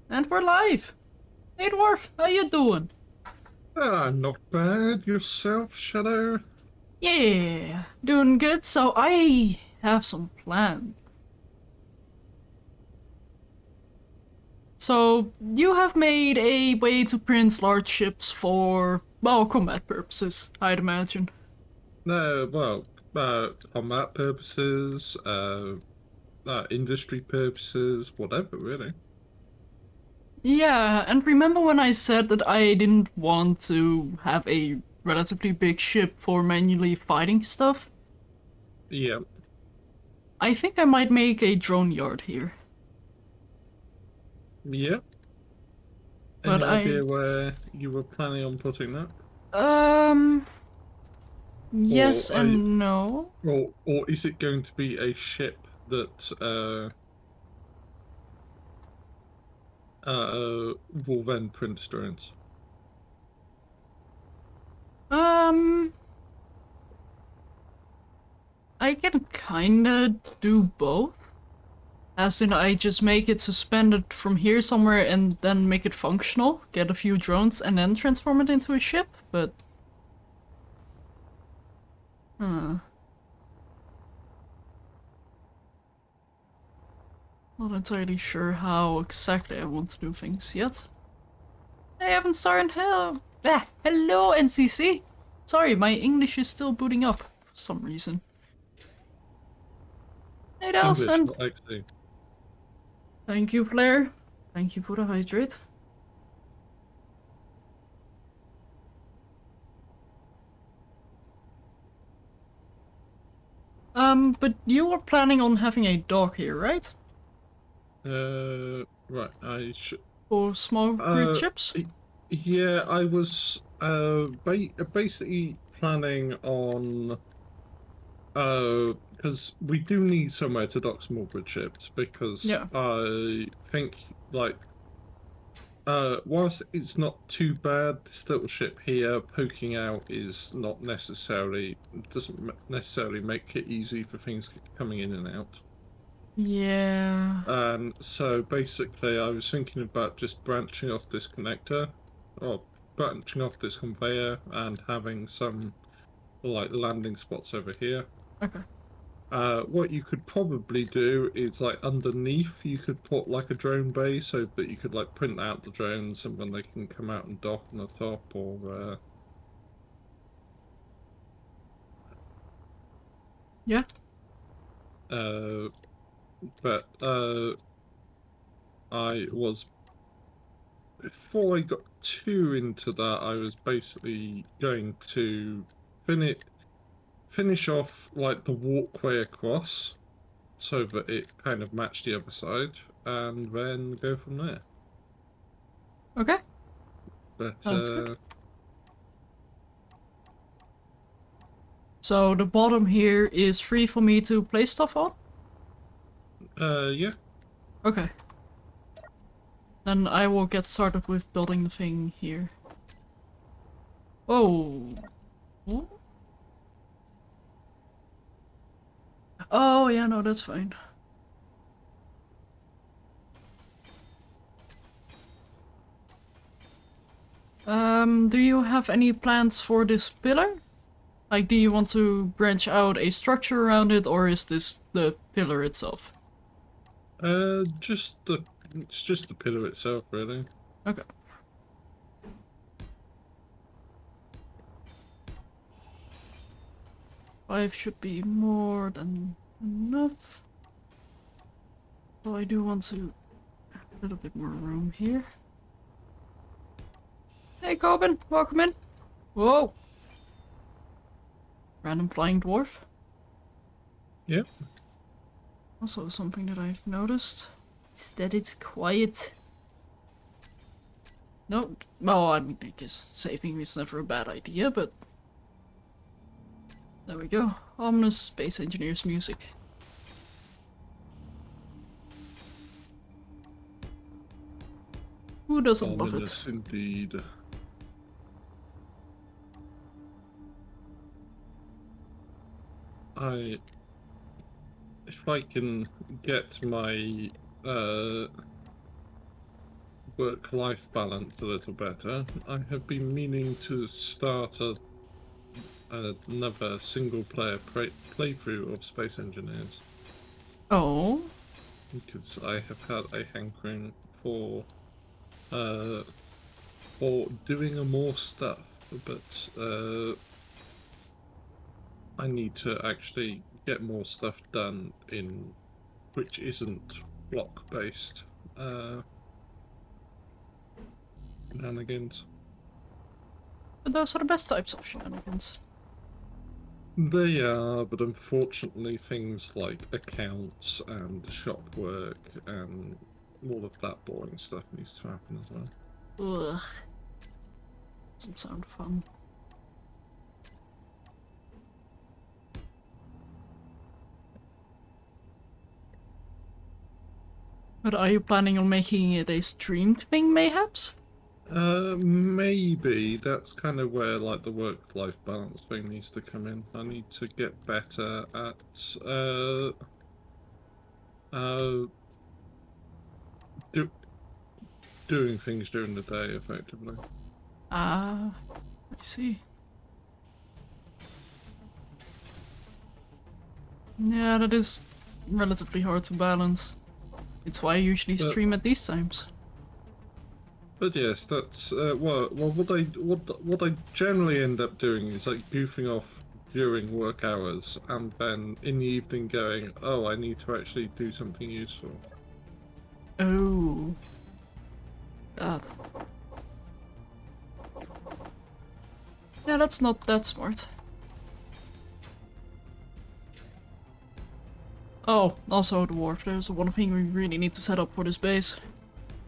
And we're live! Hey Dwarf, how you doing? Ah, not bad. Yourself, Shadow? Yeah, doing good. So I have some plans. So you have made a way to print large ships for, well, combat purposes, I'd imagine. No, well, combat purposes, industry purposes, whatever, really. Yeah, and remember when I said that I didn't want to have a relatively big ship for manually fighting stuff? Yeah, I think I might make a drone yard here. yeah. But Any I, idea where you were planning on putting that? um, Or yes I, and no. or is it going to be a ship that will then print drones? Um, I can kinda do both. As in, I just make it suspended from here somewhere and then make it functional, get a few drones, and then transform it into a ship, but... Huh. Not entirely sure how exactly I want to do things yet. I haven't started hell. Hello, NCC! Sorry, my English is still booting up for some reason. Hey, English, Delson! not XD. Thank you, Flair. Thank you for the hydrate. But you were planning on having a dog here, right? Right, I should. For small grid Uh, ships? yeah, I was basically planning on because we do need somewhere to dock small grid ships because Yeah. I think like whilst it's not too bad, this little ship here poking out is not necessarily doesn't necessarily make it easy for things coming in and out. Yeah. And so basically, I was thinking about just branching off this connector, or branching off this conveyor, and having some like landing spots over here. Okay. What you could probably do is like underneath, you could put like a drone bay so that you could like print out the drones and when they can come out and dock on the top, or Yeah. uh, but I was before I got too into that, I was basically going to finish finish off like the walkway across so that it kind of matched the other side, and then go from there. Okay. But Sounds good. So the bottom here is free for me to place stuff on? yeah, Okay. Then I will get started with building the thing here. Oh. What? Oh, yeah, no, that's fine. Do you have any plans for this pillar? Like, do you want to branch out a structure around it, or is this the pillar itself? just the it's just the pillar itself, really. Okay. 5 should be more than enough. So I do want to have a little bit more room here. Hey Coben, welcome in. Whoa! Random flying dwarf. Yep. Also something that I've noticed is that it's quiet. No, well, I mean, I guess saving is never a bad idea, but there we go. Ominous space engineers music. Who doesn't love it? Ominous indeed. I if I can get my uh work-life balance a little better, I have been meaning to start another single-player playthrough of Space Engineers. Oh. Because I have had a hankering for doing more stuff, but I need to actually get more stuff done which isn't block-based shenanigans. But those are the best types of shenanigans. They are, but unfortunately things like accounts and shop work and all of that boring stuff needs to happen as well. Ugh. Doesn't sound fun. But are you planning on making it a streamed thing, mayhaps? Maybe that's kind of where like the work-life balance thing needs to come in. I need to get better at uh do, doing things during the day effectively. Ah, I see. Yeah, that is relatively hard to balance. It's why I usually stream at these times. But yes, that's what I generally end up doing is like goofing off during work hours, and then in the evening going, oh, I need to actually do something useful. Oh. That. Yeah, that's not that smart. Oh, also Dwarf, there's one thing we really need to set up for this base.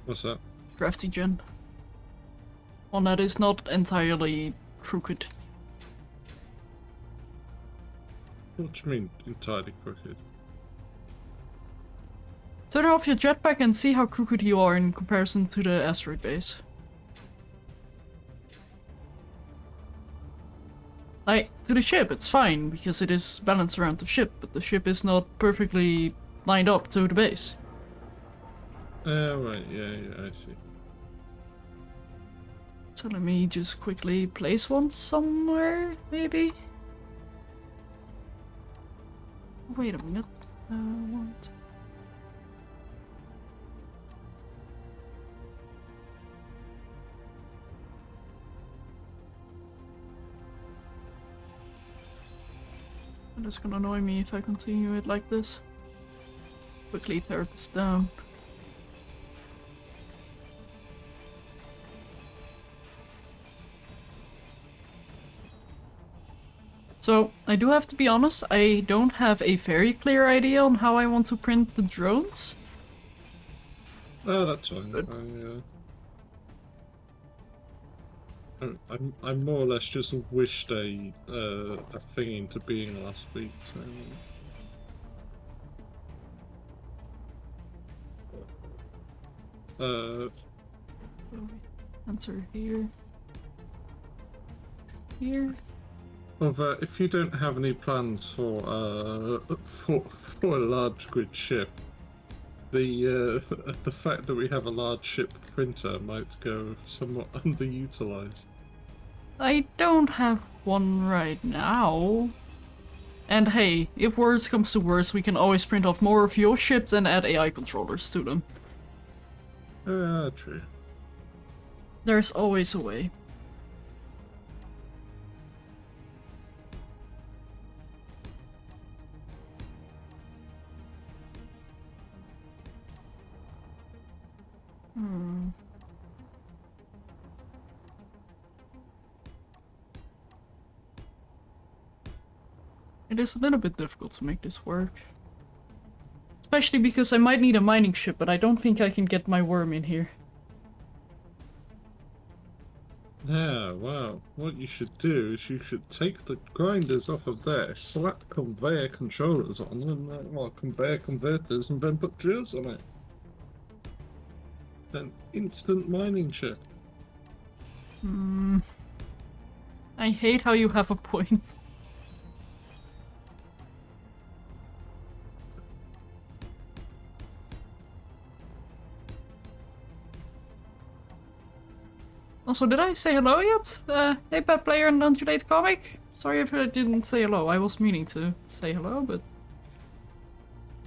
What's that? Crafty gen. One that is not entirely crooked. What do you mean entirely crooked? Turn off your jetpack and see how crooked you are in comparison to the asteroid base. Like, to the ship, it's fine, because it is balanced around the ship, but the ship is not perfectly lined up to the base. Right, yeah, I see. So let me just quickly place one somewhere, maybe? Wait a minute. What? That's gonna annoy me if I continue it like this. Quickly tear this down. So, I do have to be honest, I don't have a very clear idea on how I want to print the drones. Oh, that's fine. But I more or less just wished a thing into being last week. So. Answer here. Here. Well, if you don't have any plans for a large grid ship, the fact that we have a large ship printer might go somewhat underutilized. I don't have one right now. And hey, if worse comes to worse, we can always print off more of your ships and add AI controllers to them. True. There's always a way. It is a little bit difficult to make this work. Especially because I might need a mining ship, but I don't think I can get my worm in here. Yeah, well, what you should do is you should take the grinders off of there, slap conveyor controllers on, and conveyor converters, and then put drills on it. Then instant mining ship. I hate how you have a point. Also, did I say hello yet? Hey, pet player and Don't You Date Comic? Sorry if I didn't say hello. I was meaning to say hello, but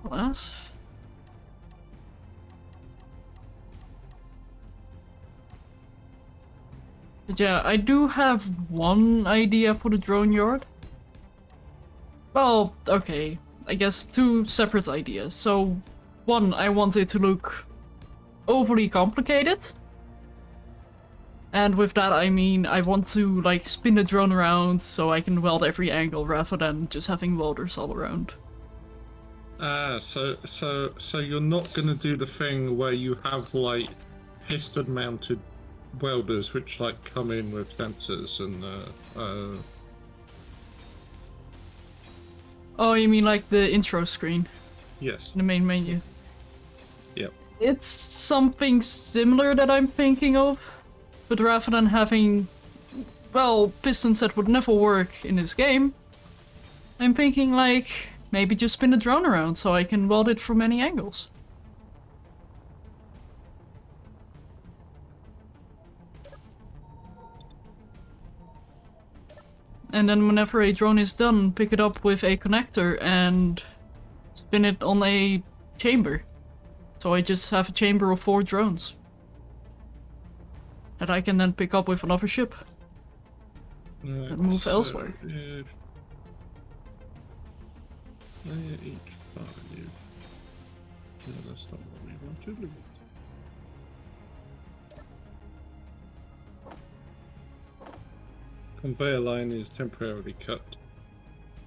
alas. But yeah, I do have one idea for the drone yard. Well, okay. I guess two separate ideas. So, one, I want it to look overly complicated. And with that I mean I want to like spin the drone around so I can weld every angle rather than just having welders all around. So you're not gonna do the thing where you have like piston mounted welders which like come in with sensors and Oh, you mean like the intro screen? Yes. The main menu. Yep. It's something similar that I'm thinking of, but rather than having, well, pistons that would never work in this game, I'm thinking like maybe just spin the drone around so I can weld it from many angles. And then whenever a drone is done, pick it up with a connector and spin it on a chamber. So I just have a chamber of 4 drones that I can then pick up with another ship and move elsewhere. Layer each value. No, that's not what we wanted. Conveyor line is temporarily cut.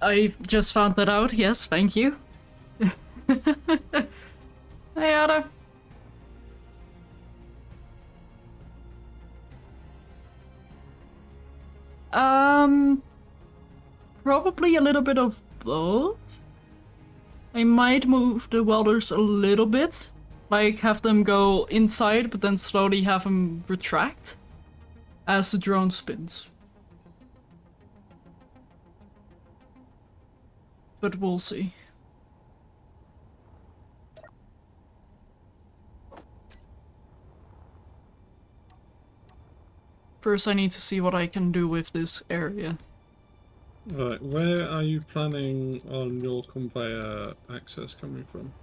I just found that out, yes, thank you. Hey, Ada. Probably a little bit of both. I might move the welders a little bit. Like, have them go inside, but then slowly have them retract as the drone spins. But we'll see. First I need to see what I can do with this area. Right, where are you planning on your conveyor access coming from?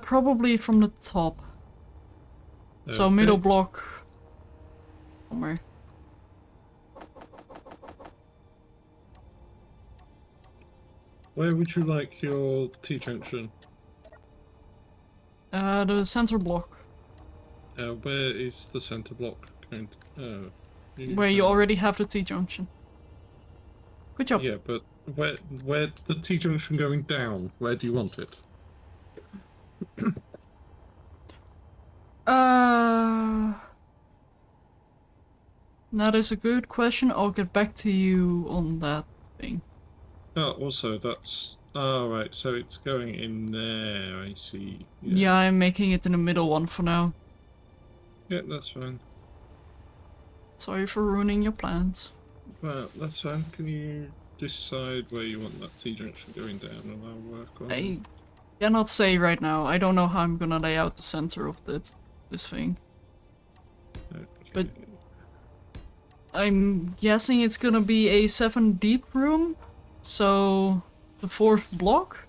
Probably from the top. Okay. So middle block. Somewhere. Where would you like your T-junction? The center block. Where is the center block going to... where you already have the T-junction. Good job. Yeah, but where the T-junction going down, where do you want it? That is a good question. I'll get back to you on that thing. Oh, also that's... Oh, right, so it's going in there, I see. Yeah, I'm making it in the middle one for now. Yeah, that's fine. Sorry for ruining your plans. Well, that's fine. Can you decide where you want that T-junction going down and I'll work on it? I cannot say right now. I don't know how I'm gonna lay out the center of this thing. Okay. But I'm guessing it's gonna be a 7 deep room. So the 4th block.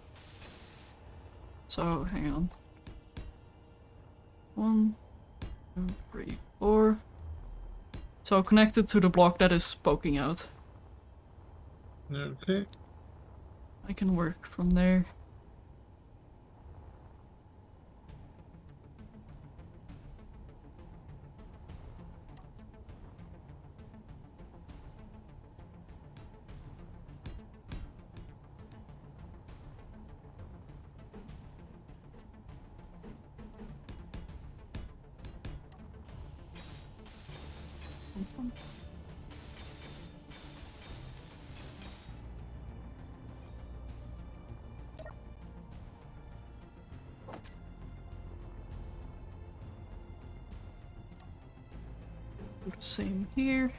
So hang on. 1, 2, 3, 4. So connected to the block that is poking out. Okay. I can work from there. Same here.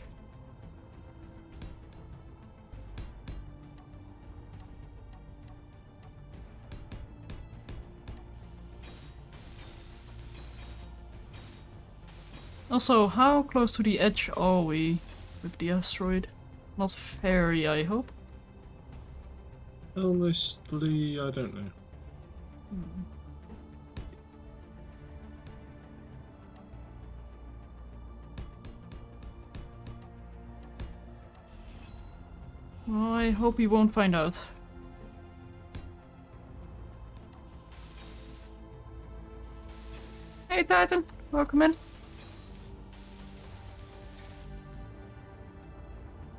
Also, how close to the edge are we with the asteroid? Not very, I hope. Honestly, I don't know. Well, I hope we won't find out. Hey Titan, welcome in.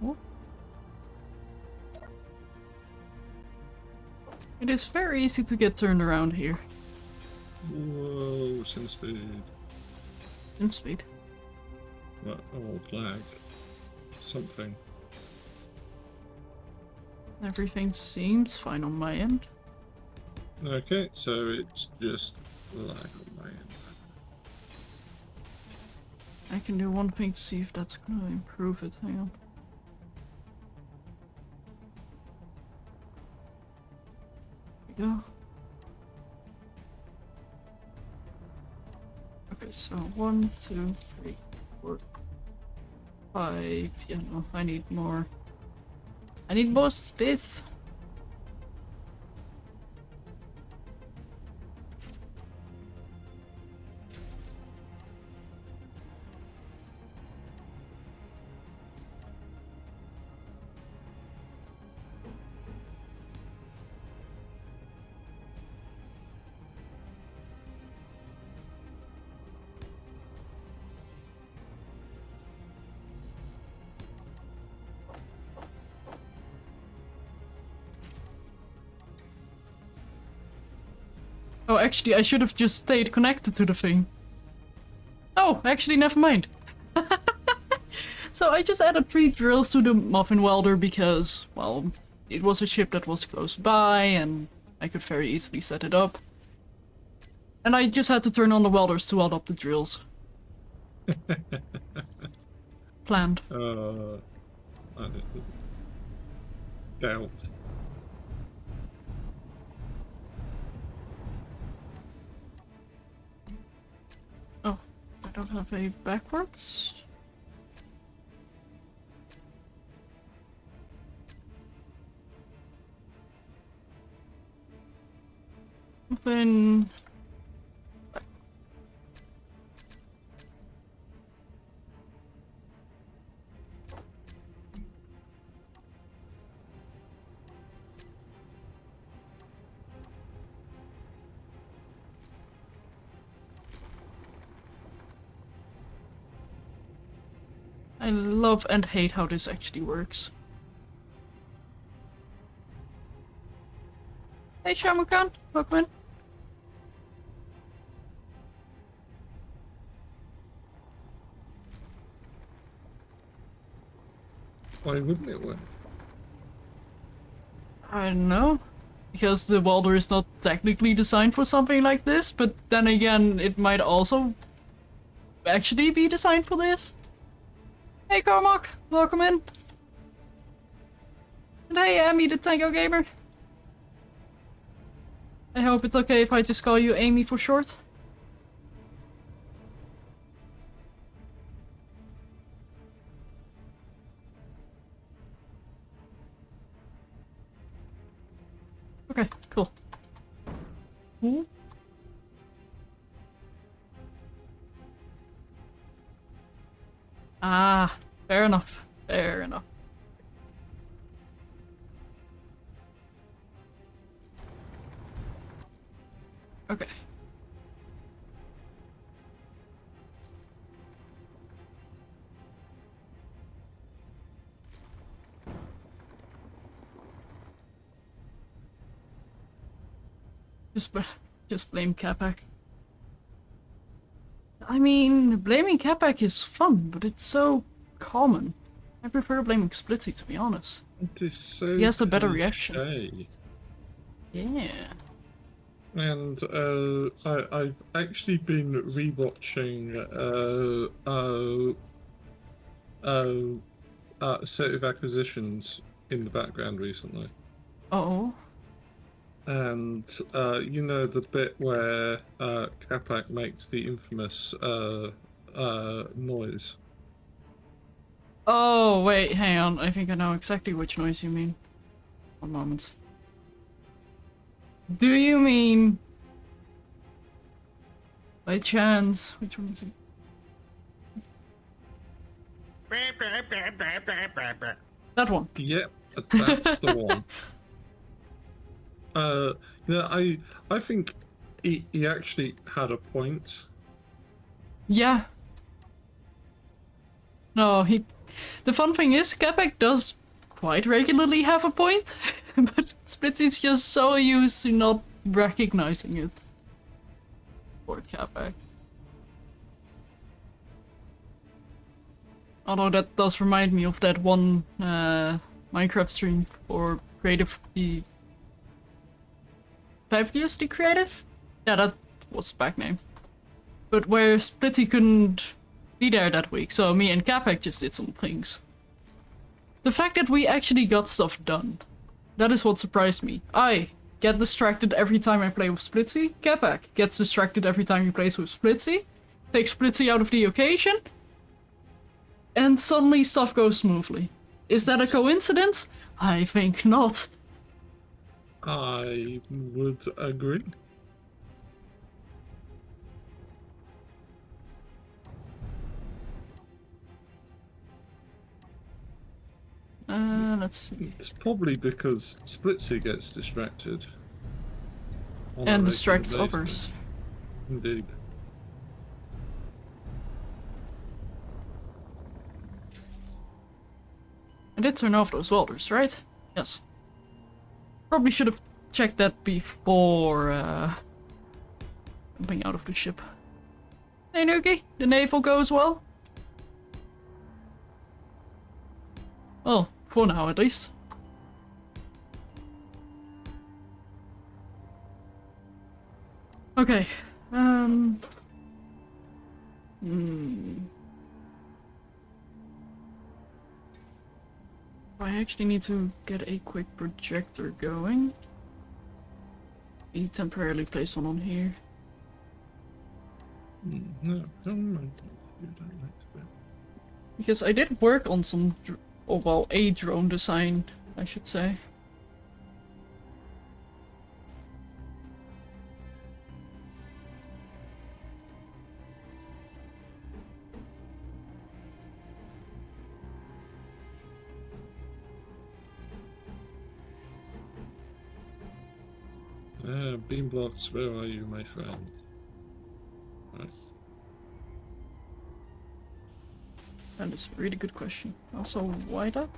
Oh. It is very easy to get turned around here. Whoa, sim speed. Sim speed. What? Oh, lag. Something. Everything seems fine on my end. Okay, so it's just lag on my end. I can do one thing to see if that's gonna improve it. Hang on. There we go. Okay, so 1, 2, 3, 4, 5. Yeah, no, I need more. I need more space. Oh, actually, I should have just stayed connected to the thing. Oh, actually, never mind. So I just added 3 drills to the muffin welder because, well, it was a ship that was close by and I could very easily set it up. And I just had to turn on the welders to weld up the drills. Planned. I doubt. Oh, I don't have a backwards. Then I love and hate how this actually works. Hey Shamukan, welcome in. Why wouldn't it work? I don't know. Because the welder is not technically designed for something like this, but then again, it might also actually be designed for this. Hey Cormac, welcome in. And hey Amy the Tango Gamer. I hope it's okay if I just call you Amy for short. Okay, cool. Ooh. Ah, fair enough. Fair enough. Okay. Just blame Capac. I mean, blaming Capac is fun, but it's so common. I prefer blaming Splitsy, to be honest. It is so He has a better cliche. reaction. Yeah. And I've actually been rewatching Assertive Acquisitions in the background recently. Uh-oh. And you know the bit where Capac makes the infamous noise. Oh, wait, hang on. I think I know exactly which noise you mean. One moment. Do you mean... by chance? Which one is it? That one. Yep, that's the one. Yeah, I think he actually had a point. Yeah. No, the fun thing is, Quebec does quite regularly have a point, but Splitsy's just so used to not recognizing it. Poor Quebec. Although that does remind me of that one Minecraft stream for the Fabulously Creative? Yeah, that was the back name. But where Splitsy couldn't be there that week, so me and Capek just did some things. The fact that we actually got stuff done, that is what surprised me. I get distracted every time I play with Splitsy. Capek gets distracted every time he plays with Splitsy. Takes Splitsy out of the occasion. And suddenly stuff goes smoothly. Is that a coincidence? I think not. I would agree. Let's see. It's probably because Splitsy gets distracted. And distracts others. Indeed. I did turn off those welders, right? Yes. Probably should have checked that before jumping out of the ship. Hey Nuki, the naval goes well? Well, for now at least. Okay. I actually need to get a quick projector going. Be temporarily place one on here. No, don't mind. You don't like to bet. Because I did work on some, a drone design, I should say. Beam blocks, where are you, my friend? Right. That is a really good question. Also, why that?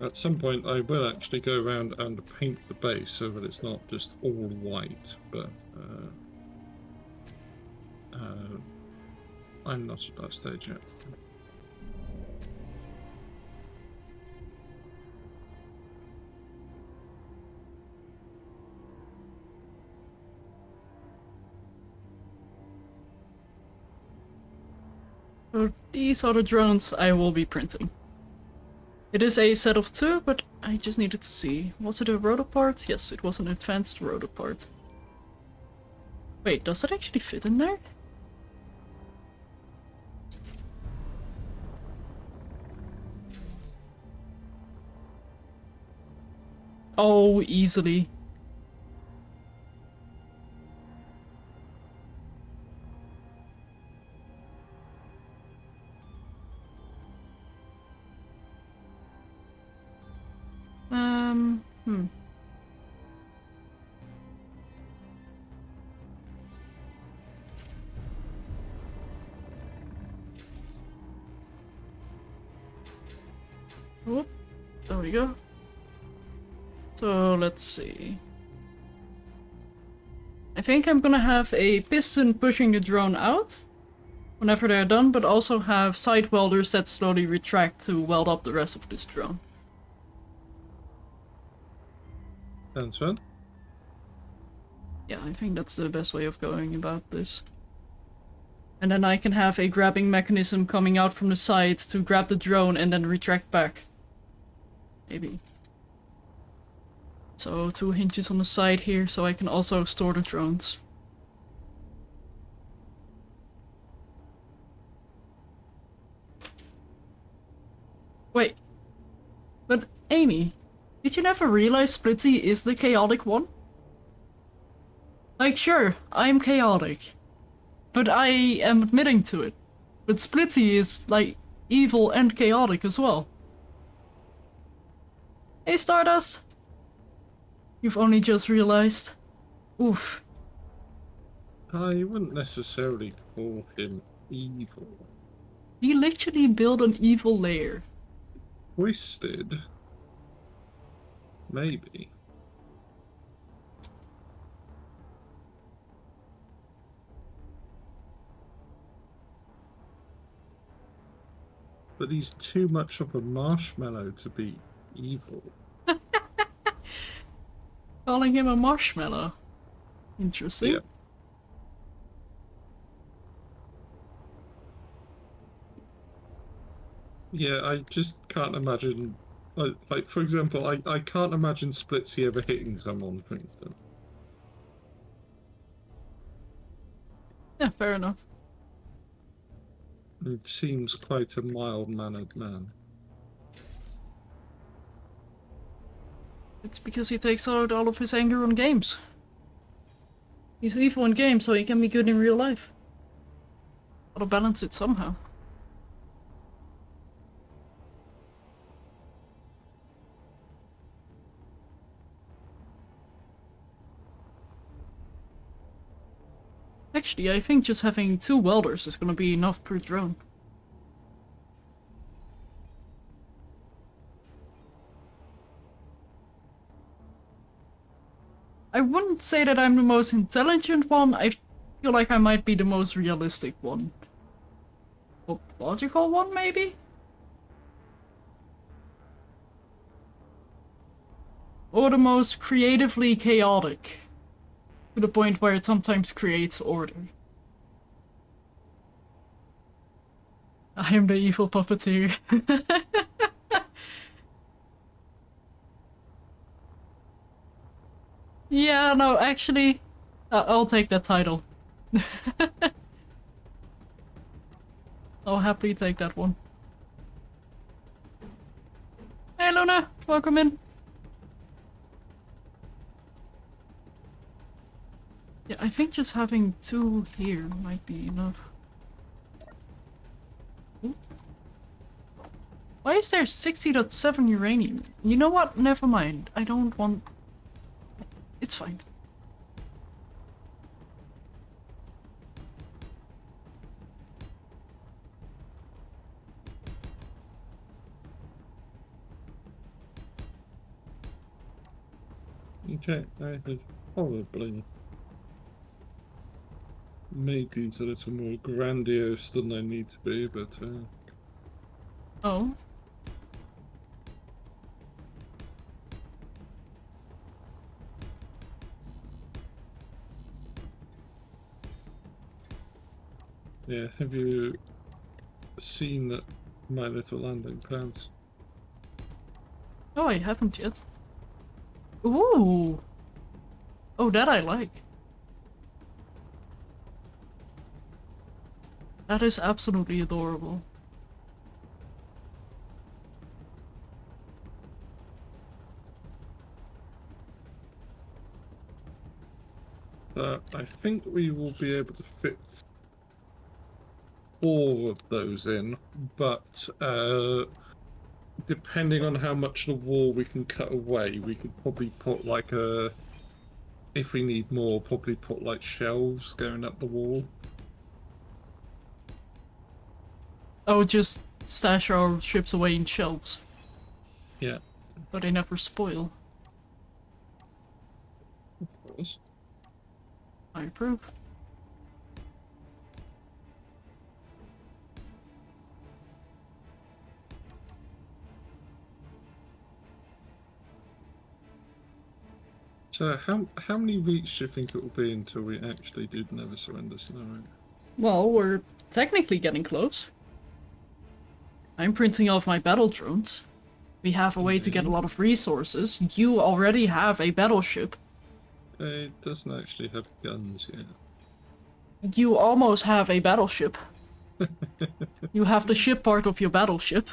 At some point, I will actually go around and paint the base so that it's not just all white, but I'm not at that stage yet. So these are the drones I will be printing. It is a set of 2, but I just needed to see. Was it a rotor part? Yes, it was an advanced rotor part. Wait, does that actually fit in there? Oh, easily. Whoop. There we go. So let's see. I think I'm gonna have a piston pushing the drone out whenever they're done, but also have side welders that slowly retract to weld up the rest of this drone. Sounds fun. Yeah, I think that's the best way of going about this. And then I can have a grabbing mechanism coming out from the sides to grab the drone and then retract back. Maybe. So 2 hinges on the side here so I can also store the drones. Wait. But Amy, did you never realize Splitsy is the chaotic one? Like, sure, I'm chaotic. But I am admitting to it. But Splitsy is, like, evil and chaotic as well. Hey, Stardust! You've only just realized. Oof. I wouldn't necessarily call him evil. He literally built an evil lair. Twisted? Maybe. But he's too much of a marshmallow to be evil. Calling him a marshmallow. Interesting. Yeah. Yeah, I just can't imagine. Like for example, I can't imagine Splitsy ever hitting someone, for instance. Yeah, fair enough. It seems quite a mild-mannered man. It's because he takes out all of his anger on games. He's evil in games, so he can be good in real life. Gotta balance it somehow. Actually, I think just having 2 welders is gonna be enough per drone. I wouldn't say that I'm the most intelligent one, I feel like I might be the most realistic one. Or logical one, maybe? Or the most creatively chaotic. To the point where it sometimes creates order. I am the evil puppeteer. Yeah, no, actually, I'll take that title. I'll happily take that one. Hey Luna, welcome in. Yeah, I think just having 2 here might be enough. Ooh. Why is there 60.7 uranium? You know what? Never mind. I don't want... It's fine. Okay, I have probably made these a little more grandiose than they need to be, but Oh. yeah, have you seen my little landing plans? Oh, I haven't yet. Ooh! Oh, that I like. That is absolutely adorable. I think we will be able to fit 4 of those in, but depending on how much of the wall we can cut away, we could probably put like a... If we need more, probably put like shelves going up the wall. Oh, just stash our ships away in shelves. Yeah. But they never spoil. Of course. I approve. So how many weeks do you think it will be until we actually do Never Surrender scenario? Well, we're technically getting close. I'm printing off my battle drones. We have a way to get a lot of resources. You already have a battleship. It doesn't actually have guns yet. You almost have a battleship. You have the ship part of your battleship.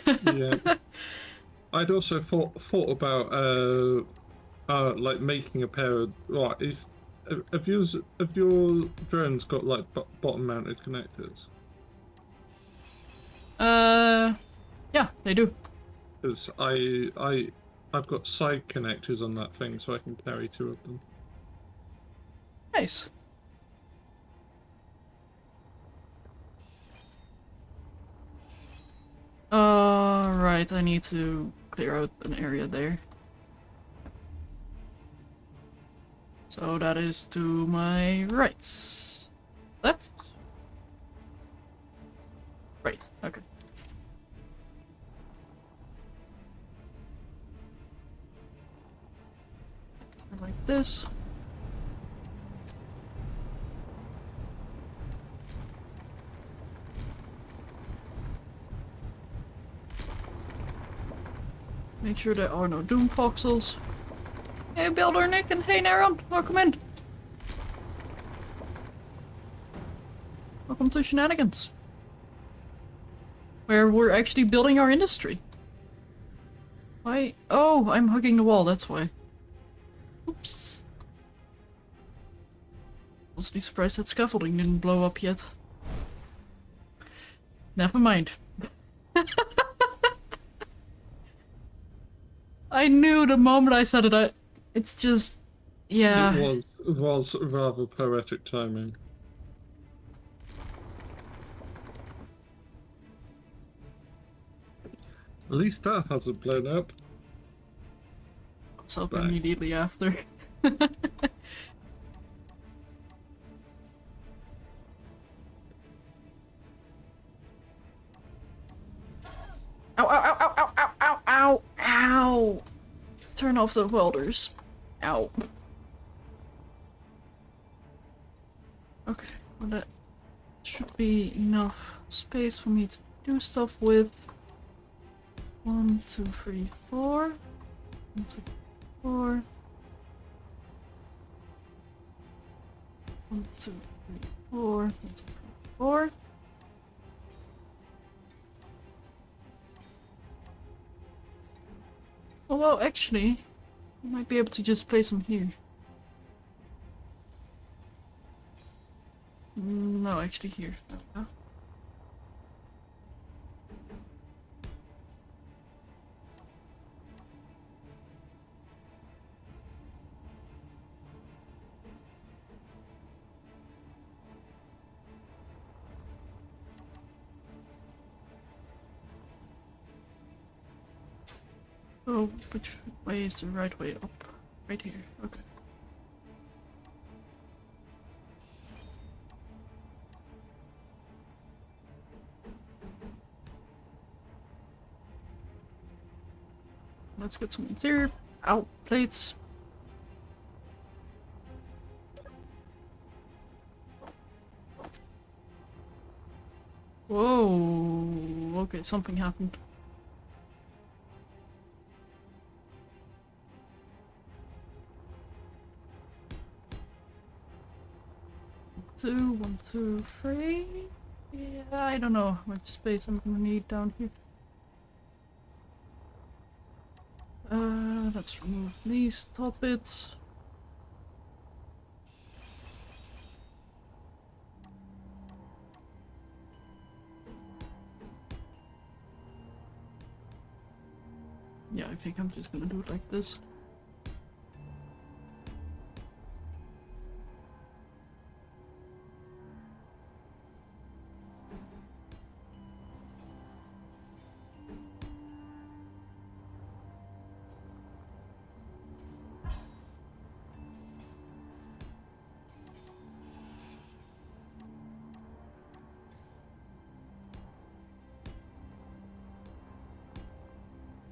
Yeah. I'd also thought about like making a pair of if your drones got like bottom mounted connectors. Yeah, they do. Because I've got side connectors on that thing, so I can carry 2 of them. Nice. Right, I need to clear out an area there. So that is to my right. Left? Right, okay. Like this. Make sure there are no doom voxels. Hey Builder Nick and hey Naron, welcome in. Welcome to Shenanigans. Where we're actually building our industry. Why? Oh, I'm hugging the wall, that's why. Oops. Honestly surprised that scaffolding didn't blow up yet. Never mind. I knew the moment I said it, it's just... yeah. It was rather poetic timing. At least that hasn't blown up. Comes up immediately after. Ow, ow, ow, ow, ow, ow, ow, ow, ow! Turn off the welders. Ow. Okay, well that should be enough space for me to do stuff with. 1, 2, 3, 4. 1, 2, 4. 1, 2, 3, 4. 1, 2, 3, 4. Oh, well, actually, I might be able to just place them here. No, actually here. Oh. Oh, which way is the right way up? Right here, okay. Let's get some interior out plates. Whoa, okay, something happened. One, two, three. Yeah, I don't know how much space I'm gonna need down here. Let's remove these top bits. Yeah, I think I'm just gonna do it like this.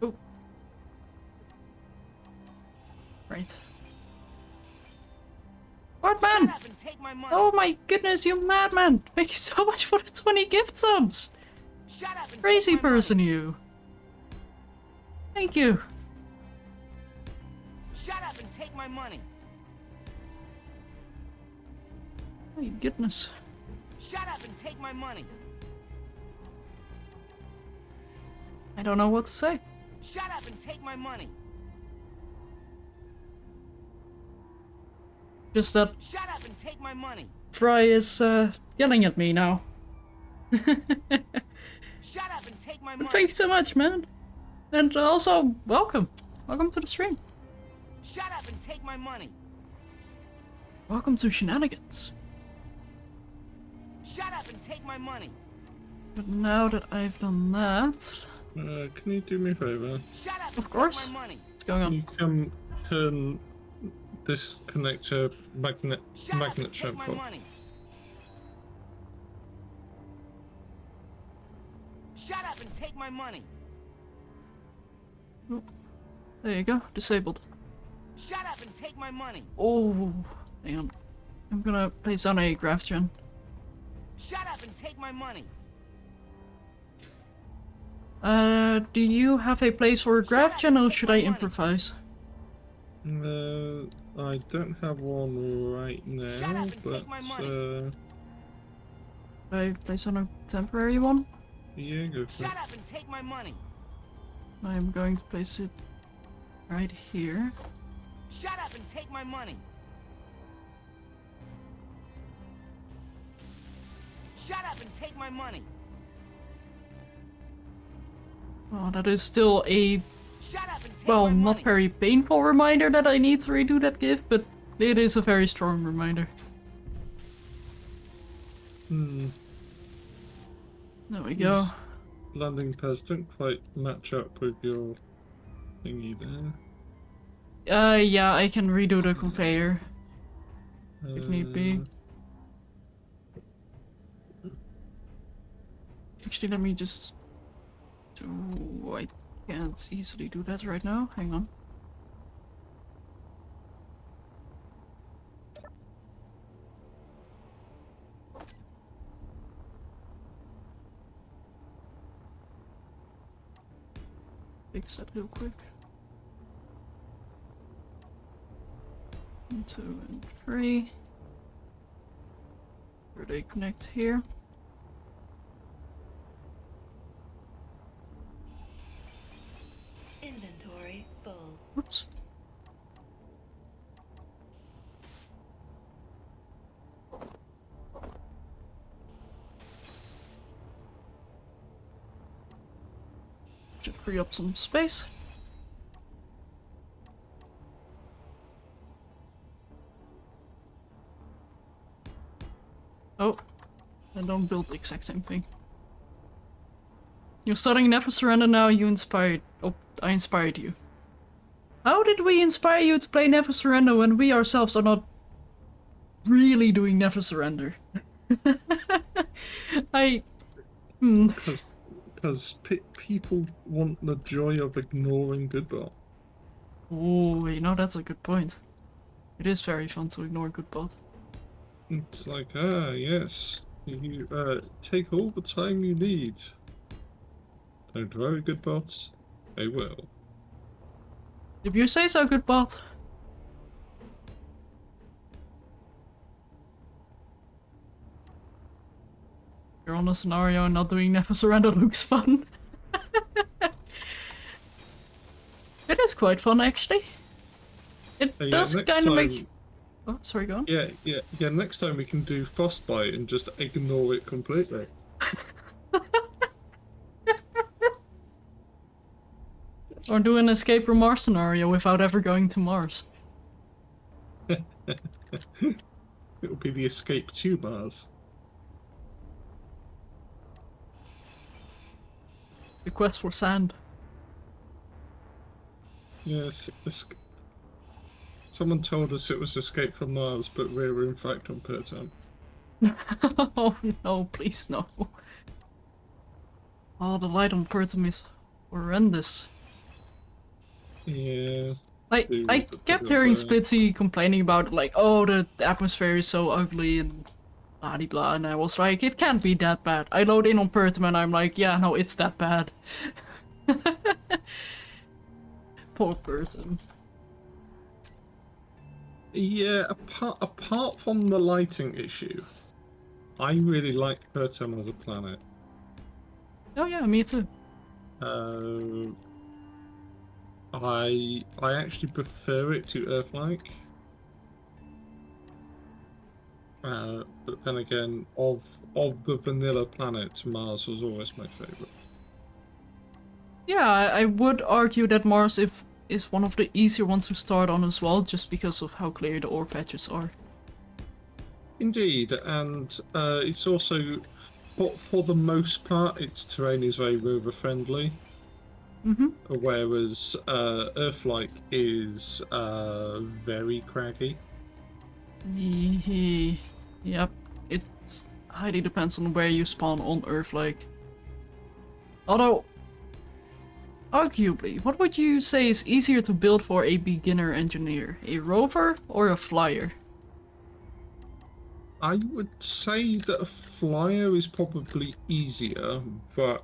Oh. Right. What man? Oh my goodness, you madman! Thank you so much for the 20 gift subs! Crazy person, you! Thank you. Shut up and take my money. My goodness. Shut up and take my money. I don't know what to say. Shut up and take my money. Just that Shut up and take my money. Fry is yelling at me now. Shut up and take my money. Thank you so much, man. And also, welcome. Welcome to the stream. Shut up and take my money. Welcome to Shenanigans. Shut up and take my money. But now that I've done that... Can you do me a favour? Shut up and Of course. take my money. What's going Can you on? come turn this connector magnet Shut up magnet and take shunt my off? money. Shut up and take my money. There you go. Disabled. Shut up and take my money. Oh, hang on. I'm gonna place on a graph gen. Shut up and take my money. Do you have a place for a graph gen or should I improvise? I don't have one right Shut up now, and but take my money. Should I place on a temporary one? yeah, go for it. Shut up and take my money. I'm going to place it right here. Shut up and take my money. Shut up and take my money. Well, that is still a, Shut up and take well, my not money. very painful reminder that I need to redo that GIF, but it is a very strong reminder. Hmm. There we go. Landing pads don't quite match up with your thingy there. Yeah, I can redo the conveyor if need be. Actually, let me just do... I can't easily do that right now. Hang on. Fix that real quick. 1, 2, and 3. Where they connect here. Inventory full. Oops. Should free up some space. Oh, then don't build the exact same thing. You're starting Never Surrender now, you inspired. Oh, I inspired you. How did we inspire you to play Never Surrender when we ourselves are not really doing Never Surrender? Because people want the joy of ignoring good bot. Oh, you know, that's a good point. It is very fun to ignore good bot. It's like, yes, you take all the time you need. Don't worry, good bots, they will. If you say so, good bot. You're on a scenario and not doing Never Surrender looks fun. It is quite fun, actually. It Yeah, does next kind of time- make... Oh, sorry, go on. Yeah. Next time we can do Frostbite and just ignore it completely. Or do an Escape from Mars scenario without ever going to Mars. It'll be the escape to Mars. The quest for sand. Yes, someone told us it was Escape from Mars, but we were in fact on Pertan. Oh no, please no. Oh, the light on Pertum is horrendous. Yeah. I kept hearing Splitsy complaining about like, oh, the atmosphere is so ugly and blah de blah, and I was like, it can't be that bad. I load in on Pertum and I'm like, yeah, no, it's that bad. poor person. Yeah, apart from the lighting issue, I really like Kurtum as a planet. Oh yeah, me too. I actually prefer it to Earth-like. But then again, of the vanilla planets, Mars was always my favorite. Yeah, I would argue that Mars is one of the easier ones to start on as well, just because of how clear the ore patches are. Indeed, and it's also, for the most part, its terrain is very rover friendly. Mm-hmm. Whereas Earth-like is very craggy. Yep, it highly depends on where you spawn on Earth, like. Although, arguably, what would you say is easier to build for a beginner engineer? A rover or a flyer? I would say that a flyer is probably easier, but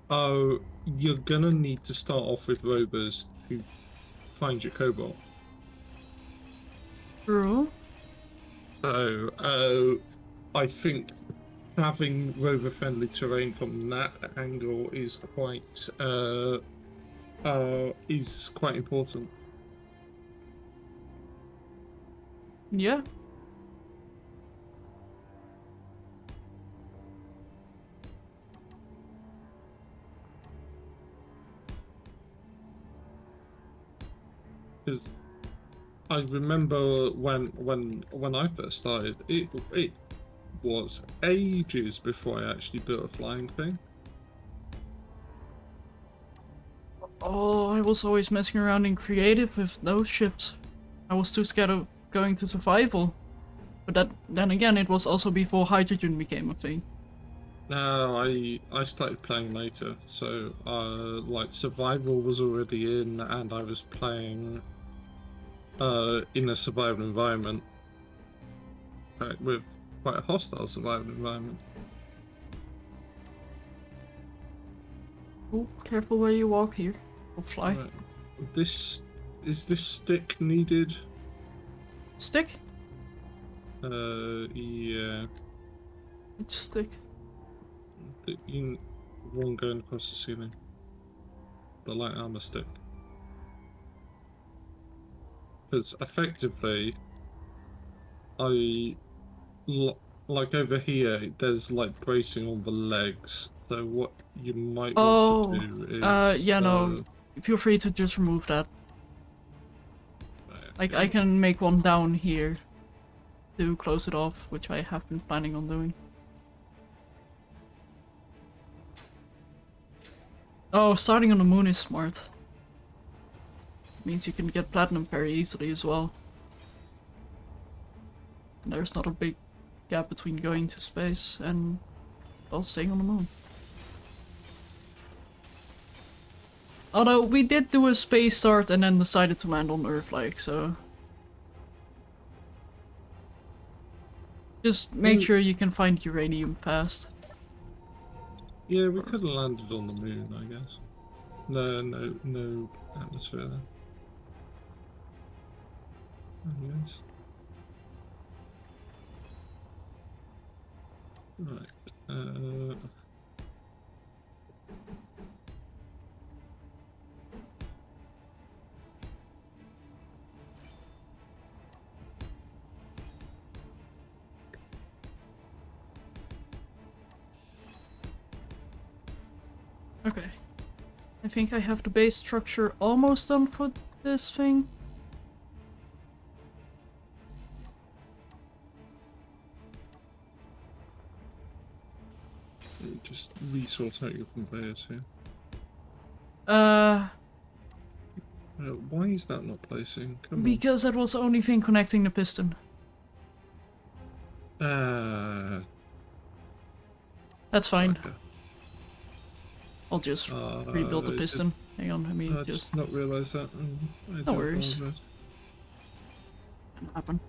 you're gonna need to start off with rovers to find your cobalt. True. So I think having rover-friendly terrain from that angle is quite important. Yeah. Because I remember when I first started, it was ages before I actually built a flying thing. Oh, I was always messing around in creative with those ships. I was too scared of going to survival. But then again, it was also before hydrogen became a thing. No, I started playing later, so like survival was already in, and I was playing in a survival environment, with quite a hostile survival environment. Oh, careful where you walk here. Or fly. Right. This stick needed? Stick? Yeah. Which stick? The one going across the ceiling. The light armor stick. Because effectively, like over here, there's like bracing on the legs. So what you might want to Oh, do is, yeah, no. Feel free to just remove that. Like, I can make one down here to close it off, which I have been planning on doing. Oh, starting on the moon is smart. Means you can get platinum very easily as well. And there's not a big gap between going to space and, well, staying on the moon. Although, we did do a space start and then decided to land on Earth, like, so... Just make sure you can find uranium fast. Yeah, we could have landed on the moon, I guess. No atmosphere there. I guess. Right. Okay. I think I have the base structure almost done for this thing. Just resort out your conveyors here. Why is that not placing? Come Because that was the only thing connecting the piston. on. That's fine. Okay. I'll just rebuild the piston. Hang on, let me I just... did not realise that. No worries. Apologize. Can happen.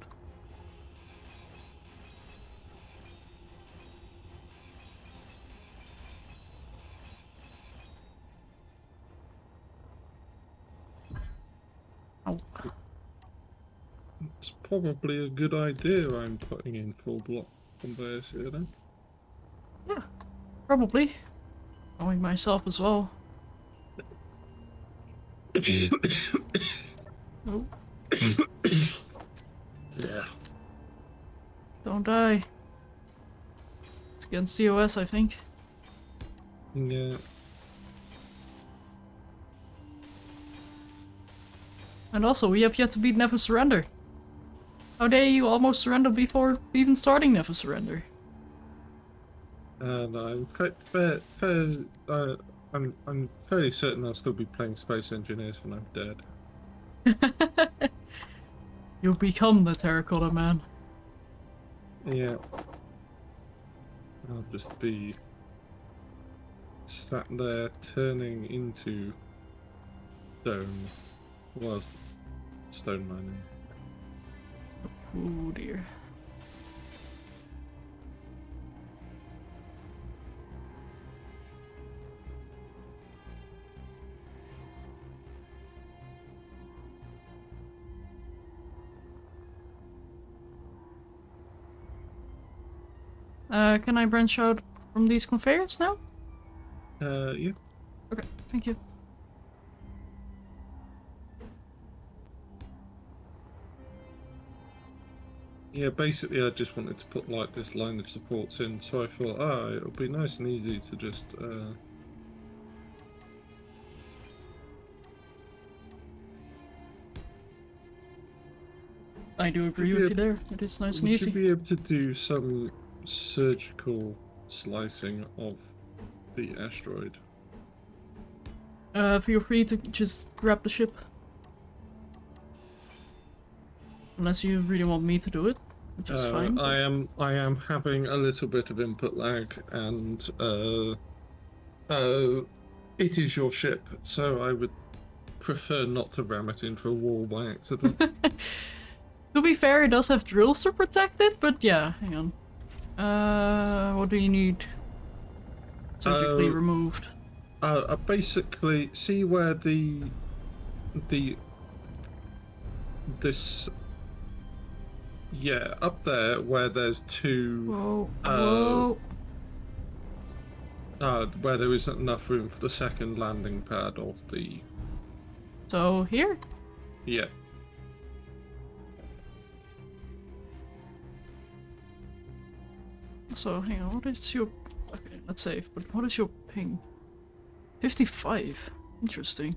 It's probably a good idea I'm putting in full block conveyors here then. Yeah, probably. Knowing myself as well. Oh, Yeah. don't die. It's against COS, I think. Yeah. And also, we have yet to beat Never Surrender. How dare you almost surrender before even starting Never Surrender? And I'm fairly certain I'll still be playing Space Engineers when I'm dead. You become the Terracotta Man. Yeah. I'll just be sat there turning into stone whilst stone mining. Oh dear. Can I branch out from these conveyors now? Yeah. Okay, thank you. Yeah, basically I just wanted to put like this line of supports in, so I thought, it'll be nice and easy to just I do agree with you there. It is nice and would you easy. be able to do some surgical slicing of the asteroid? Feel free to just grab the ship. Unless you really want me to do it, which is fine. I am having a little bit of input lag, and it is your ship, so I would prefer not to ram it into a wall by accident. To be fair, it does have drills to protect it, but yeah, hang on. What do you need? Surgically removed. Basically, see where this yeah, up there where there's two Whoa. where there isn't enough room for the second landing pad of the So here? yeah. So hang on, what is your... Okay, let's save, but what is your ping? 55. Interesting.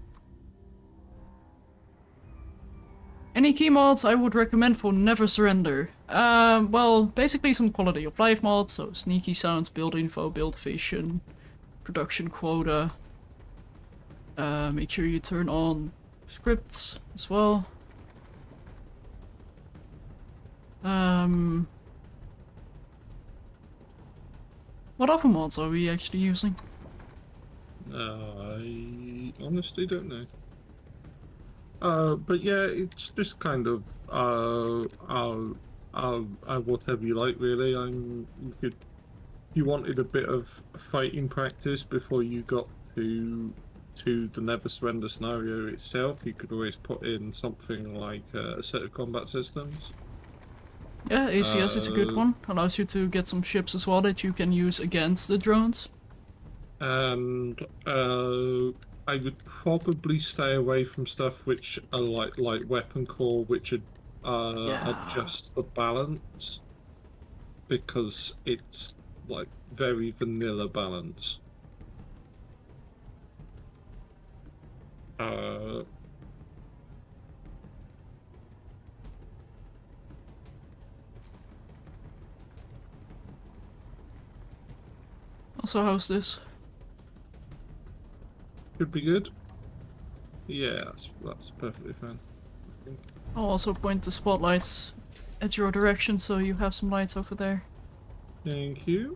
Any key mods I would recommend for Never Surrender? Well, basically some quality of life mods, so sneaky sounds, build info, build vision, production quota. Make sure you turn on scripts as well. What other mods are we actually using? I honestly don't know. But yeah, it's just kind of whatever you like, really. If you wanted a bit of fighting practice before you got to the Never Surrender scenario itself, you could always put in something like a set of combat systems. Yeah, ACS is a good one. Allows you to get some ships as well that you can use against the drones. And I would probably stay away from stuff which are like weapon core, which adjust the balance, because it's like very vanilla balance. Also, how's this? Could be good. Yeah, that's perfectly fine. I think. I'll also point the spotlights at your direction so you have some lights over there. Thank you.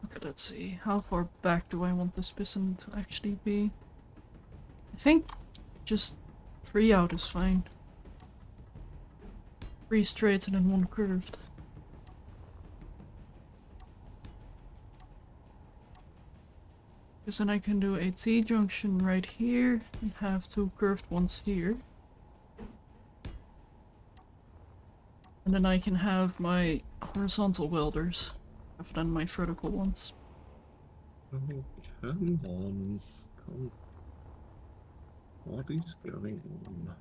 Okay, let's see. How far back do I want this piston to actually be? I think just 3 out is fine. 3 straight and then 1 curved. Because then I can do a T-junction right here and have two curved ones here. And then I can have my horizontal welders rather than my vertical ones. Oh, come on. Come. What is going on?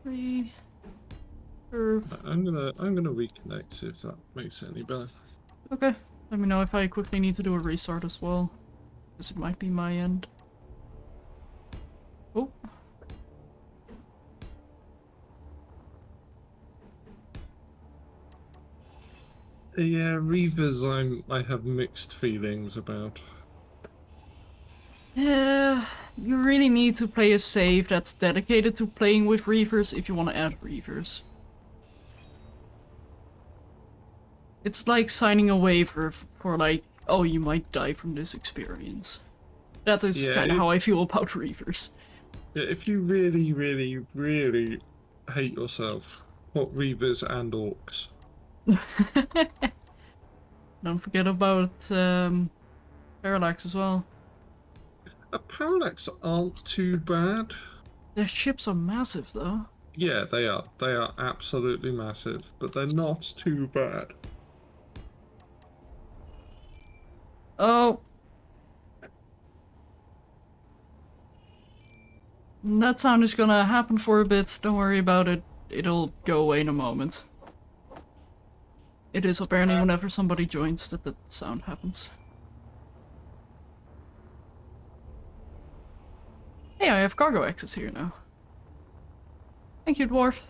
3 curve. I'm gonna reconnect, see if that makes it any better. Okay. Let me know if I quickly need to do a restart as well. Because it might be my end. Oh. Yeah, Reavers I have mixed feelings about. Yeah, you really need to play a save that's dedicated to playing with Reavers if you want to add Reavers. It's like signing a waiver for like, oh, you might die from this experience. That is Yeah, kind of how I feel about Reavers. Yeah, if you really, really, really hate yourself, put Reavers and Orcs. Don't forget about Parallax as well. Parallax aren't too bad. Their ships are massive though. Yeah, they are. They are absolutely massive, but they're not too bad. Oh. That sound is gonna happen for a bit, don't worry about it. It'll go away in a moment. It is apparently whenever somebody joins that that sound happens. Hey, I have cargo access here now. Thank you, Dwarf.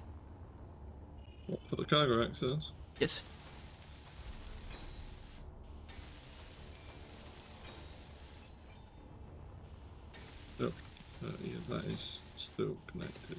What, for the cargo access? Yes. Yep. Yeah, that is still connected.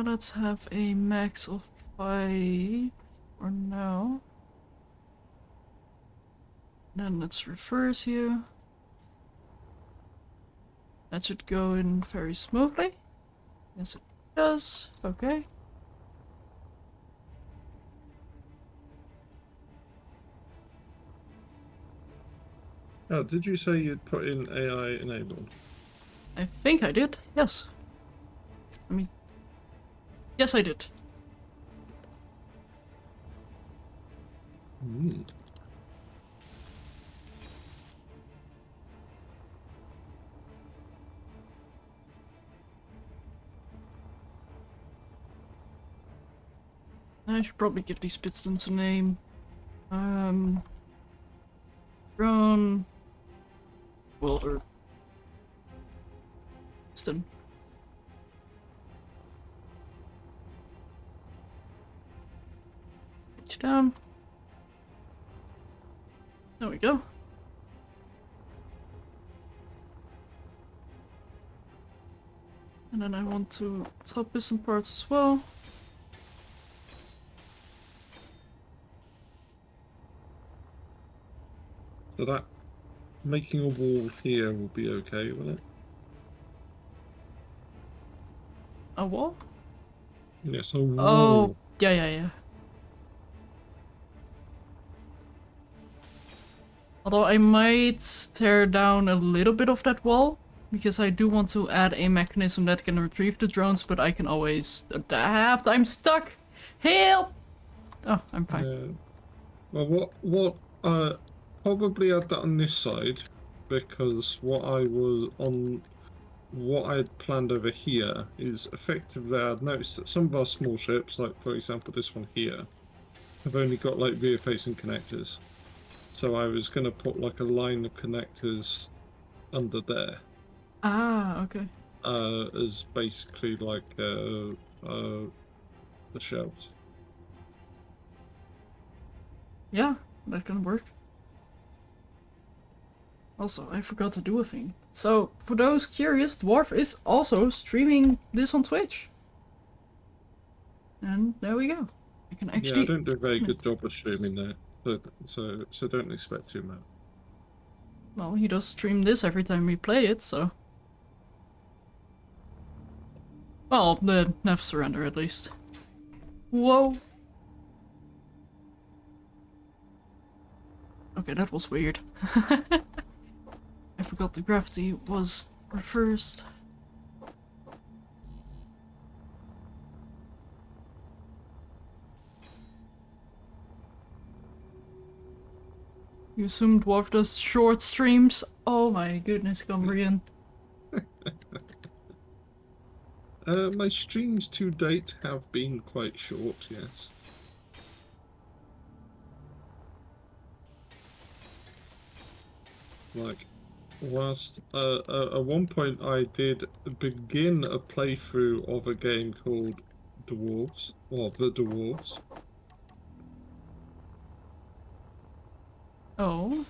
Let's have a max of 5 for now. Then let's reverse you. That should go in very smoothly. Yes, it does. Okay. Oh, did you say you'd put in AI enabled? I think I did. Yes. I mean, yes, I did. Hmm. I should probably give these pistons a name. Drone. Welder. Piston. Pitch down. There we go. And then I want to top piston parts as well. So that making a wall here will be okay, will it? A wall? Yes, a wall. Oh, yeah. Although I might tear down a little bit of that wall, because I do want to add a mechanism that can retrieve the drones, but I can always adapt. I'm stuck! Help! Oh, I'm fine. Well, probably add that on this side, because what I had planned over here is effectively I'd noticed that some of our small ships, like for example this one here, have only got like rear-facing connectors. So I was going to put like a line of connectors under there. Ah, okay. As basically like the shelves. Yeah, that can work. Also, I forgot to do a thing. So, for those curious, Dwarf is also streaming this on Twitch. And there we go. I can actually... Yeah, I don't do a very good job of streaming there, so don't expect too much. Well, he does stream this every time we play it, so... Well, the Never Surrender at least. Whoa! Okay, that was weird. I forgot the gravity was reversed. You assume Dwarf does short streams? Oh my goodness, Cumbrian. My streams to date have been quite short, yes. Like, whilst at one point I did begin a playthrough of a game called Dwarves, or The Dwarves. Oh.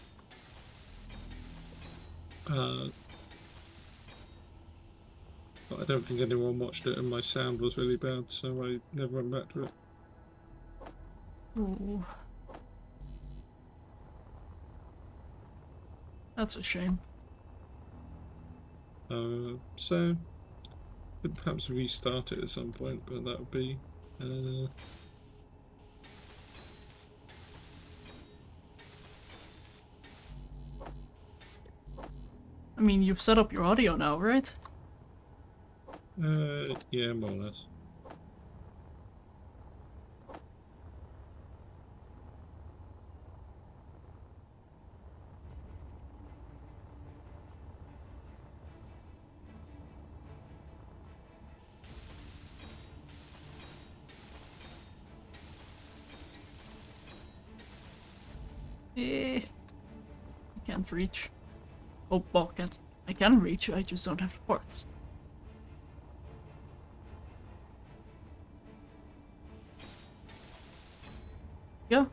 But I don't think anyone watched it, and my sound was really bad, so I never went back to it. Ooh. That's a shame. So could perhaps restart it at some point, but that would be I mean, you've set up your audio now, right? yeah, more or less. I can't reach. Oh, well, I can reach, I just don't have the parts. Yeah.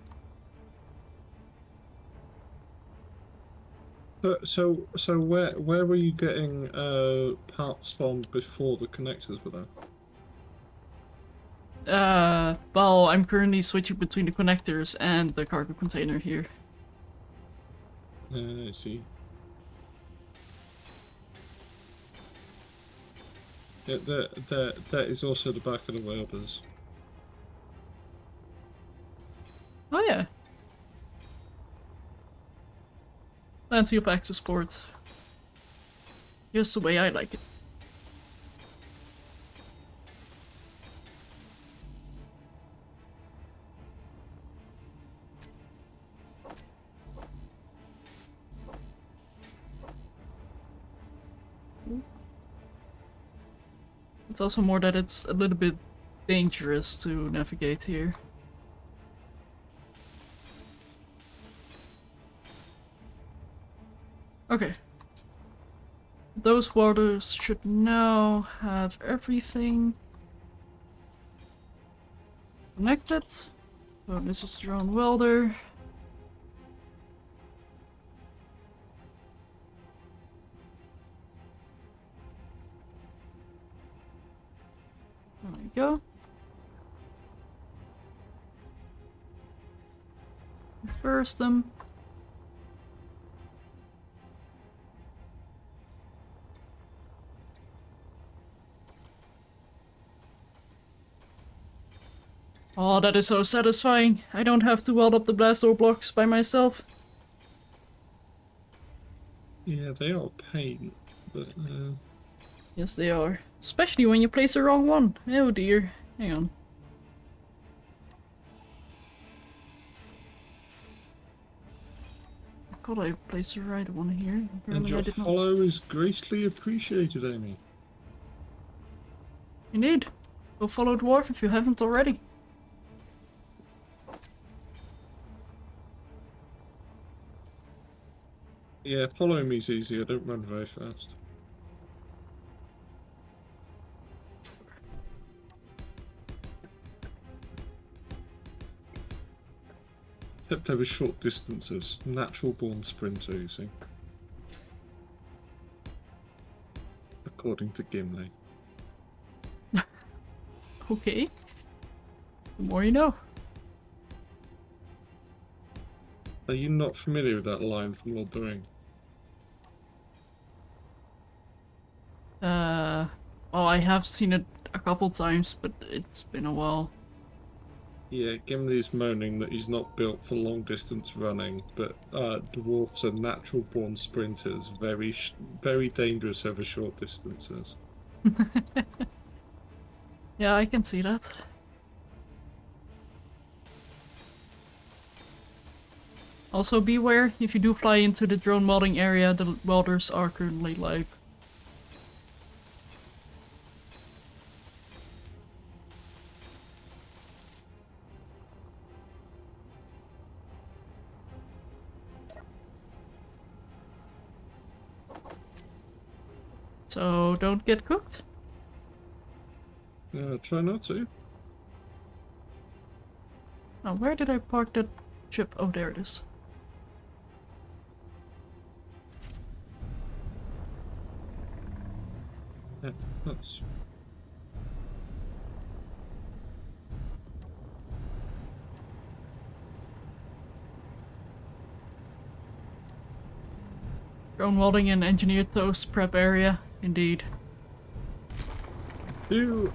So where were you getting parts from before the connectors were there? Well, I'm currently switching between the connectors and the cargo container here. I see. Yeah, that is also the back of the welders. Oh yeah. Plenty of access ports. Just the way I like it. It's also more that it's a little bit dangerous to navigate here. Okay. Those waters should now have everything connected. So this is drone welder. There we go. Reverse them. Oh, that is so satisfying. I don't have to weld up the blast door blocks by myself. Yeah, they are a pain, but Yes, they are. Especially when you place the wrong one. Oh dear. Hang on. I thought I placed the right one here. and Apparently I your did not. follow is greatly appreciated, Amy. Indeed. Go follow Dwarf if you haven't already. Yeah, following me is easy. I don't run very fast. Except over short distances. Natural born sprinter, you see. according to Gimli. Okay. The more you know. Are you not familiar with that line from Lord of the Rings? Well, I have seen it a couple times, but it's been a while. Yeah, Gimli's moaning that he's not built for long distance running, but dwarfs are natural born sprinters, very dangerous over short distances. Yeah, I can see that. Also beware, if you do fly into the drone modding area, the welders are currently live. So don't get cooked. Try not to. Now, where did I park that ship? Oh, there it is. Yeah, that's... Drone welding and engineered toast prep area, indeed. Do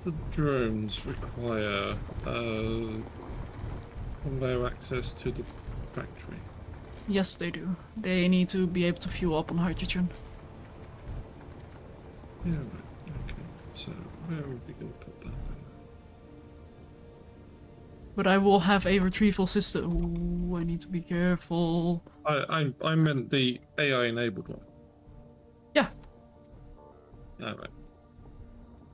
the drones require conveyor access to the factory? Yes, they do. They need to be able to fuel up on hydrogen. Yeah, right. Okay. So where are we going to put that then? But I will have a retrieval system. Ooh, I need to be careful. I meant the AI enabled one. Yeah. Alright.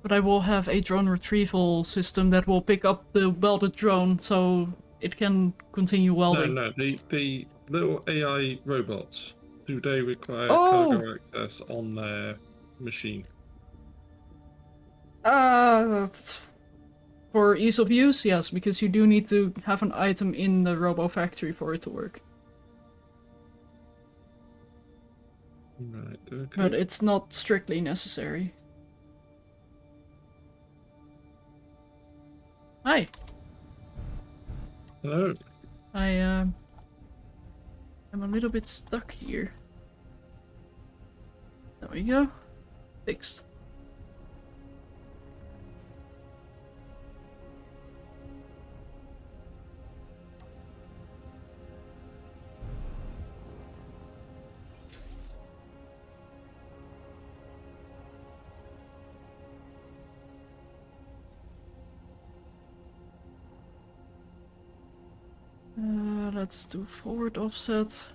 But I will have a drone retrieval system that will pick up the welded drone so it can continue welding. No, the little AI robots, do they require Oh! cargo access on their machine? For ease of use, yes, because you do need to have an item in the robo factory for it to work. Right, okay. But it's not strictly necessary. Hi! Hello. I'm a little bit stuck here. There we go. Fixed. Let's do forward offset.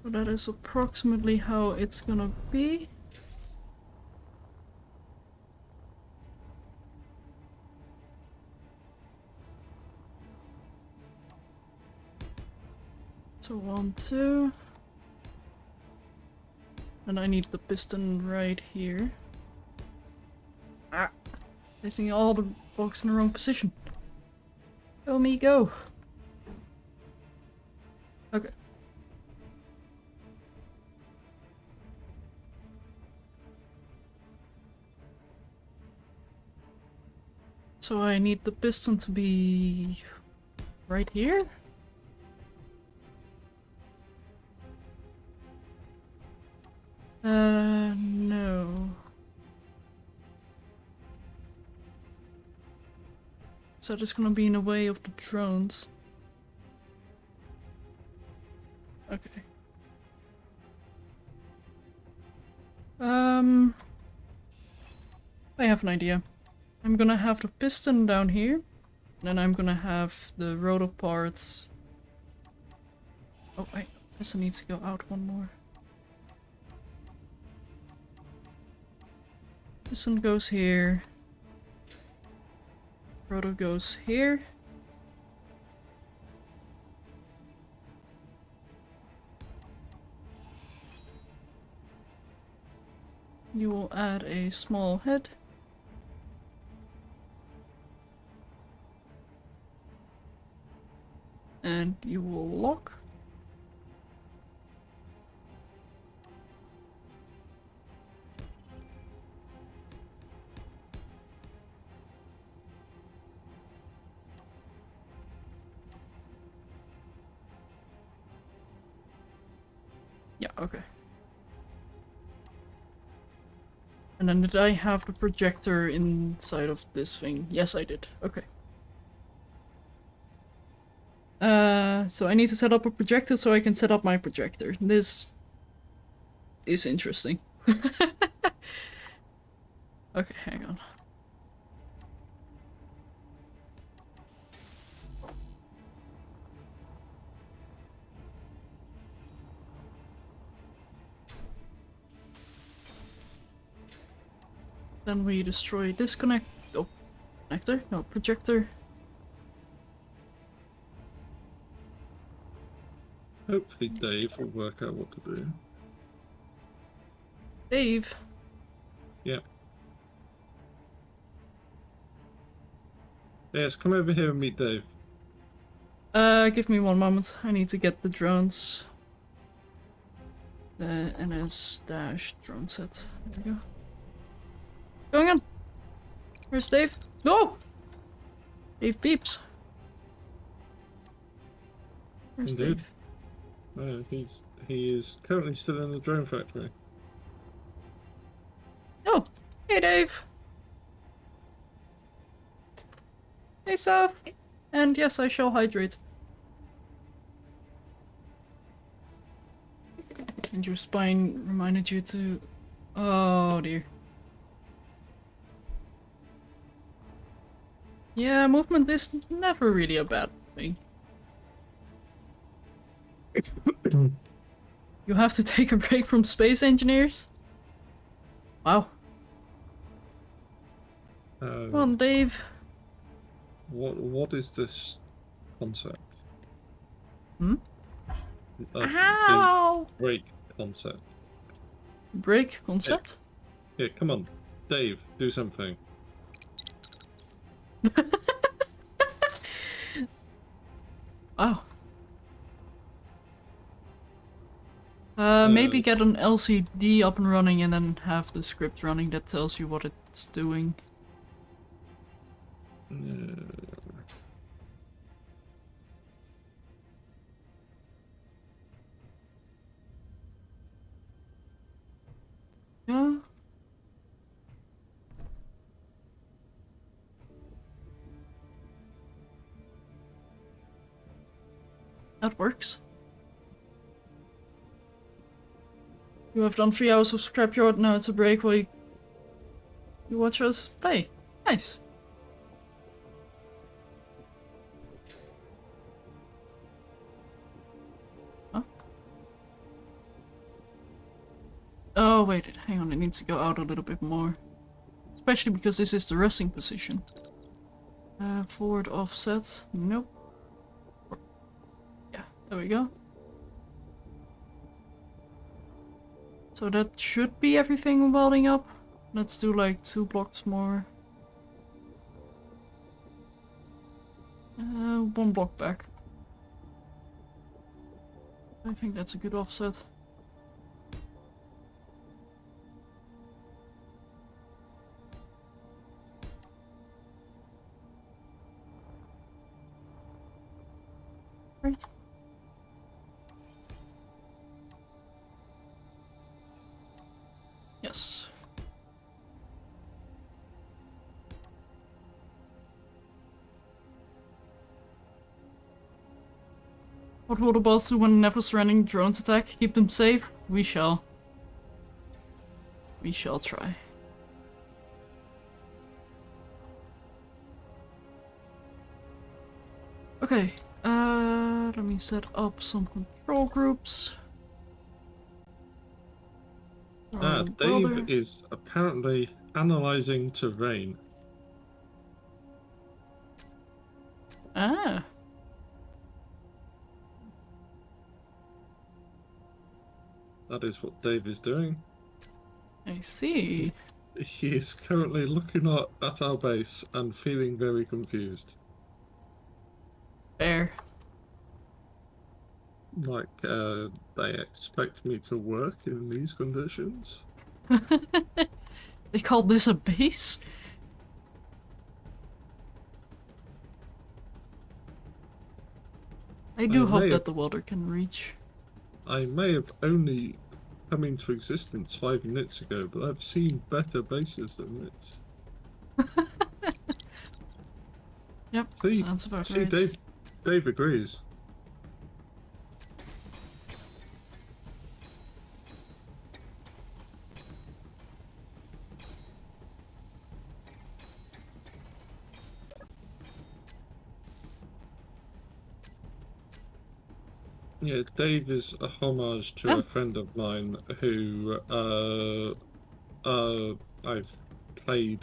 So that is approximately how it's gonna be. So 1, 2. And I need the piston right here. Ah! Placing all the blocks in the wrong position. Go me, go! Okay. So I need the piston to be right here? No. So that's gonna be in the way of the drones. Okay. I have an idea. I'm gonna have the piston down here. Then I'm gonna have the rotor parts. Oh, wait. Piston needs to go out one more. Piston goes here. Rotor goes here. you will add a small head. And you will lock. Yeah, okay. And then did I have the projector inside of this thing? Yes, I did. Okay. So I need to set up a projector so I can set up my projector. This is interesting. Okay, hang on. Then we destroy this connector? No, projector. Hopefully Dave will work out what to do. Dave. Yeah. Yes, come over here and meet Dave. Give me one moment. I need to get the drones. The NS-drone set. There we go. Going on. Where's Dave? No! Dave beeps. Where's Indeed. Dave? He is currently still in the drone factory. Oh! Hey Dave! Hey Soph! And yes, I shall hydrate. And your spine reminded you to... Oh dear. Yeah, movement is never really a bad thing. You have to take a break from space engineers? Wow. Come on, Dave. What is this concept? Hmm? The Ow! break concept. Break concept? Here, come on, Dave, do something. Wow. Maybe get an LCD up and running and then have the script running that tells you what it's doing. Yeah. That works. You have done 3 hours of scrapyard, now it's a break while you watch us play. Nice. Huh? Oh wait, hang on, it needs to go out a little bit more. Especially because this is the resting position. Forward offset, nope. Yeah, there we go. So that should be everything welding up. Let's do like 2 blocks more. 1 block back. I think that's a good offset. Right. Yes. What will the boss do when never surrendering drones attack? Keep them safe? We shall. We shall try. Okay, let me set up some control groups. Dave is apparently analyzing terrain. Ah. That is what Dave is doing. I see. He is currently looking at our base and feeling very confused. Fair. Like, they expect me to work in these conditions? They call this a base? I do hope that the water can reach. I may have only come into existence 5 minutes ago, but I've seen better bases than this. Yep, sounds about see, right. Dave agrees. Yeah, Dave is a homage to a friend of mine who I've played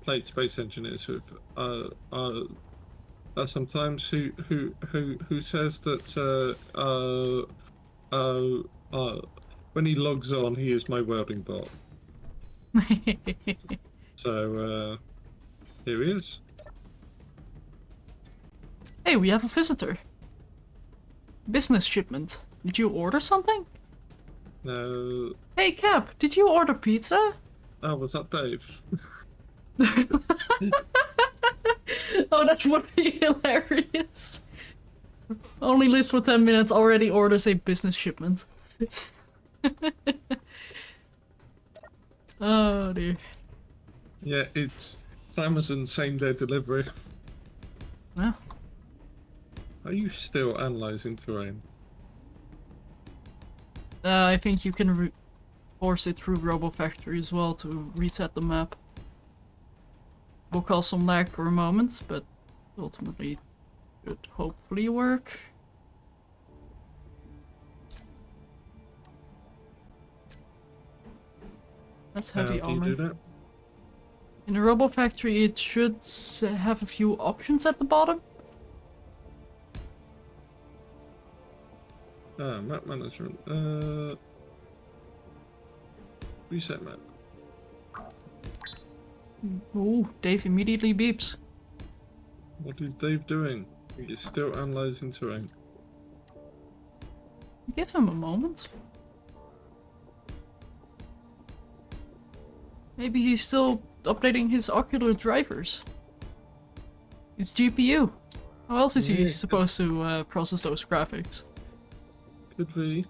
played Space Engineers with sometimes who says that when he logs on he is my welding bot. So here he is. Hey, we have a visitor. Business shipment. Did you order something? No. Hey Cap, did you order pizza? Oh, was that Dave? Oh, that would be hilarious. Only lives for 10 minutes, already orders a business shipment. Oh dear. Yeah, it's Amazon same-day delivery. Yeah. Are you still analyzing terrain? I think you can force it through RoboFactory as well to reset the map. Will cause some lag for a moment, but ultimately it should hopefully work. That's heavy How do you armor. do that? In a RoboFactory it should have a few options at the bottom. Map management. Reset map. Ooh, Dave immediately beeps. What is Dave doing? He is still analyzing terrain. Give him a moment. Maybe he's still updating his ocular drivers. His GPU. How else is he supposed to process those graphics? Could we?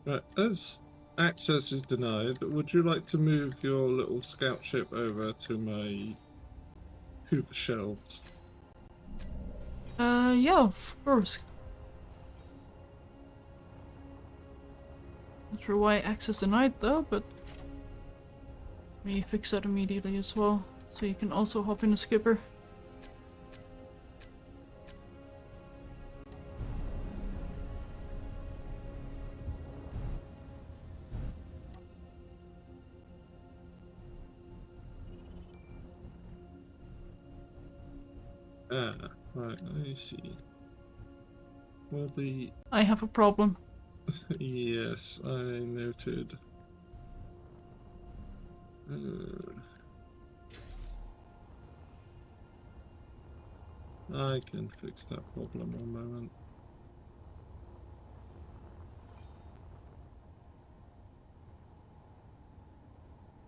Right, as access is denied, would you like to move your little scout ship over to my Hoover shelves? Yeah, of course. Not sure why access denied though, but let me fix that immediately as well, so you can also hop in the skipper. Ah, right, I see. Well, I have a problem. yes, I noted. I can fix that problem one moment.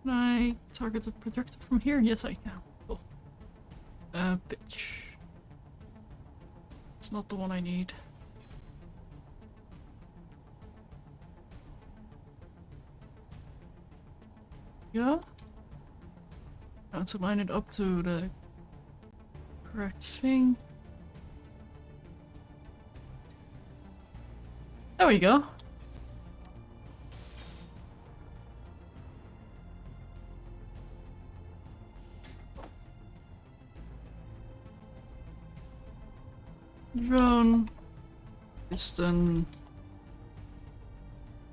Can I target the projector from here? Yes, I can. Cool. Bitch. It's not the one I need. Yeah? Now to line it up to the correct thing. There we go. Drone. Piston.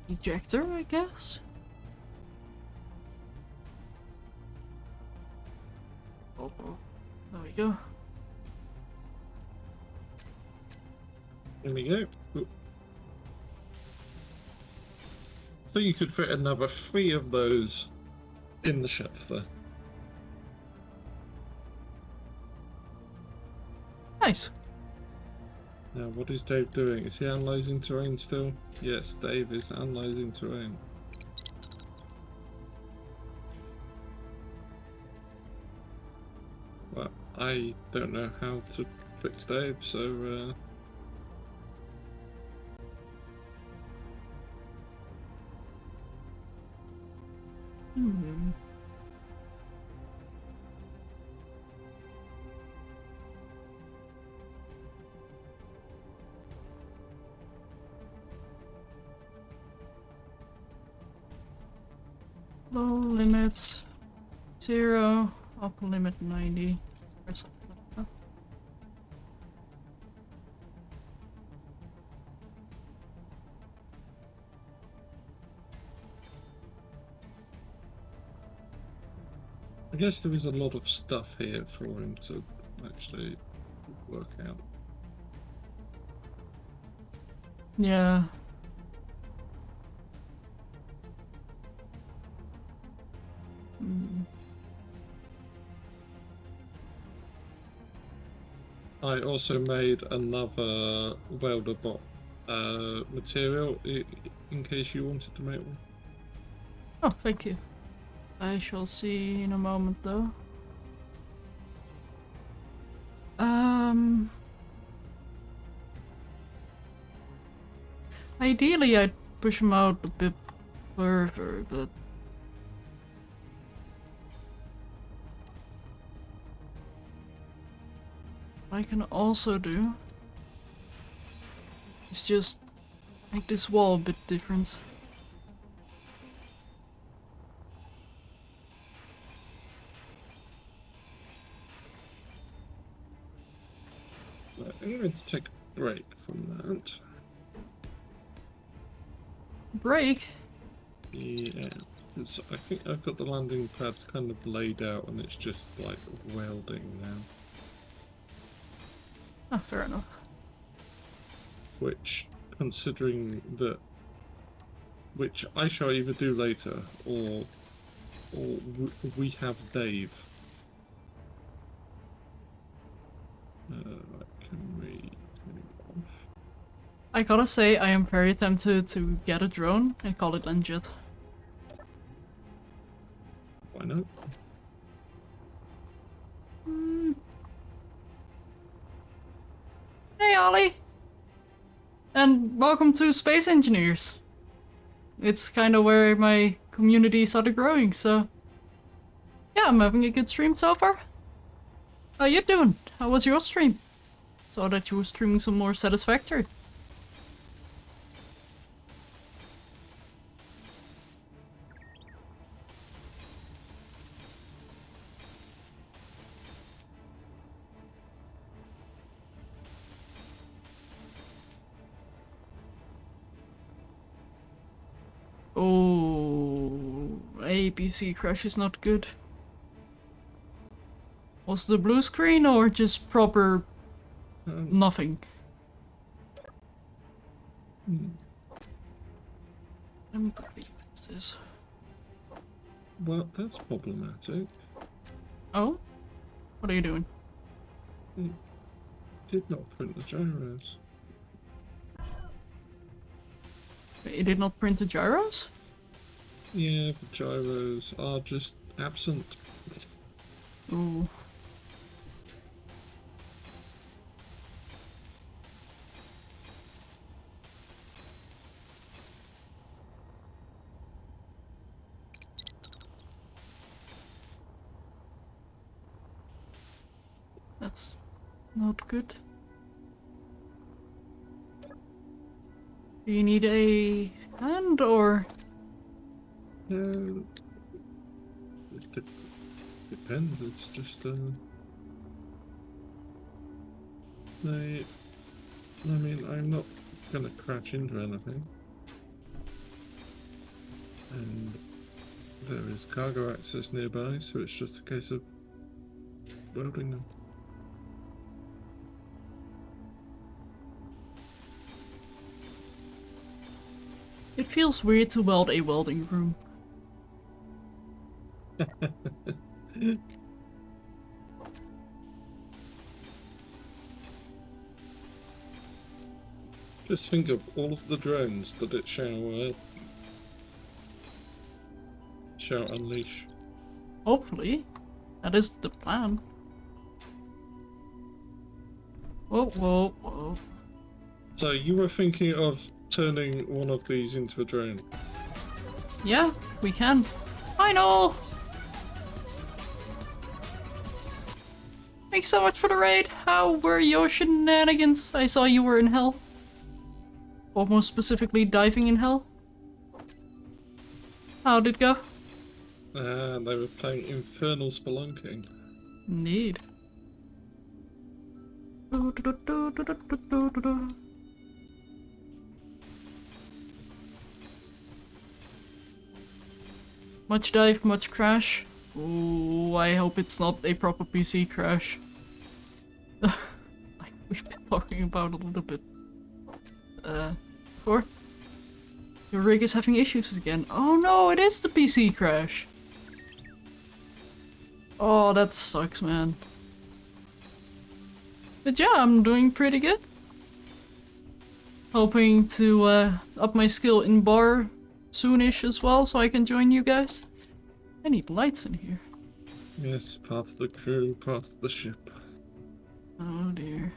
Ejector, I guess? Oh, there we go. There we go. Ooh. So you could fit another 3 of those in the shelf there. Nice. Now, what is Dave doing? Is he analysing terrain still? Yes, Dave is analysing terrain. Well, I don't know how to fix Dave, so Hmm. Low limits 0, upper limit 90. Or something like that. I guess there is a lot of stuff here for him to actually work out. Yeah. Hmm. I also made another welder bot material in case you wanted to make one. Oh, thank you. I shall see in a moment though. Ideally I'd push him out a bit further, but I can also do is just make this wall a bit different. I'm going to take a break from that. Break? Yeah, because I think I've got the landing pads kind of laid out and it's just like welding now. Ah, fair enough. Which, considering that, which I shall either do later or we have Dave. Can we turn it off? I gotta say, I am very tempted to get a drone and call it Unjet. Why not? Hey Ollie! And welcome to Space Engineers. It's kind of where my community started growing, so yeah, I'm having a good stream so far. How you doing? How was your stream? Saw that you were streaming some more Satisfactory. Oh, ABC crash is not good. Was the blue screen or just proper nothing? Let me quickly fix this. Well, that's problematic. Oh? What are you doing? It did not print the gyros. It did not print the gyros? Yeah, the gyros are just absent. Ooh. That's not good. Do you need a hand or? It depends. It's just they I mean, I'm not gonna crash into anything. And there is cargo access nearby, so it's just a case of welding them. It feels weird to weld a welding room. Just think of all of the drones that it shall unleash. Hopefully. That is the plan. Whoa, whoa, whoa. So you were thinking of turning one of these into a drone? Yeah, we can. Hi, Noel! Thanks so much for the raid. How were your shenanigans? I saw you were in hell. Or more specifically, diving in hell. How'd it go? They were playing Infernal Spelunking. Indeed. Much dive, much crash. Ooh, I hope it's not a proper PC crash. Like we've been talking about a little bit before. Your rig is having issues again. Oh no, it is the PC crash. Oh, that sucks, man. But yeah, I'm doing pretty good. Hoping to up my skill in bar soonish as well, so I can join you guys. I need lights in here. Yes, part of the crew, part of the ship. Oh dear.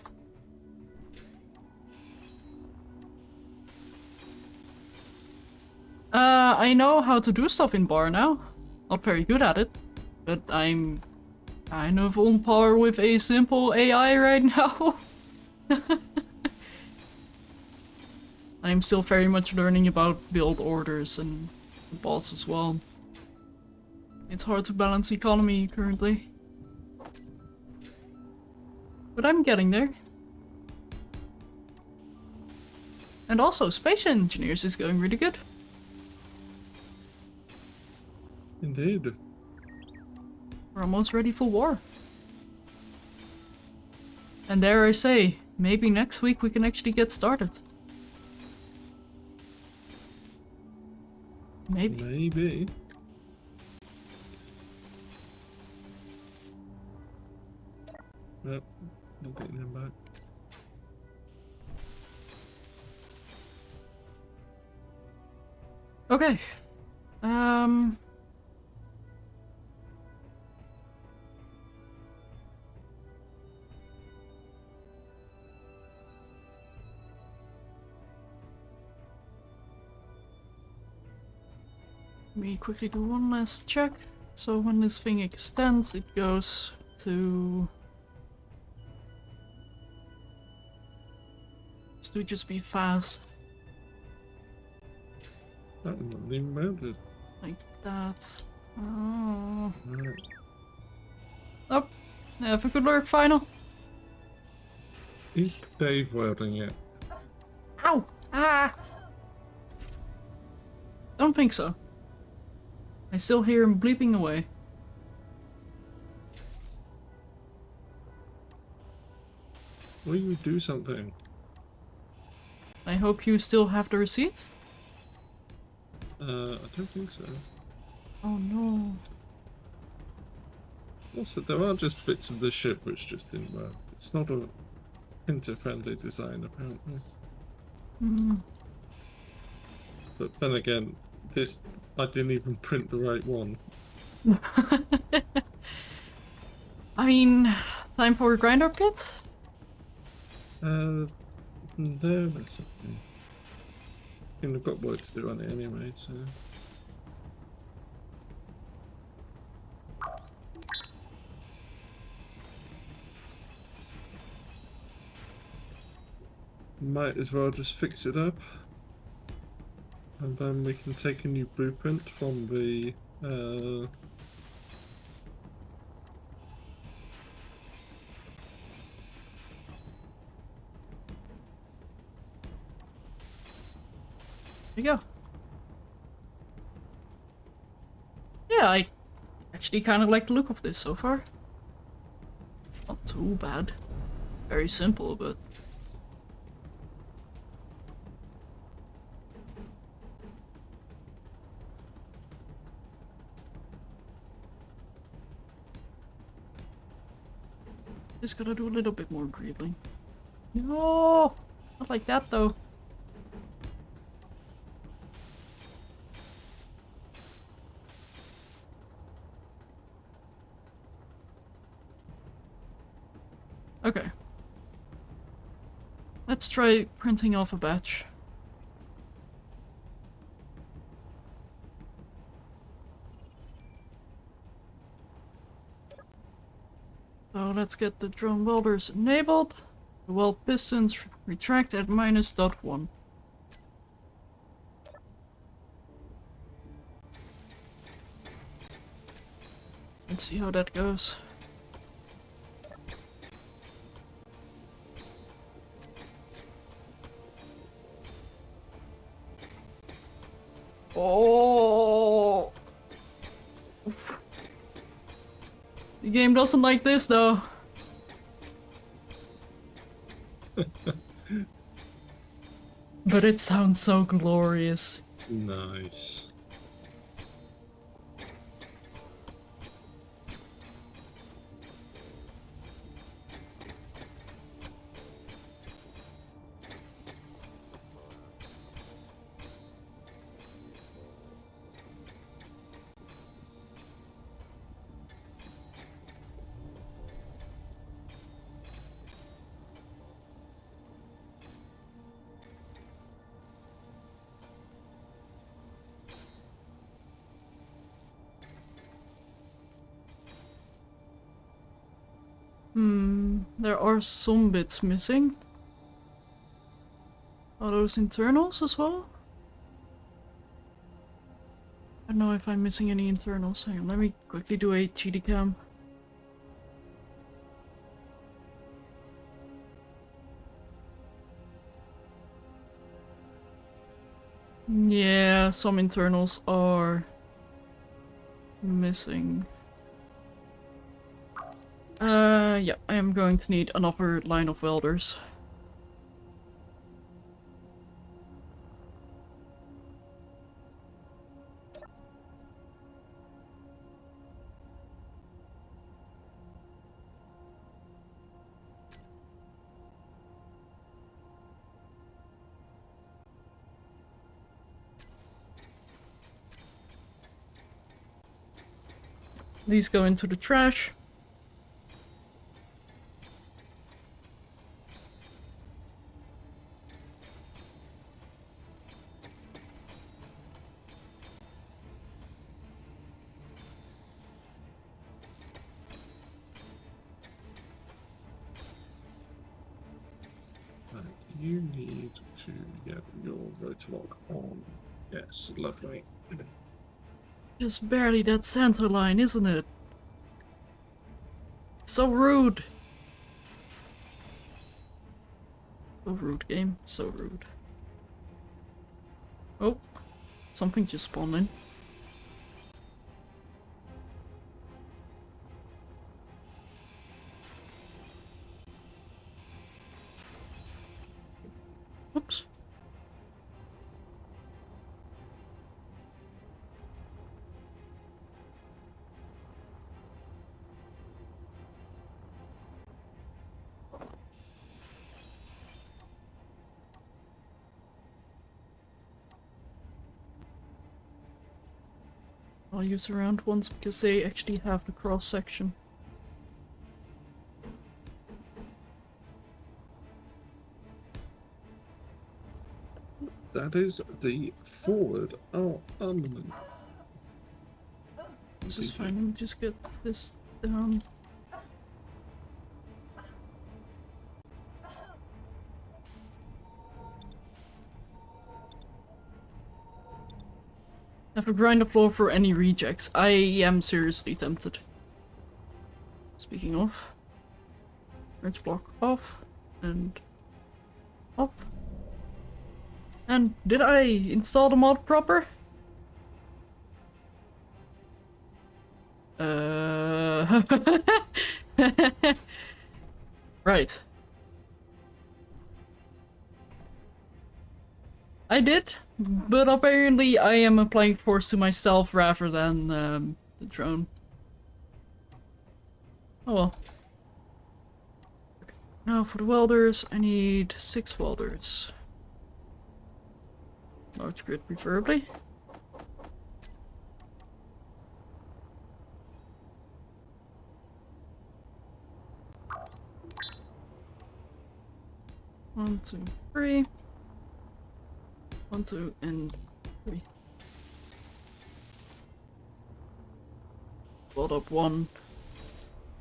I know how to do stuff in bar now. Not very good at it, but I'm kind of on par with a simple AI right now. I'm still very much learning about build orders and bots as well. It's hard to balance economy currently. But I'm getting there. And also, Space Engineers is going really good. Indeed. We're almost ready for war. And dare I say, maybe next week we can actually get started. Maybe. Maybe. Yep, I'm getting him back. Okay. Let me quickly do one last check. So when this thing extends, it goes to... This to just be fast. That one wasn't even mounted. Like that. Oh. Right. Oh. Have a good work, final. Is Dave welding it? Ow! Ah! Don't think so. I still hear him bleeping away. Will you do something? I hope you still have the receipt? I don't think so. Oh no. Also, there are just bits of the ship which just didn't work. It's not a printer-friendly design, apparently. Hmm. But then again, this I didn't even print the right one. I mean, time for a grinder pit? No, that's okay. I mean, I've got work to do on it anyway, so. Might as well just fix it up. And then we can take a new blueprint from the There you go. Yeah, I actually kind of like the look of this so far. Not too bad. Very simple, but... Just gotta do a little bit more greebling. No! Not like that though. Okay. Let's try printing off a batch. So let's get the drone welders enabled. The weld pistons retract at -.1. Let's see how that goes. Oh! The game doesn't like this though. But it sounds so glorious. Nice. There are some bits missing. Are those internals as well? I don't know if I'm missing any internals. Hang on, let me quickly do a GD cam. Yeah, some internals are missing. Yeah, I am going to need another line of welders. These go into the trash. You need to get your rotorlock on. Yes, lovely. Just barely that center line, isn't it? So rude. So rude, game. So rude. Oh, something just spawned in. Oops. I'll use the round ones because they actually have the cross section. That is the forward armament. This is fine, let me just get this down. Have a grinder floor for any rejects. I am seriously tempted. Speaking of, wrench block off and off. And did I install the mod proper? Right. I did, but apparently I am applying force to myself rather than the drone. Oh well. Okay. Now for the welders, I need 6 welders. Large grid preferably. One, 2, 3. 1, 2, and 3. Weld up 1.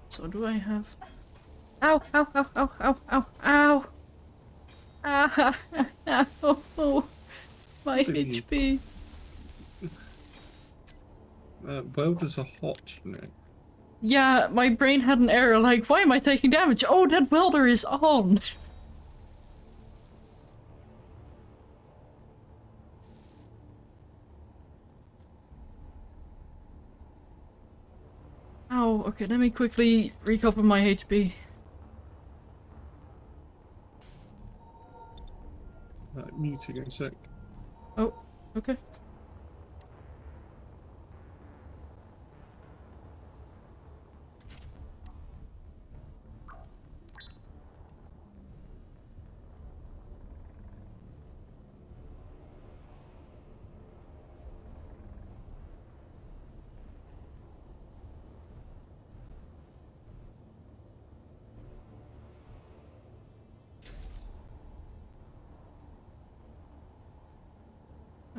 So do I have... Ow! Ow! Ow! Ow! Ow! Ow! Ow! Ah! Ow! My HP. Welders are hot, you know. Yeah, my brain had an error, like, why am I taking damage? Oh, that welder is on! Ow, okay, let me quickly recover my HP. Muting in a sec. Oh, okay.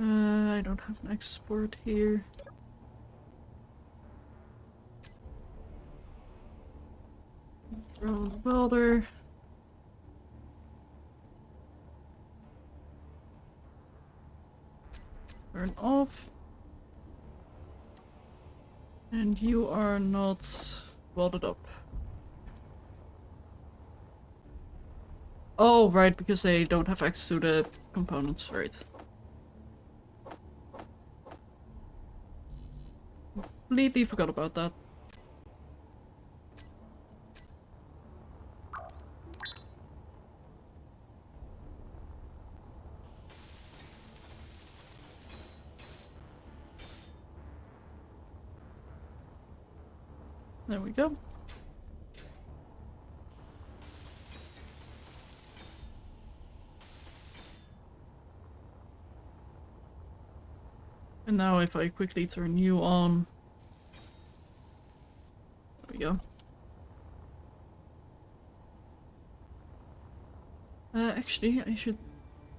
I don't have an export here. Throw the welder. Turn off. And you are not welded up. Oh, right, because they don't have access to the components, right. Completely forgot about that. There we go. And now if I quickly turn you on... There we go. Actually, I should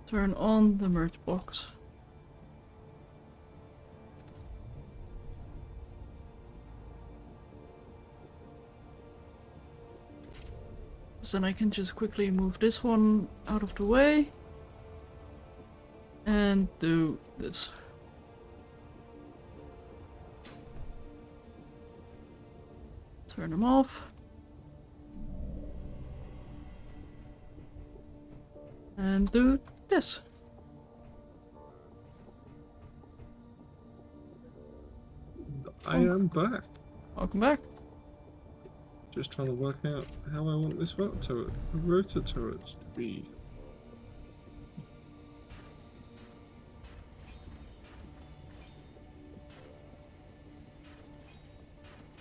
turn on the merge box. So then I can just quickly move this one out of the way. And do this. Turn them off. And do this. I am back. Welcome back. Just trying to work out how I want this rotor turret to be.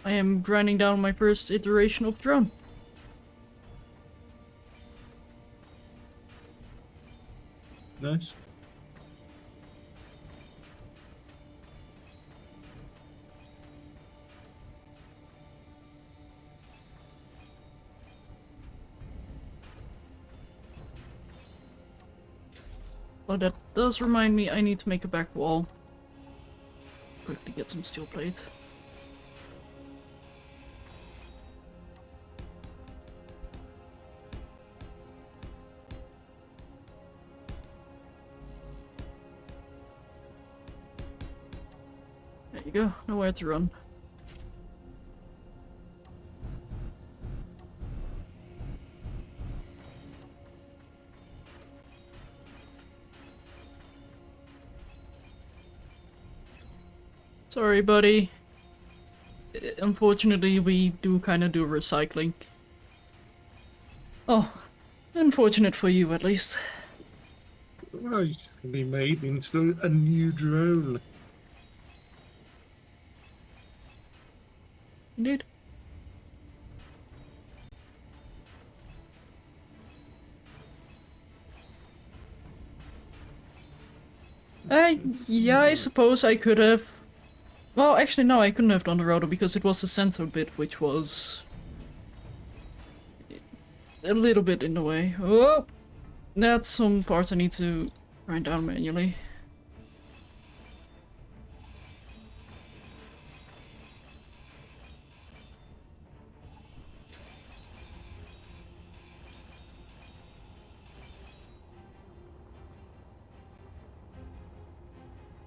I am grinding down my first iteration of drone. Nice. But that does remind me I need to make a back wall. Quickly get some steel plate. There you go, nowhere to run. Sorry, buddy. Unfortunately, we do kind of do recycling. Oh, unfortunate for you, at least. Well, it can be made into a new drone. Indeed. Yeah, I suppose I could have... Well, actually, no, I couldn't have done the rotor because it was the center bit, which was... a little bit in the way. Oh! That's some parts I need to grind down manually.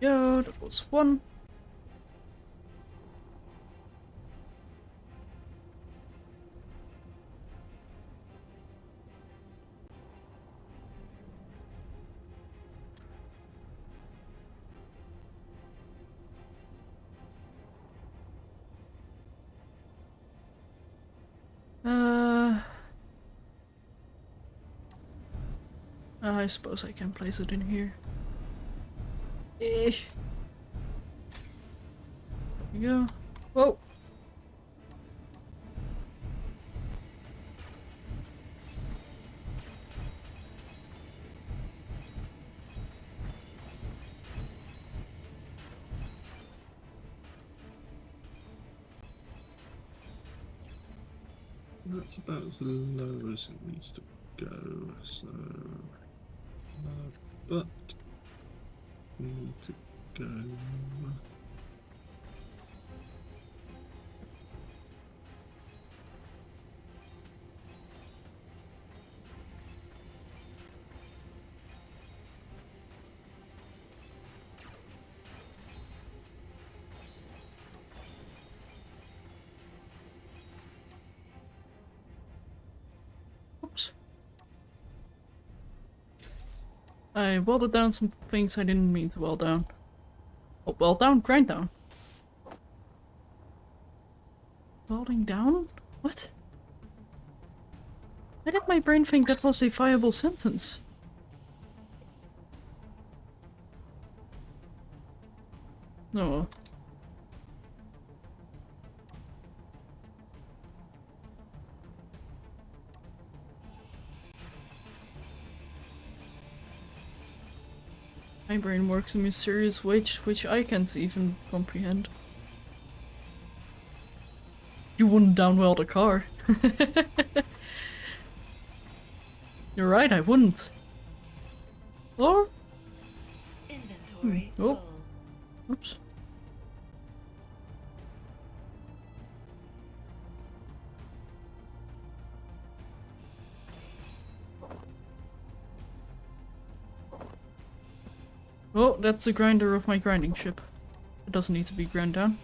Yeah, that was one. I suppose I can place it in here. There we go. Whoa! That's about as low as it needs to go, so... but... need to go... Oops. I welded down some things I didn't mean to weld down. Oh, weld down? Grind down. Welding down? What? Why did my brain think that was a viable sentence? No. My brain works in mysterious ways which I can't even comprehend. You wouldn't downweld a car. You're right, I wouldn't. Or? Inventory Oh. full. Oops. Oh, that's the grinder of my grinding ship. It doesn't need to be ground down.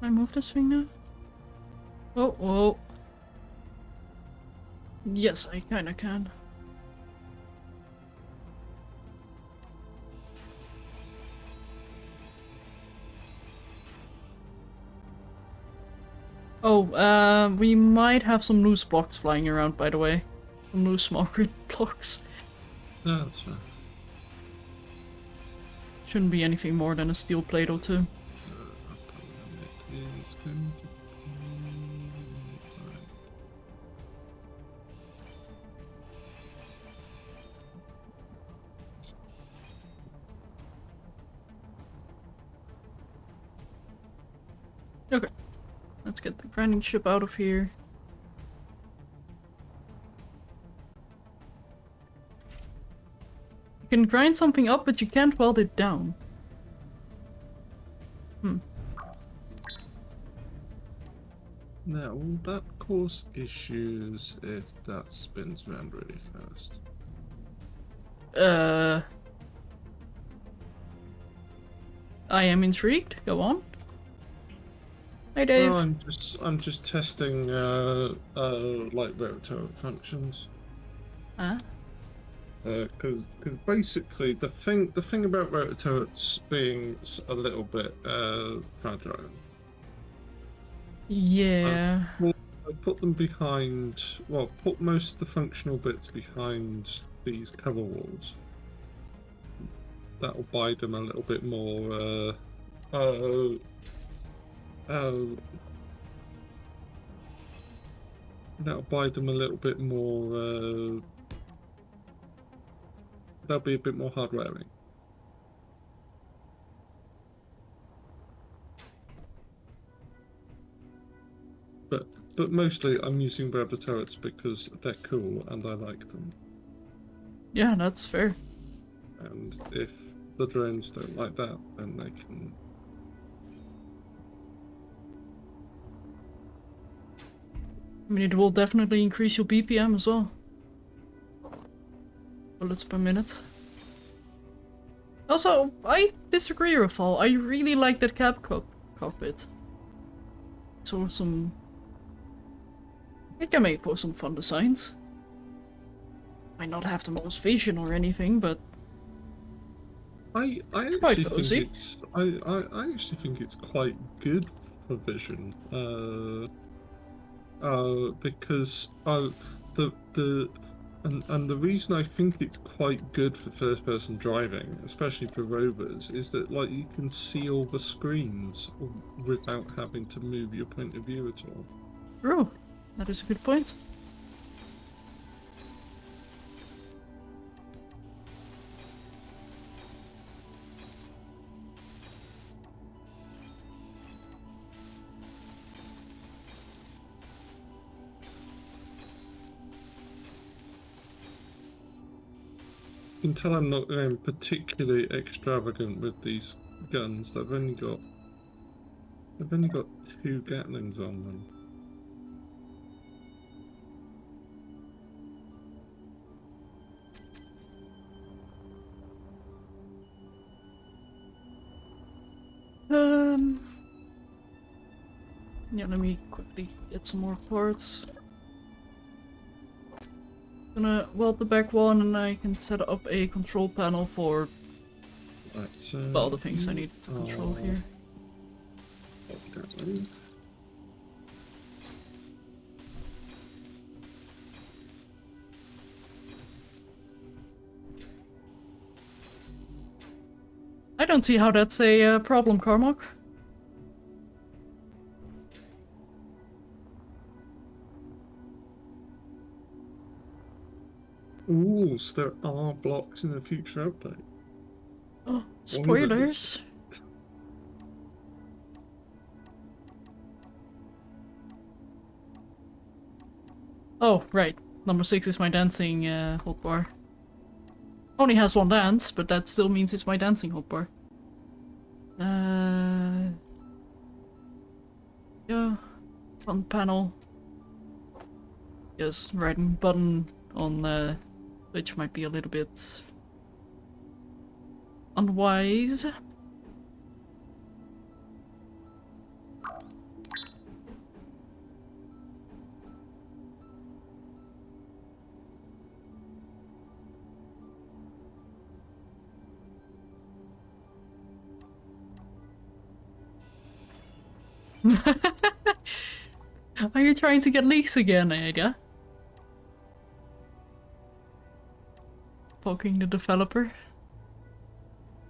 Can I move this thing now? Oh, whoa. Yes, I kinda can. Oh, we might have some loose blocks flying around, by the way. Some loose small grid blocks. No, that's fine. Shouldn't be anything more than a steel plate or two. It is going to be... Okay. Let's get the grinding ship out of here. You can grind something up, but you can't weld it down. Now, will that cause issues if that spins around really fast? I am intrigued. Go on. Hi, Dave. No, I'm just testing like rotor functions. Ah. Because basically the thing about rotor turrets being a little bit fragile. Yeah. Well, I put them behind. Well, put most of the functional bits behind these cover walls. That'll buy them a little bit more. Uh, that'll buy them a little bit more. They'll be a bit more hard wearing. But mostly I'm using rubber turrets because they're cool and I like them. Yeah, that's fair. And if the drones don't like that, then they can. I mean, it will definitely increase your BPM as well. Bullets per minute. Also, I disagree, Rafal. I really like that cockpit. So some... It can make for some fun designs. Might not have the most vision or anything, but... I quite actually cozy. think it's I actually think it's quite good for vision. Because and the reason I think it's quite good for first person driving, especially for rovers, is that like you can see all the screens without having to move your point of view at all. True. That is a good point. You can tell I'm not going particularly extravagant with these guns. They've only got 2 Gatlings on them. Yeah, let me quickly get some more parts. Gonna weld the back one and I can set up a control panel for Right, so all the things I need to control here. Okay. I don't see how that's a problem, Carmack. Ooh, so there are blocks in a future update. Oh, spoilers. Oh, right. Number 6 is my dancing hotbar. Only has one dance, but that still means it's my dancing hotbar. Yeah. Fun panel. Yes, writing button on which might be a little bit unwise. Are you trying to get leaks again, Ada? Poking the developer.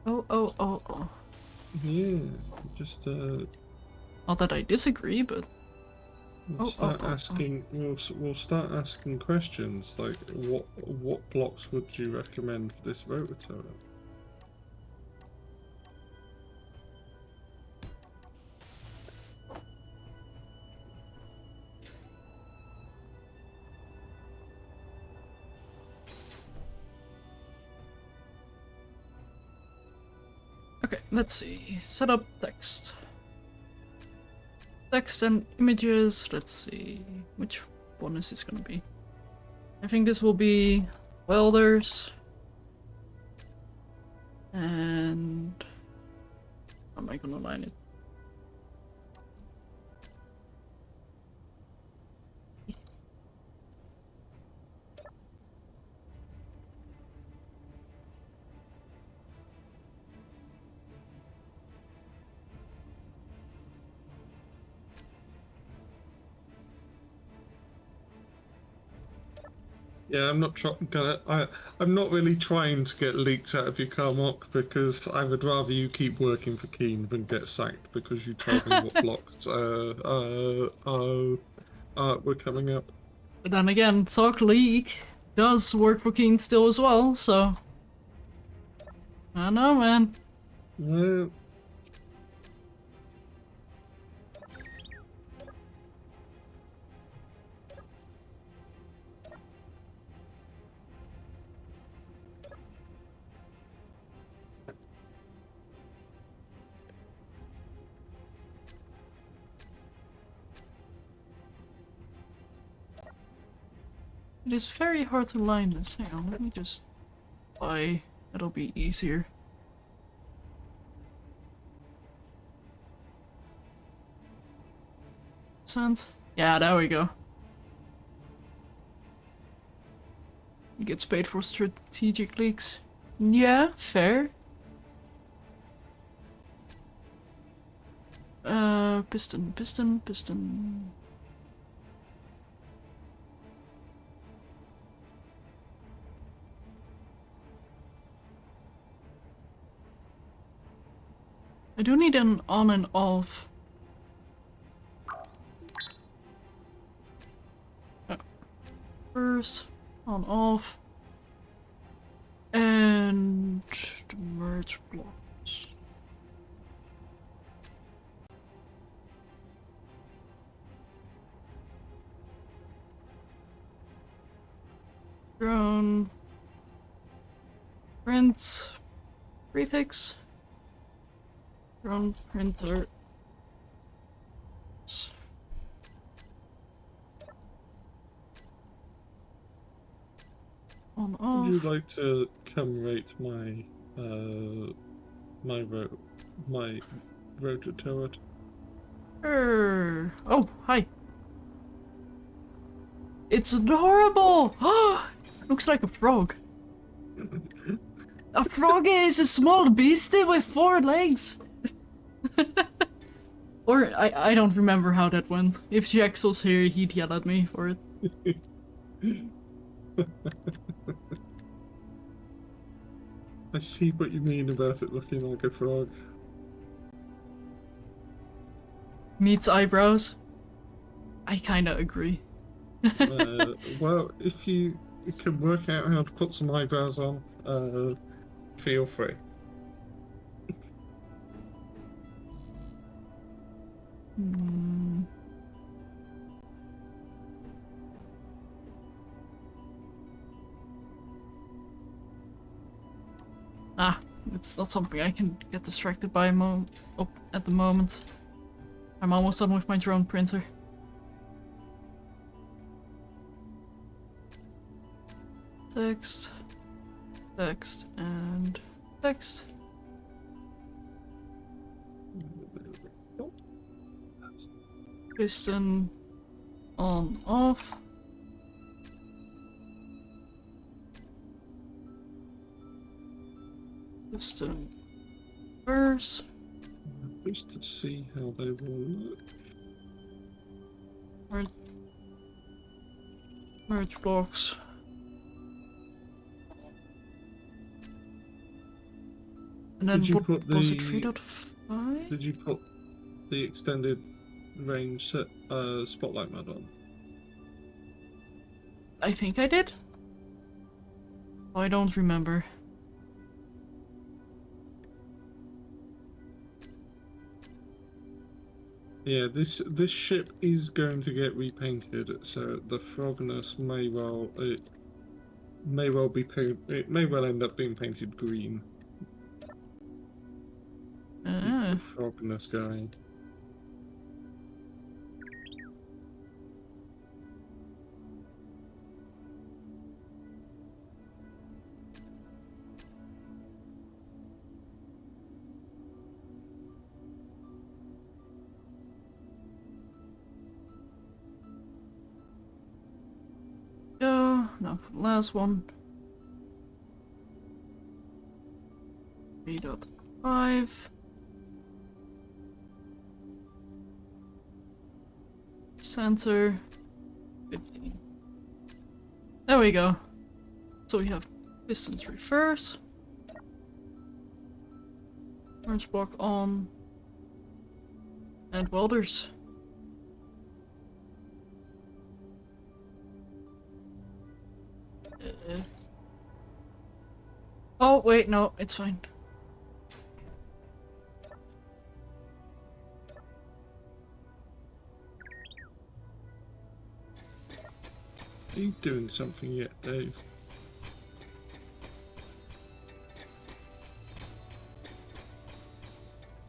Oh. Yeah, just Not that I disagree, but we'll start asking. We'll start asking questions like what blocks would you recommend for this rotor turret? okay, let's see. Set up text. Text and images. Let's see. Which one is this gonna be? I think this will be welders. And how am I gonna line it? Yeah, I'm not I'm not really trying to get leaks out of your car, Mark, because I would rather you keep working for Keen than get sacked because you told me what blocks were coming up. But then again, Sock League does work for Keen still as well, so... I don't know, man. Well, It is very hard to line this. Hang on, let me just buy. It'll be easier. Sense? Yeah, there we go. He gets paid for strategic leaks. Yeah, fair. Piston. I do need an on and off. First, on off. And the merge blocks. Drone. Print. Prefix. Drone printer. On off. would you like to come rate my my rotor turret? Oh, hi. It's adorable! Looks like a frog. A frog is a small beastie with 4 legs. Or, I don't remember how that went. If Jax was here, he'd yell at me for it. I see what you mean about it looking like a frog. Needs eyebrows. I kinda agree. Well, if you can work out how to put some eyebrows on, feel free. It's not something I can get distracted by at the moment. I'm almost done with my drone printer. Text, and text. Piston on off. Piston first. Just to see how they will look. Merge blocks. And then Did you what put was it, the 3.5? Did you put the extended range spotlight mod on? I think I did. I don't remember. Yeah, this ship is going to get repainted, so the frogness may well end up being painted green. The frogness going. Now for the last one. 3.5. Center 15. There we go. So we have pistons reverse. Orange block on. And welders. Oh, wait, no, it's fine. Are you doing something yet, Dave?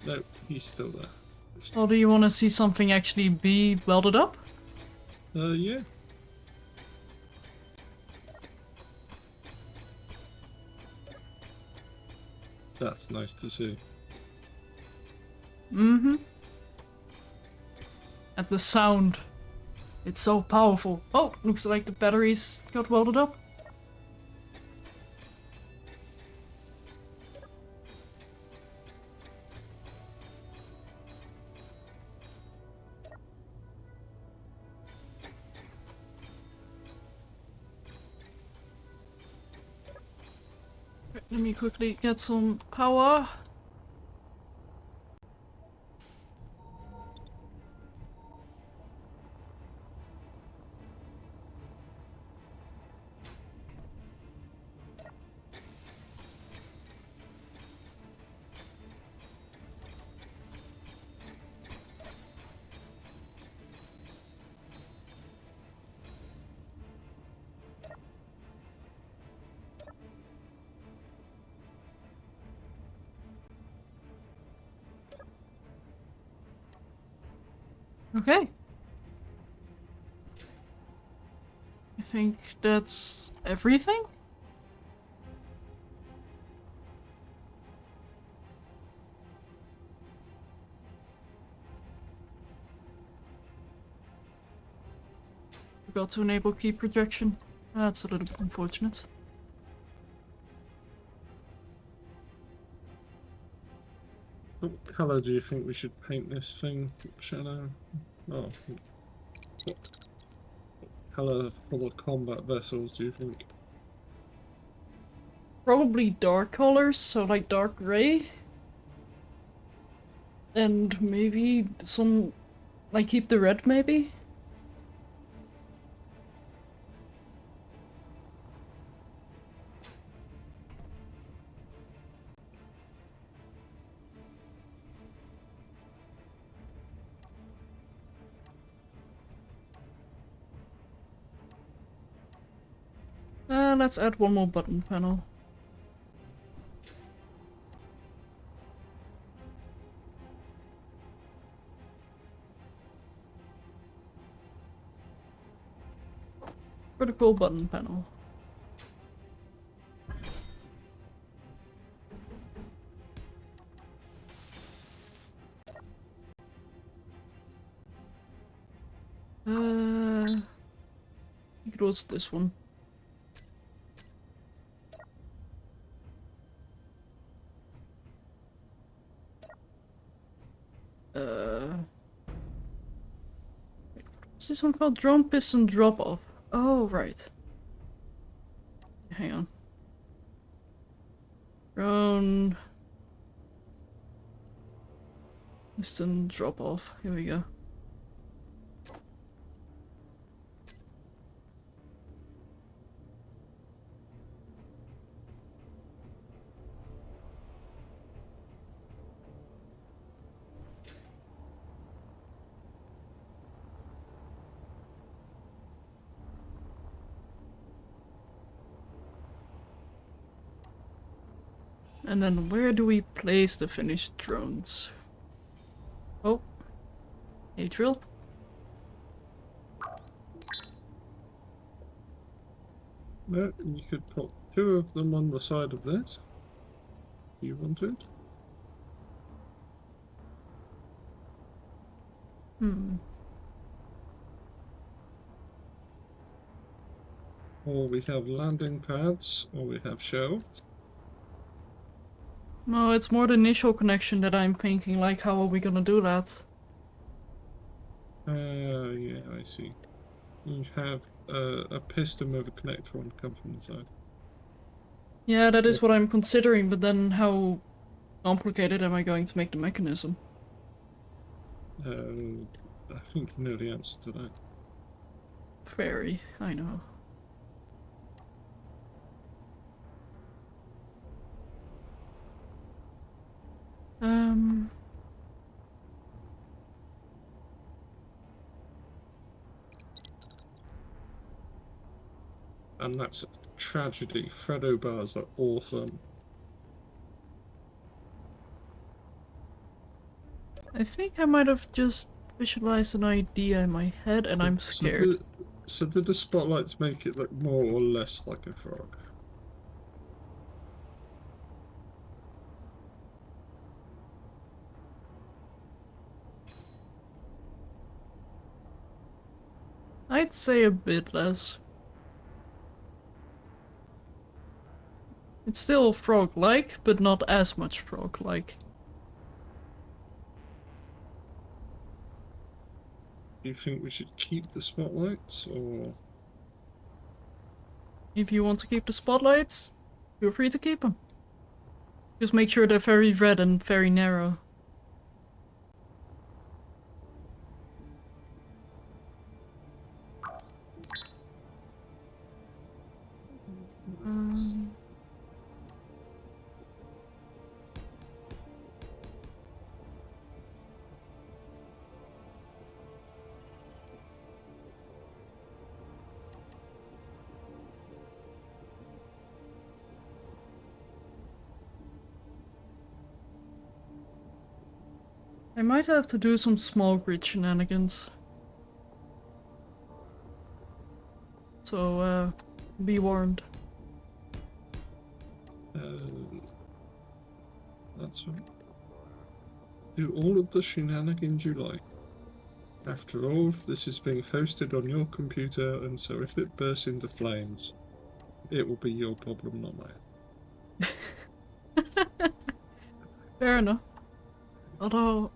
No, he's still there. Or do you want to see something actually be welded up? Yeah. That's nice to see. Mm-hmm. And the sound. It's so powerful. Oh, looks like the batteries got welded up. Right, let me quickly get some power. Okay. I think that's everything? Forgot to enable key projection. That's a little bit unfortunate. What colour do you think we should paint this thing, Shadow? Oh. What colour for the combat vessels do you think? Probably dark colors, so like dark gray. And maybe some, like keep the red maybe? Let's add one more button panel. Critical button panel. I think it was this one. What's this one called? Drone piston drop off. Oh, right. Hang on. Drone piston drop off. Here we go. And then where do we place the finished drones? Oh. Hey, drill. No, you could put two of them on the side of this. If you wanted. Or we have landing pads, or we have shells. No, it's more the initial connection that I'm thinking, like, how are we gonna do that? Yeah, I see. You have a piston with a connector on come from the side. Yeah, that is what I'm considering, but then how complicated am I going to make the mechanism? I think you know the answer to that. Very, I know. And that's a tragedy. Freddo bars are awesome. I think I might have just visualized an idea in my head and I'm scared. So did the spotlights make it look more or less like a frog? I'd say a bit less. It's still frog-like, but not as much frog-like. Do you think we should keep the spotlights, or...? If you want to keep the spotlights, feel free to keep them. Just make sure they're very red and very narrow. I might have to do some small grid shenanigans. So, be warned. That's right. Do all of the shenanigans you like. After all, this is being hosted on your computer, and so if it bursts into flames, it will be your problem, not mine. Fair enough. Although,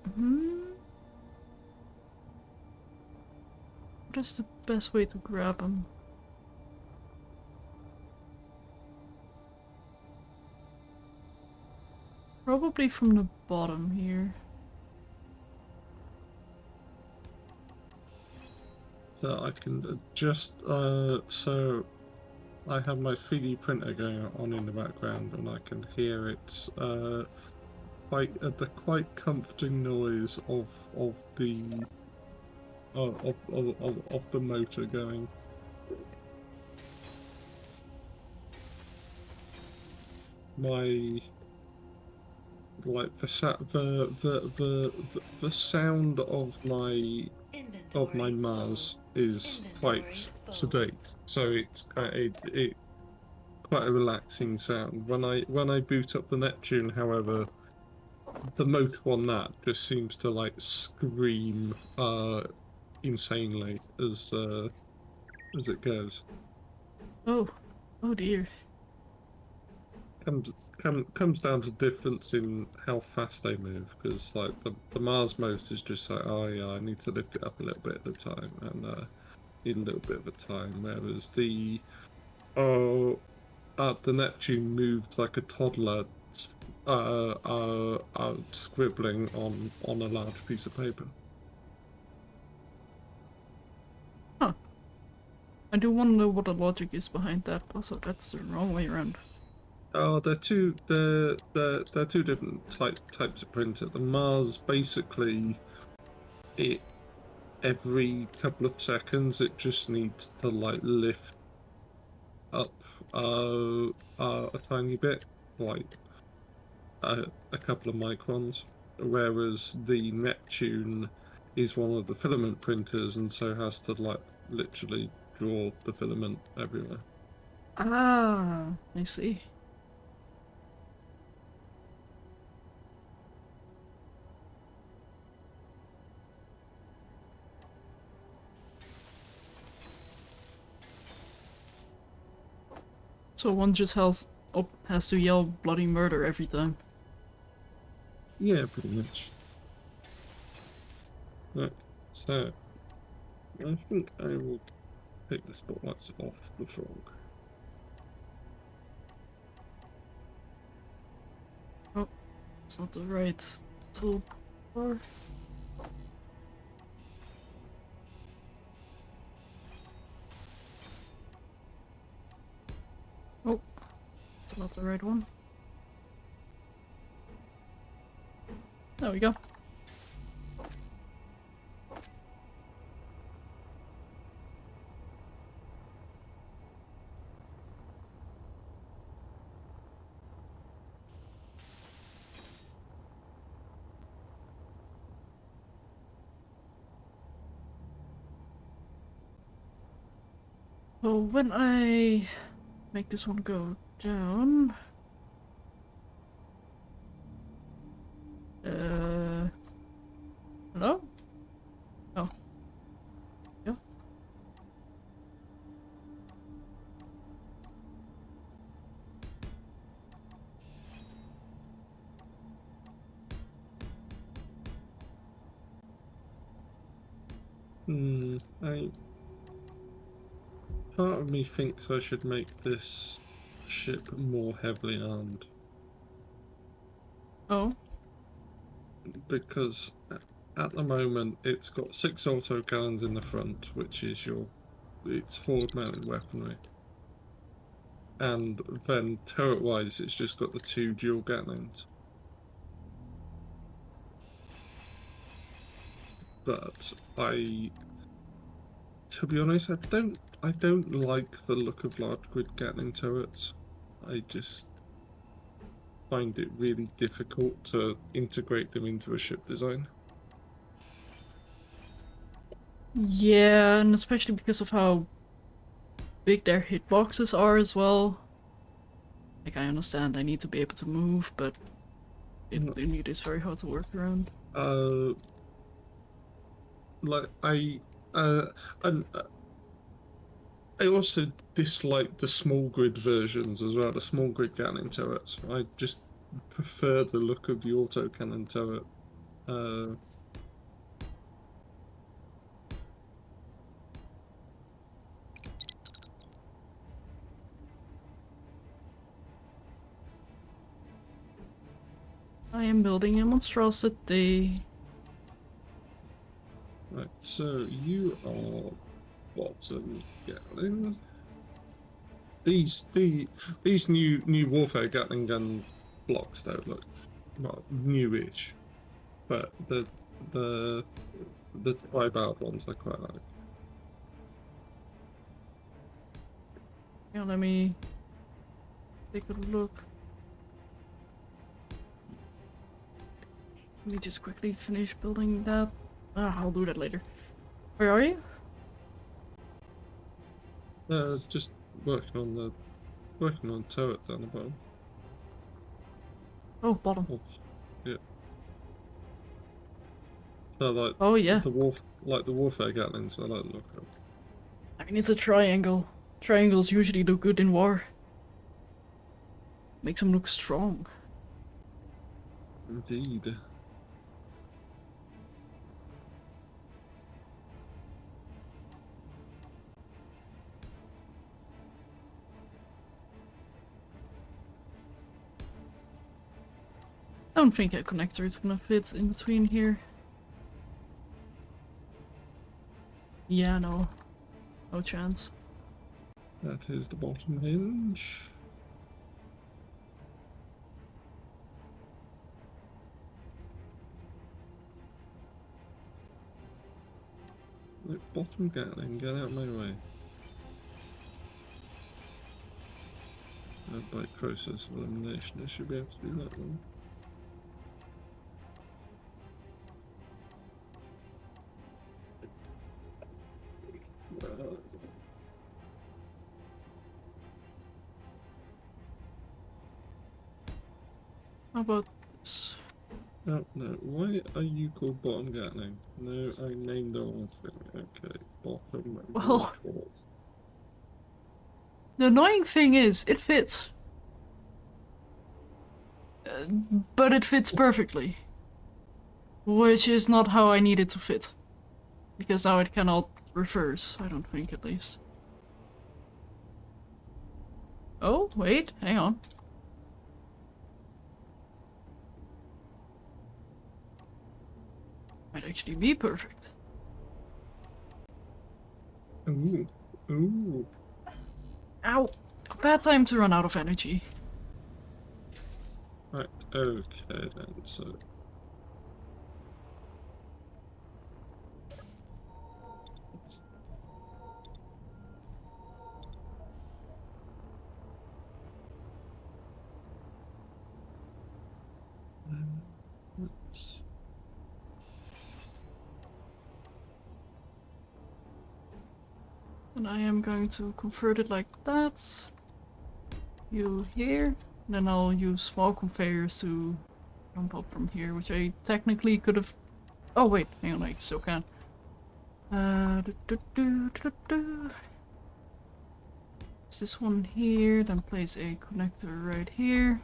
what is the best way to grab him? Probably from the bottom here. So I can adjust, so I have my 3D printer going on in the background, and I can hear its the quite comforting noise of the of the motor going. My the sound of my Mars is quite sedate, so it's it quite a relaxing sound. When I boot up the Neptune, however, the motor on that just seems to like scream insanely as it goes. Oh dear. Comes down to difference in how fast they move, because like the Mars motor is just like, oh yeah, I need to lift it up a little bit at a time, and need a little bit of a time, whereas the Neptune moved like a toddler scribbling on a large piece of paper. Huh. I do want to know what the logic is behind that. Also, that's the wrong way around. Oh, they're two different types of printer. The Mars basically, every couple of seconds it just needs to like lift up a tiny bit, like a couple of microns, whereas the Neptune is one of the filament printers, and so has to like literally draw the filament everywhere. Ah, I see. So one just has to yell bloody murder every time. Yeah, pretty much. Right, so I think I will take the spotlights off the frog. Oh, it's not the right tool. Or oh, it's not the right one. There we go. So when I make this one go down, hello? Oh, yeah. Part of me thinks I should make this ship more heavily armed. Oh, Because at the moment it's got 6 autocannons in the front, which is its forward-mounted weaponry. And then turret-wise it's just got the 2 dual Gatlings. But to be honest, I don't like the look of large grid Gatling turrets. I just find it really difficult to integrate them into a ship design. yeah, and especially because of how big their hitboxes are as well. Like, I understand I need to be able to move, but it is very hard to work around. Like I also dislike the small grid versions as well, the small grid Gatling turrets. I just prefer the look of the autocannon turret. I am building a monstrosity. Right, so you are bottom Gatling. These new warfare Gatling gun blocks don't look, well, newish, but the tri-barreled ones I quite like. Yeah, let me take a look. Let me just quickly finish building that. I'll do that later. Where are you? Just working on turret down the bottom. Oh, bottom. Oh, yeah. So like Oh yeah. the warfare Gatlings, I like the look of. I mean, it's a triangle. Triangles usually look good in war. Makes them look strong. Indeed. I don't think a connector is gonna fit in between here. Yeah, no. No chance. That is the bottom hinge. Look, bottom Gatling, get out of my way. By process of elimination, I should be able to do that one. How about this? Oh, no, why are you called bottom Gatling? No, I named the wrong thing. Okay, bottom. Well, the annoying thing is, it fits. But it fits perfectly. Which is not how I need it to fit. Because now it cannot reverse, I don't think, at least. Oh, wait, hang on. Might actually be perfect. Ooh. Ooh. Ow! A bad time to run out of energy. Right, okay then, so... let's... And I am going to convert it like that. You here. Then I'll use small conveyors to jump up from here, which I technically could have... Oh wait, hang on, I still can. It's this one here, then place a connector right here.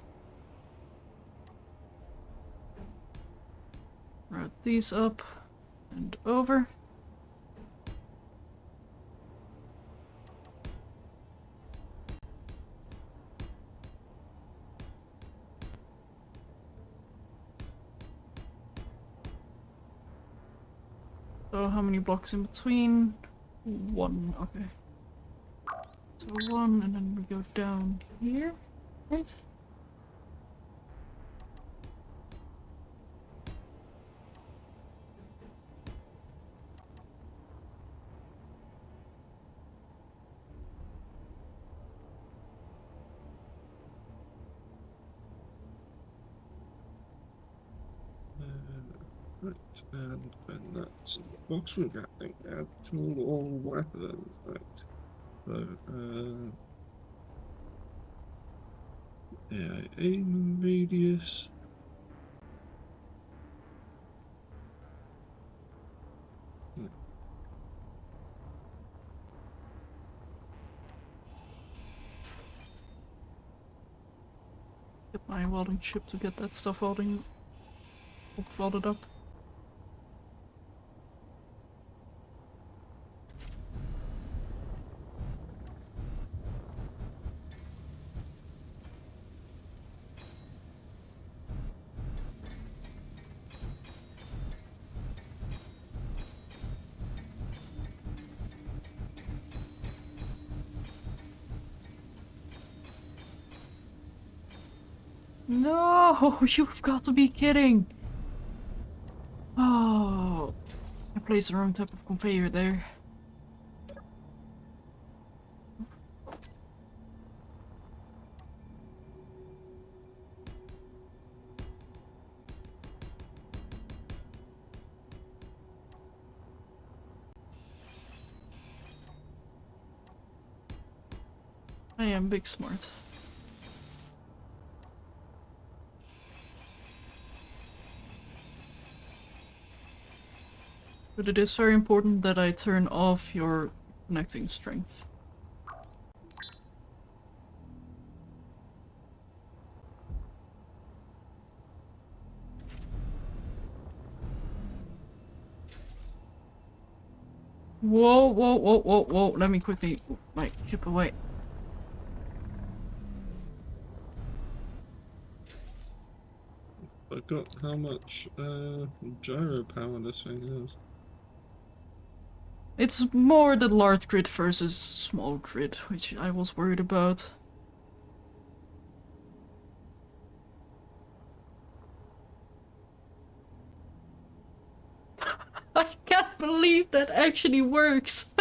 Route these up and over. So how many blocks in between? One, okay. So one, and then we go down here, right? Right, and then that's the box from getting add tool or weapon. Right. So, yeah, aim radius. Get my welding ship to get that stuff welded up. No, you've got to be kidding! Oh, I placed the wrong type of conveyor there. I am big smart. But it is very important that I turn off your connecting strength. Whoa, whoa, whoa, whoa, whoa. Let me quickly move my ship away. Forgot how much gyro power this thing has. It's more the large grid versus small grid, which I was worried about. I can't believe that actually works!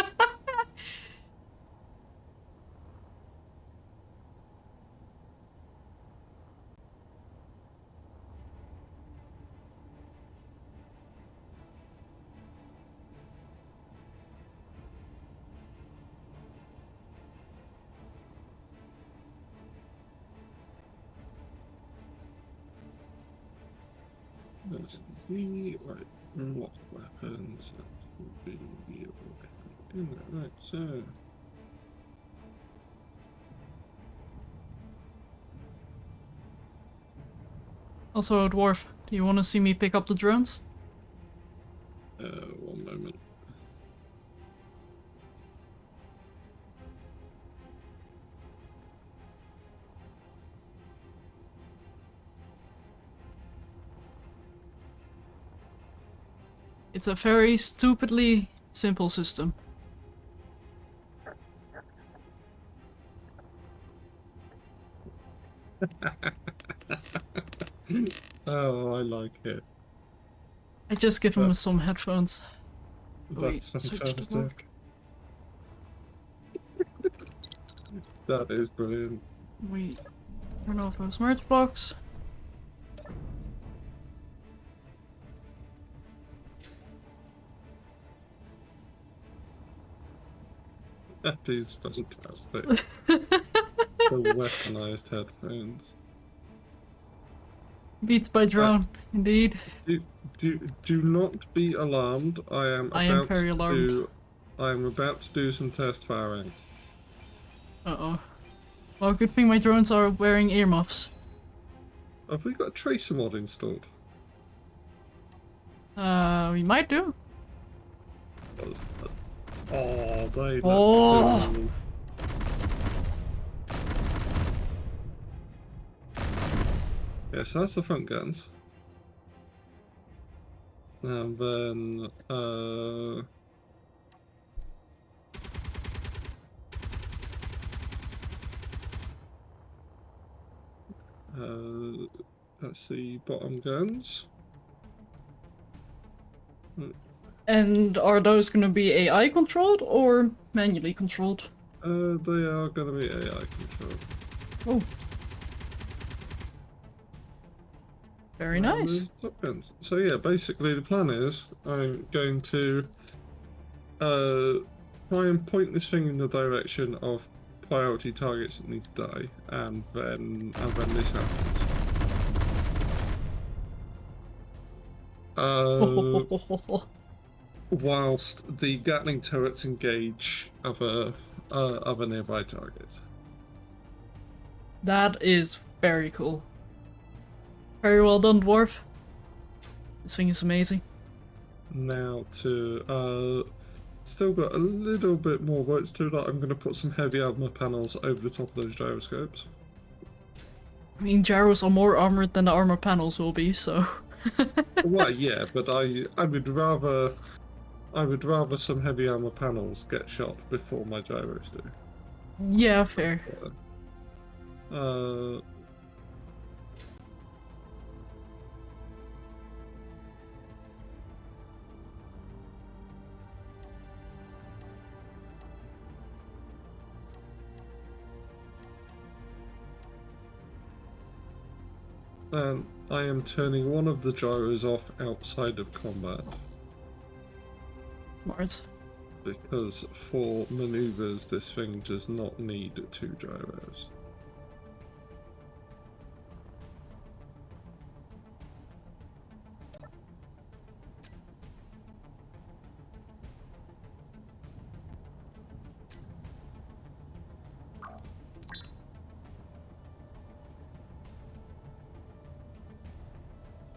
There's the right lock weapons. That would be the weapon in there. Right, so. Also, Dwarf, do you want to see me pick up the drones? One moment. It's a very stupidly simple system. Oh, I like it. I just give him some headphones. Wait, That's switch to Dwarf. fantastic. That is brilliant. We turn off those merge blocks. That is fantastic. The weaponized headphones. Beats by drone, indeed. Do not be alarmed. I am very alarmed. I am about to do some test firing. Uh-oh. Well, good thing my drones are wearing earmuffs. Have we got a tracer mod installed? We might do. Oh, they look Oh. cool. Yeah, so that's the front guns. And then, that's the bottom guns. And are those gonna be AI controlled or manually controlled? They are going to be AI controlled. Oh. Very nice. Those top guns. So yeah, basically the plan is I'm going to try and point this thing in the direction of priority targets that need to die, and then this happens. Whilst the Gatling turrets engage other nearby targets. That is very cool. Very well done, Dwarf. This thing is amazing. Now to still got a little bit more work to do. That I'm going to put some heavy armor panels over the top of those gyroscopes. I mean, gyros are more armored than the armor panels will be, so. Well, yeah, but I would rather some heavy armor panels get shot before my gyros do. Yeah, fair. And I am turning one of the gyros off outside of combat. Smart. Because for maneuvers, this thing does not need 2 gyros.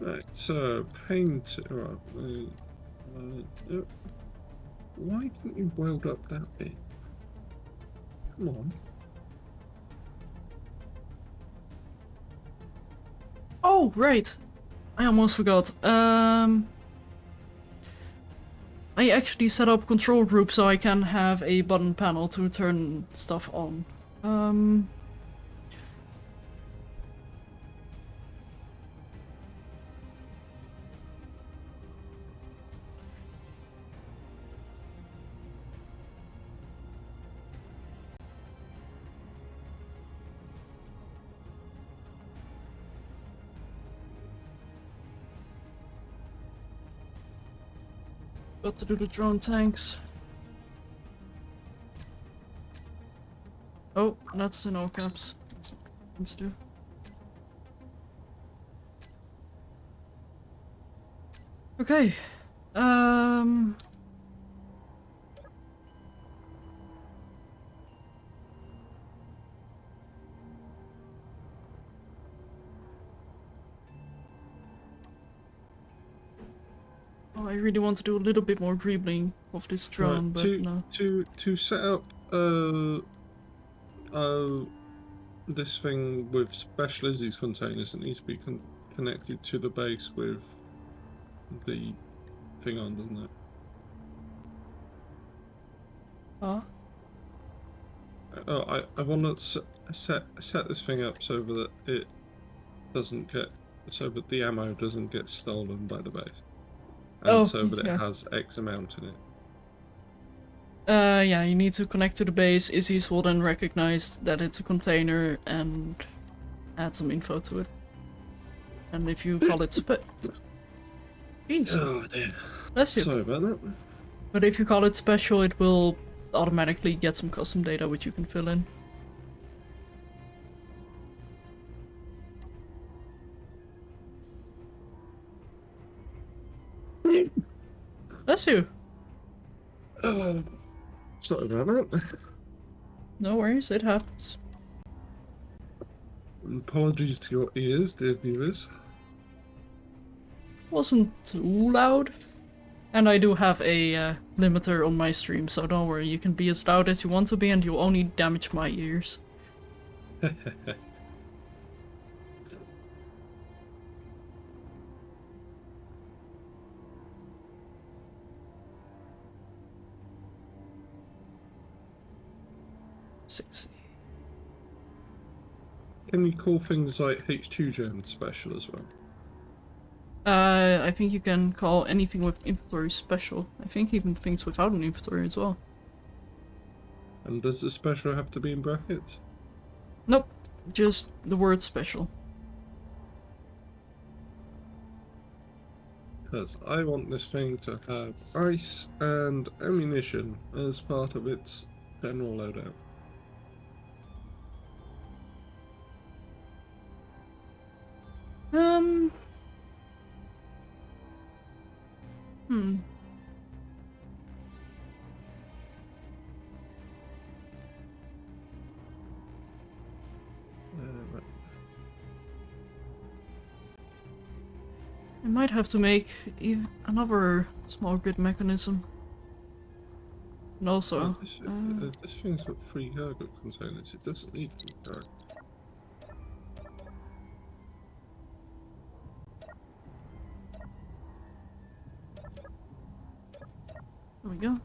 Right, so paint. Why didn't you weld up that bit? Come on. Oh, right. I almost forgot. I actually set up control group so I can have a button panel to turn stuff on. Got to do the drone tanks. Oh, that's in all caps. Let's do. Okay. Oh, I really want to do a little bit more dribbling of this drone, but no. To set up this thing with special Izzy's containers, it needs to be connected to the base with the thing on, doesn't it? Huh? Oh, I want to set this thing up so that it doesn't get, so that the ammo doesn't get stolen by the base, and Oh, so that it yeah. has X amount in it. Yeah, you need to connect to the base. Izzy's will then recognize that it's a container and add some info to it. And if you call it Jeez, Oh dear. bless you. Sorry about that. But if you call it special, it will automatically get some custom data which you can fill in. Bless you. Sorry about that. No worries, it happens. Apologies to your ears, dear viewers. Wasn't too loud. And I do have a limiter on my stream, so don't worry, you can be as loud as you want to be and you'll only damage my ears. Sexy. Can you call things like H2 gen special as well? I think you can call anything with inventory special. I think even things without an inventory as well. And does the special have to be in brackets? Nope, just the word special. Because I want this thing to have ice and ammunition as part of its general loadout. Hmm. Right. I might have to make another small grid mechanism. And also, This thing's got 3 cargo containers. It doesn't need 3 cargo. there we go.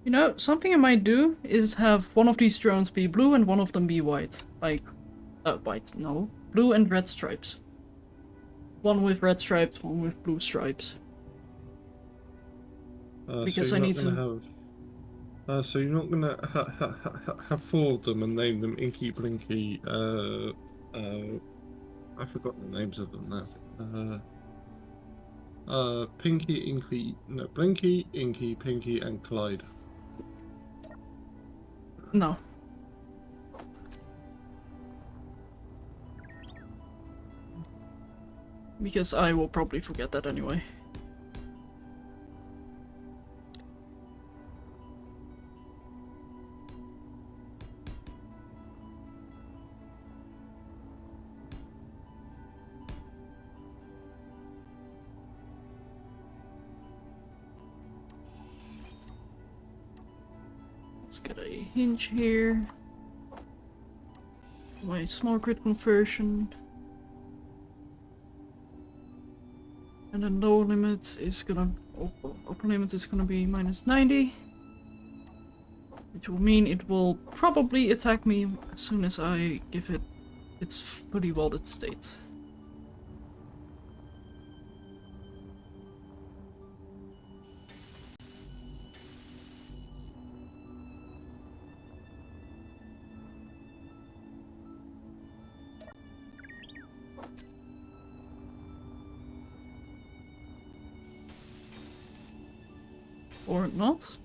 You know, something I might do is have one of these drones be blue and one of them be white. Like, white, no. Blue and red stripes. One with red stripes, one with blue stripes. Because so I you're need not gonna have. So you're not gonna have 4 of them and name them Inky, Blinky. I forgot the names of them now. Pinky, Inky, no, Blinky, Inky, Pinky, and Clyde. No. Because I will probably forget that anyway. Let's get a hinge here. My small grid conversion. And the lower limit is gonna, upper limit is gonna be -90. Which will mean it will probably attack me as soon as I give it its fully welded state. Or not.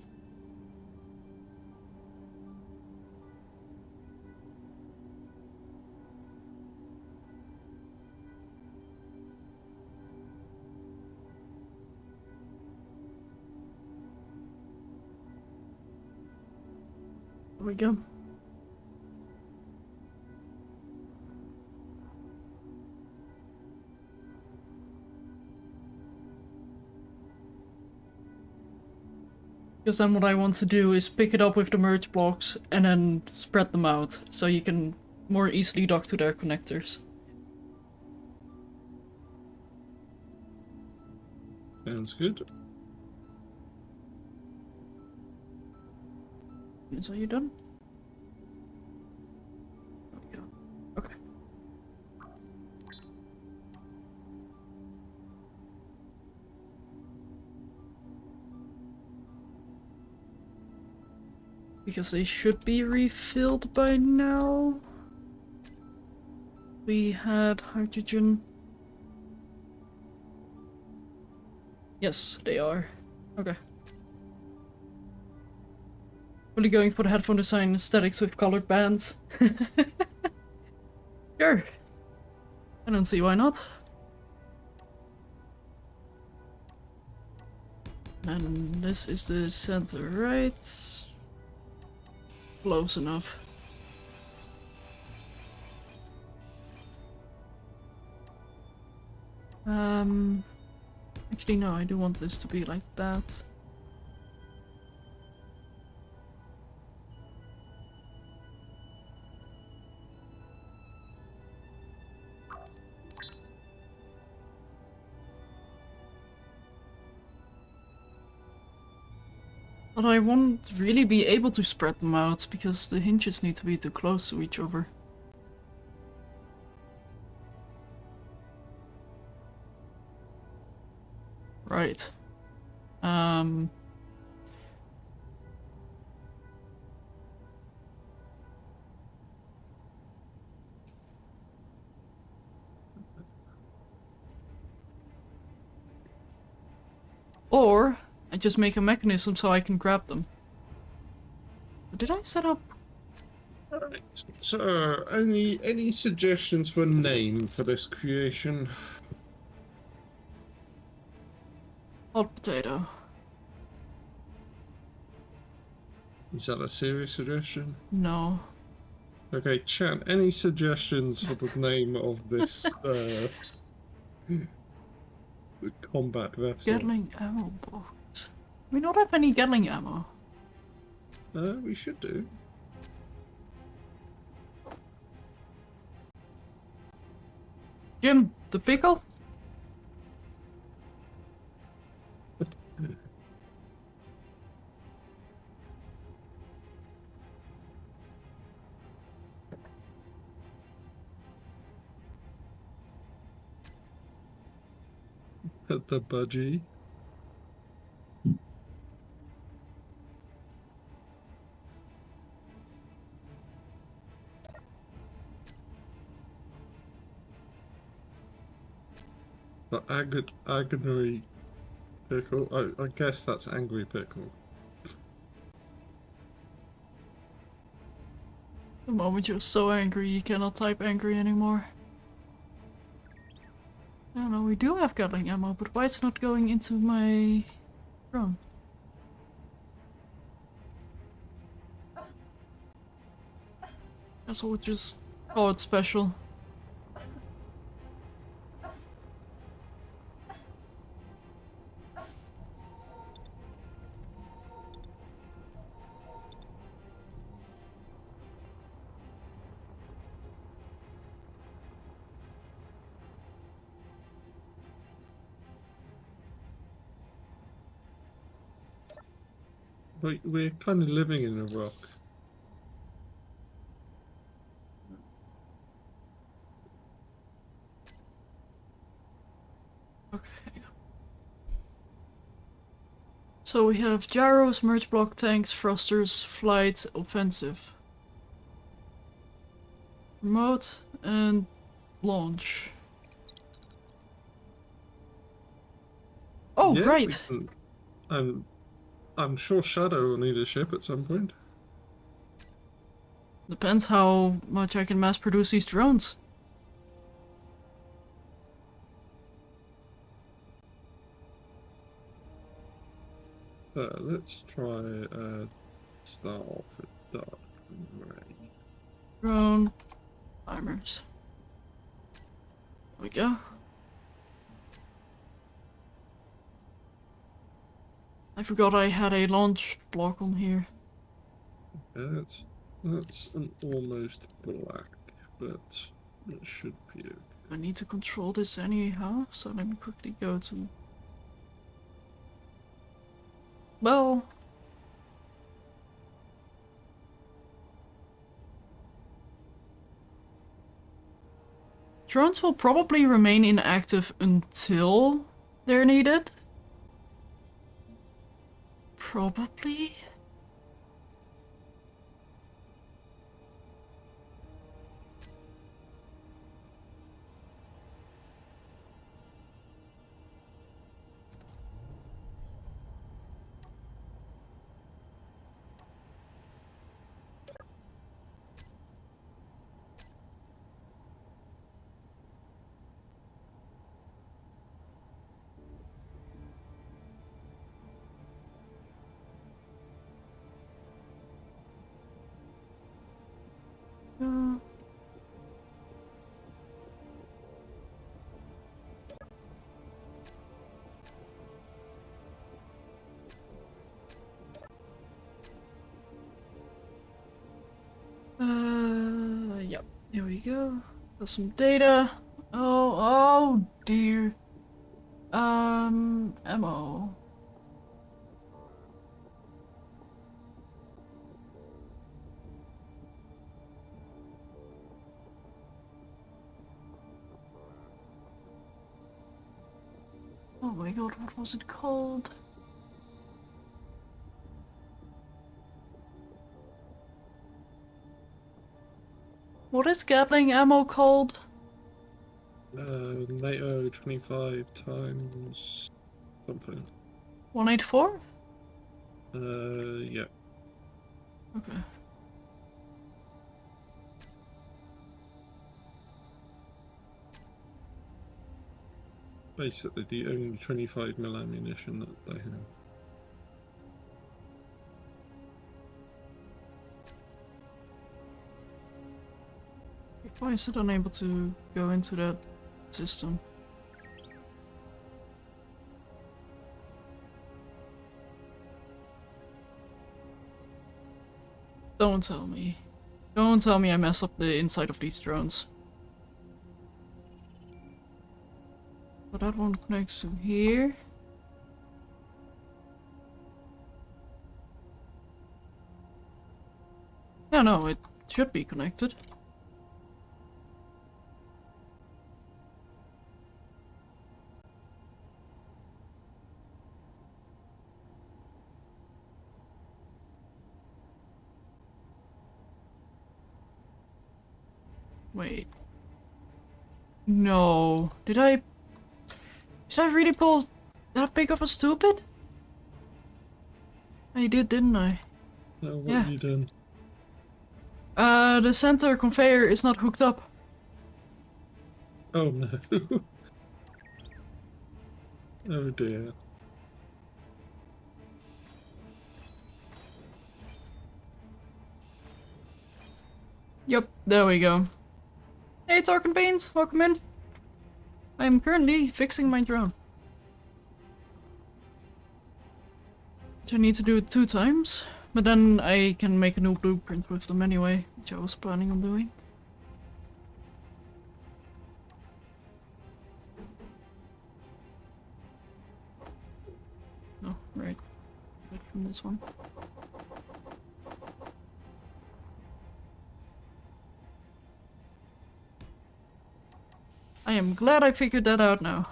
There we go. Because then what I want to do is pick it up with the merge blocks and then spread them out, so you can more easily dock to their connectors. Sounds good. So you done? Okay. Because they should be refilled by now. We had hydrogen. Yes, they are. Okay. Really going for the headphone design aesthetics with colored bands. Sure. I don't see why not. And this is the center, right? Close enough. Actually no, I do want this to be like that. But I won't really be able to spread them out because the hinges need to be too close to each other. Right. Or I just make a mechanism so I can grab them. Did I set up? Alright, so any suggestions for a name for this creation? Hot potato. Is that a serious suggestion? No. Okay, chat, any suggestions for the name of this combat vessel? Gatling ammo box. We don't have any Gatling ammo. We should do. Jim, the pickle? The budgie. The agony pickle. I guess that's angry pickle. The moment you're so angry you cannot type angry anymore. I don't know, we do have Gatling ammo, but why it's not going into my drone? Guess we'll just call it special. We're kind of living in a rock. Okay. So we have gyros, merge block, tanks, thrusters, flight, offensive. Remote and launch. Oh, Yeah, right! I'm sure Shadow will need a ship at some point. Depends how much I can mass produce these drones. Let's try start off with dark gray. Drone timers. There we go. I forgot I had a launch block on here. That's an almost black, but it should be okay. I need to control this anyhow, so let me quickly go to... Well... Drones will probably remain inactive until they're needed. Probably. Yep, here we go. Got some data. Oh dear. Ammo. Oh my god, what was it called? What is Gatling ammo called? NATO 25 times something. 184? Yeah. Okay. Basically the only 25mm ammunition that they have. Why is it unable to go into that system? Don't tell me. Don't tell me I messed up the inside of these drones. So that one connects to here. Yeah, no, it should be connected. Wait. No. Did I really pull that big of a stupid? I did, didn't I? What Yeah. have you done? The center conveyor is not hooked up. Oh no. Oh dear. Yep, there we go. Hey, Tarkin Beans, welcome in. I am currently fixing my drone. Which I need to do it 2 times, but then I can make a new blueprint with them anyway, which I was planning on doing. Oh, right. Good from this one. I am glad I figured that out now.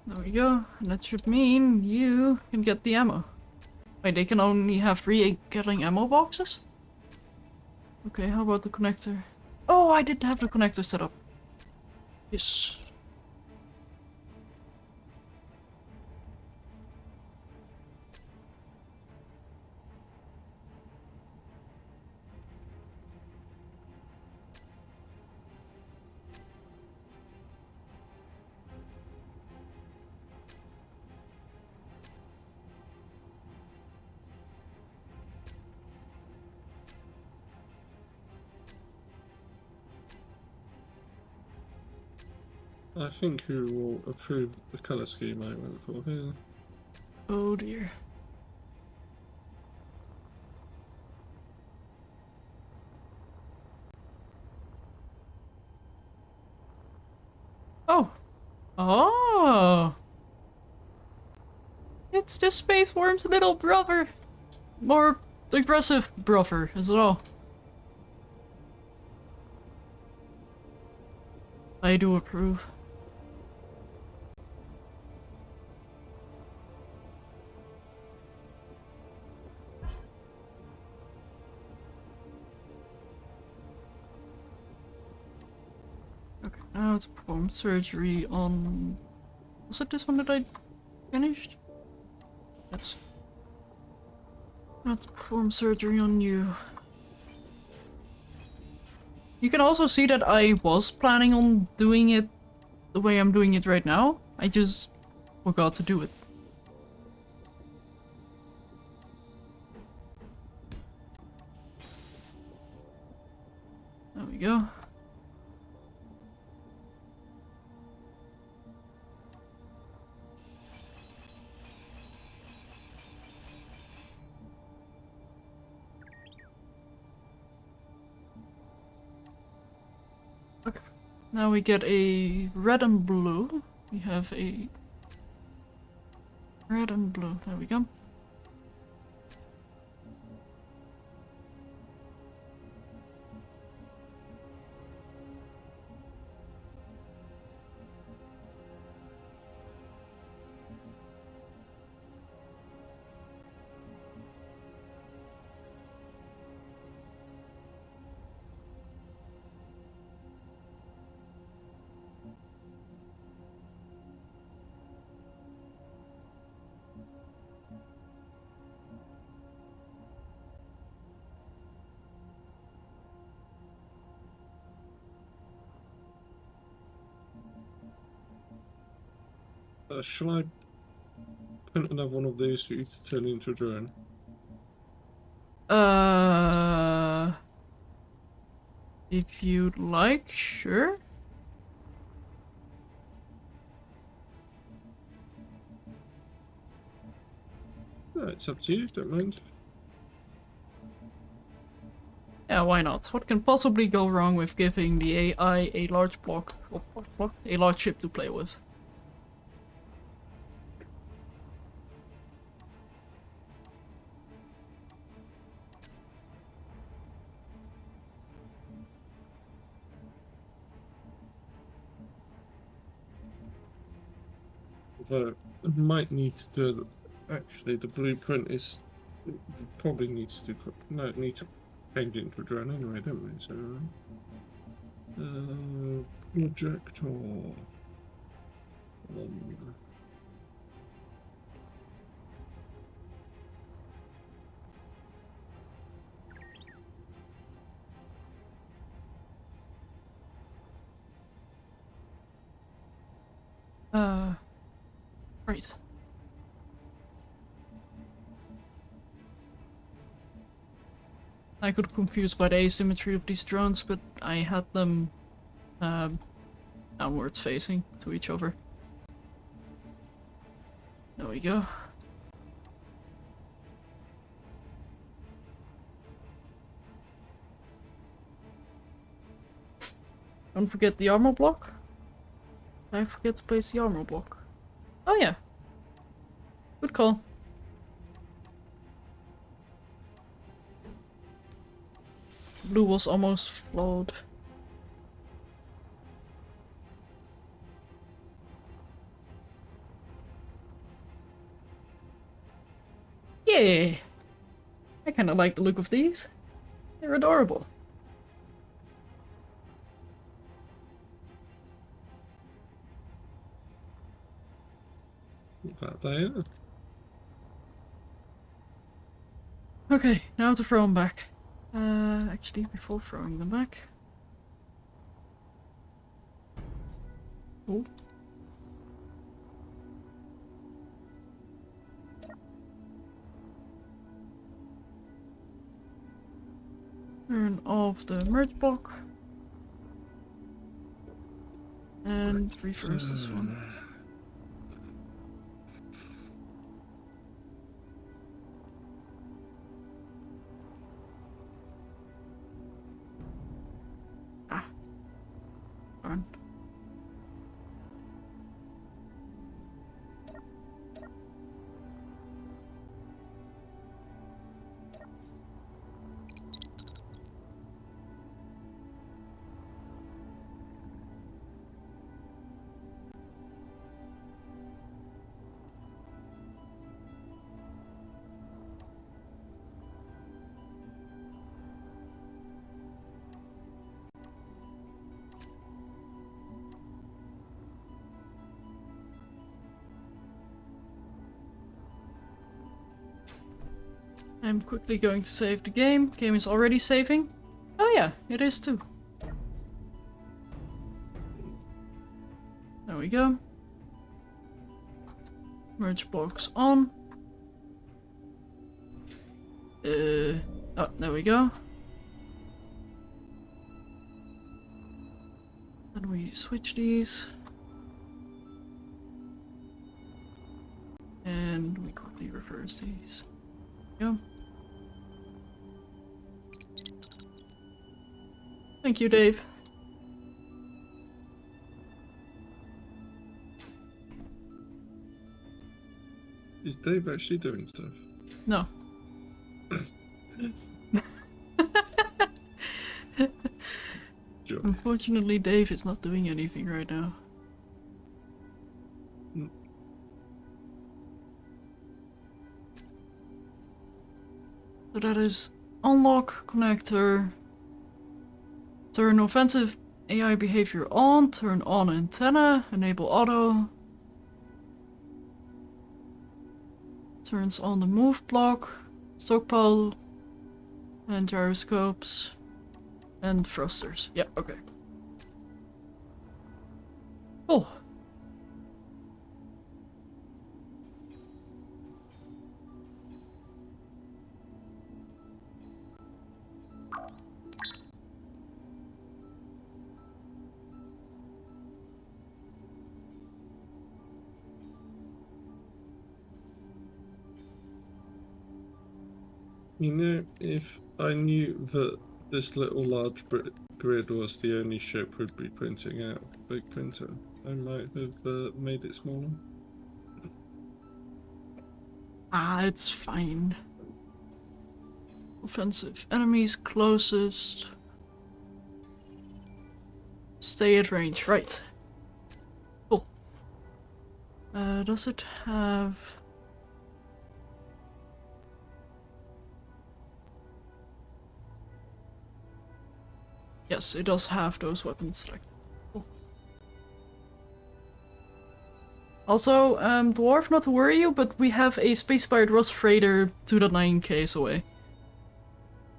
There we go, and that should mean you can get the ammo. Wait, they can only have 3 Gatling ammo boxes? Okay, how about the connector? Oh, I did have the connector set up. Yes. I think you will approve the colour scheme I went for here. Oh dear. Oh. Oh. It's the Space Worm's little brother. More aggressive brother as well. I do approve. Okay, now to perform surgery on... Was it this one that I finished? Yes. Now to perform surgery on you. You can also see that I was planning on doing it the way I'm doing it right now. I just forgot to do it. There we go. Okay. Now we get a red and blue. We have a red and blue. There we go. Shall I print another one of these for you to turn into a drone? If you'd like, sure. It's up to you, don't mind. Yeah, why not? What can possibly go wrong with giving the AI a large block, a large ship to play with? Although I might need to do. Actually, the blueprint is. Probably need to do. No, need to change it into a drone anyway, don't we? So. Projector. Right. I got confused by the asymmetry of these drones, but I had them downwards facing to each other. There we go. Don't forget the armor block. I forget to place the armor block. Oh yeah. Good call. Blue was almost flawed. Yeah! I kinda like the look of these. They're adorable. That there. Okay, now to throw them back. Actually, before throwing them back... Oh. Turn off the merge block. And reverse this one. Ah. Darn. I'm quickly going to save the game. Game is already saving. Oh yeah, it is too. There we go. Merge box on. Oh, there we go. Then we switch these. And we quickly reverse these. Go. Thank you, Dave. Is Dave actually doing stuff? No. Sure. Unfortunately, Dave is not doing anything right now. So that is unlock connector, turn offensive AI behavior on, turn on antenna, enable auto, turns on the move block, stockpile, and gyroscopes, and thrusters. Yeah, okay. Cool. You know, if I knew that this little large grid was the only ship we'd be printing out with the big printer, I might have made it smaller. Ah, it's fine. Offensive enemies closest. Stay at range, right. Cool. Does it have... Yes, it does have those weapons selected. Cool. Also, Dwarf, not to worry you, but we have a space-pirate Rust Freighter 2.9 k's away.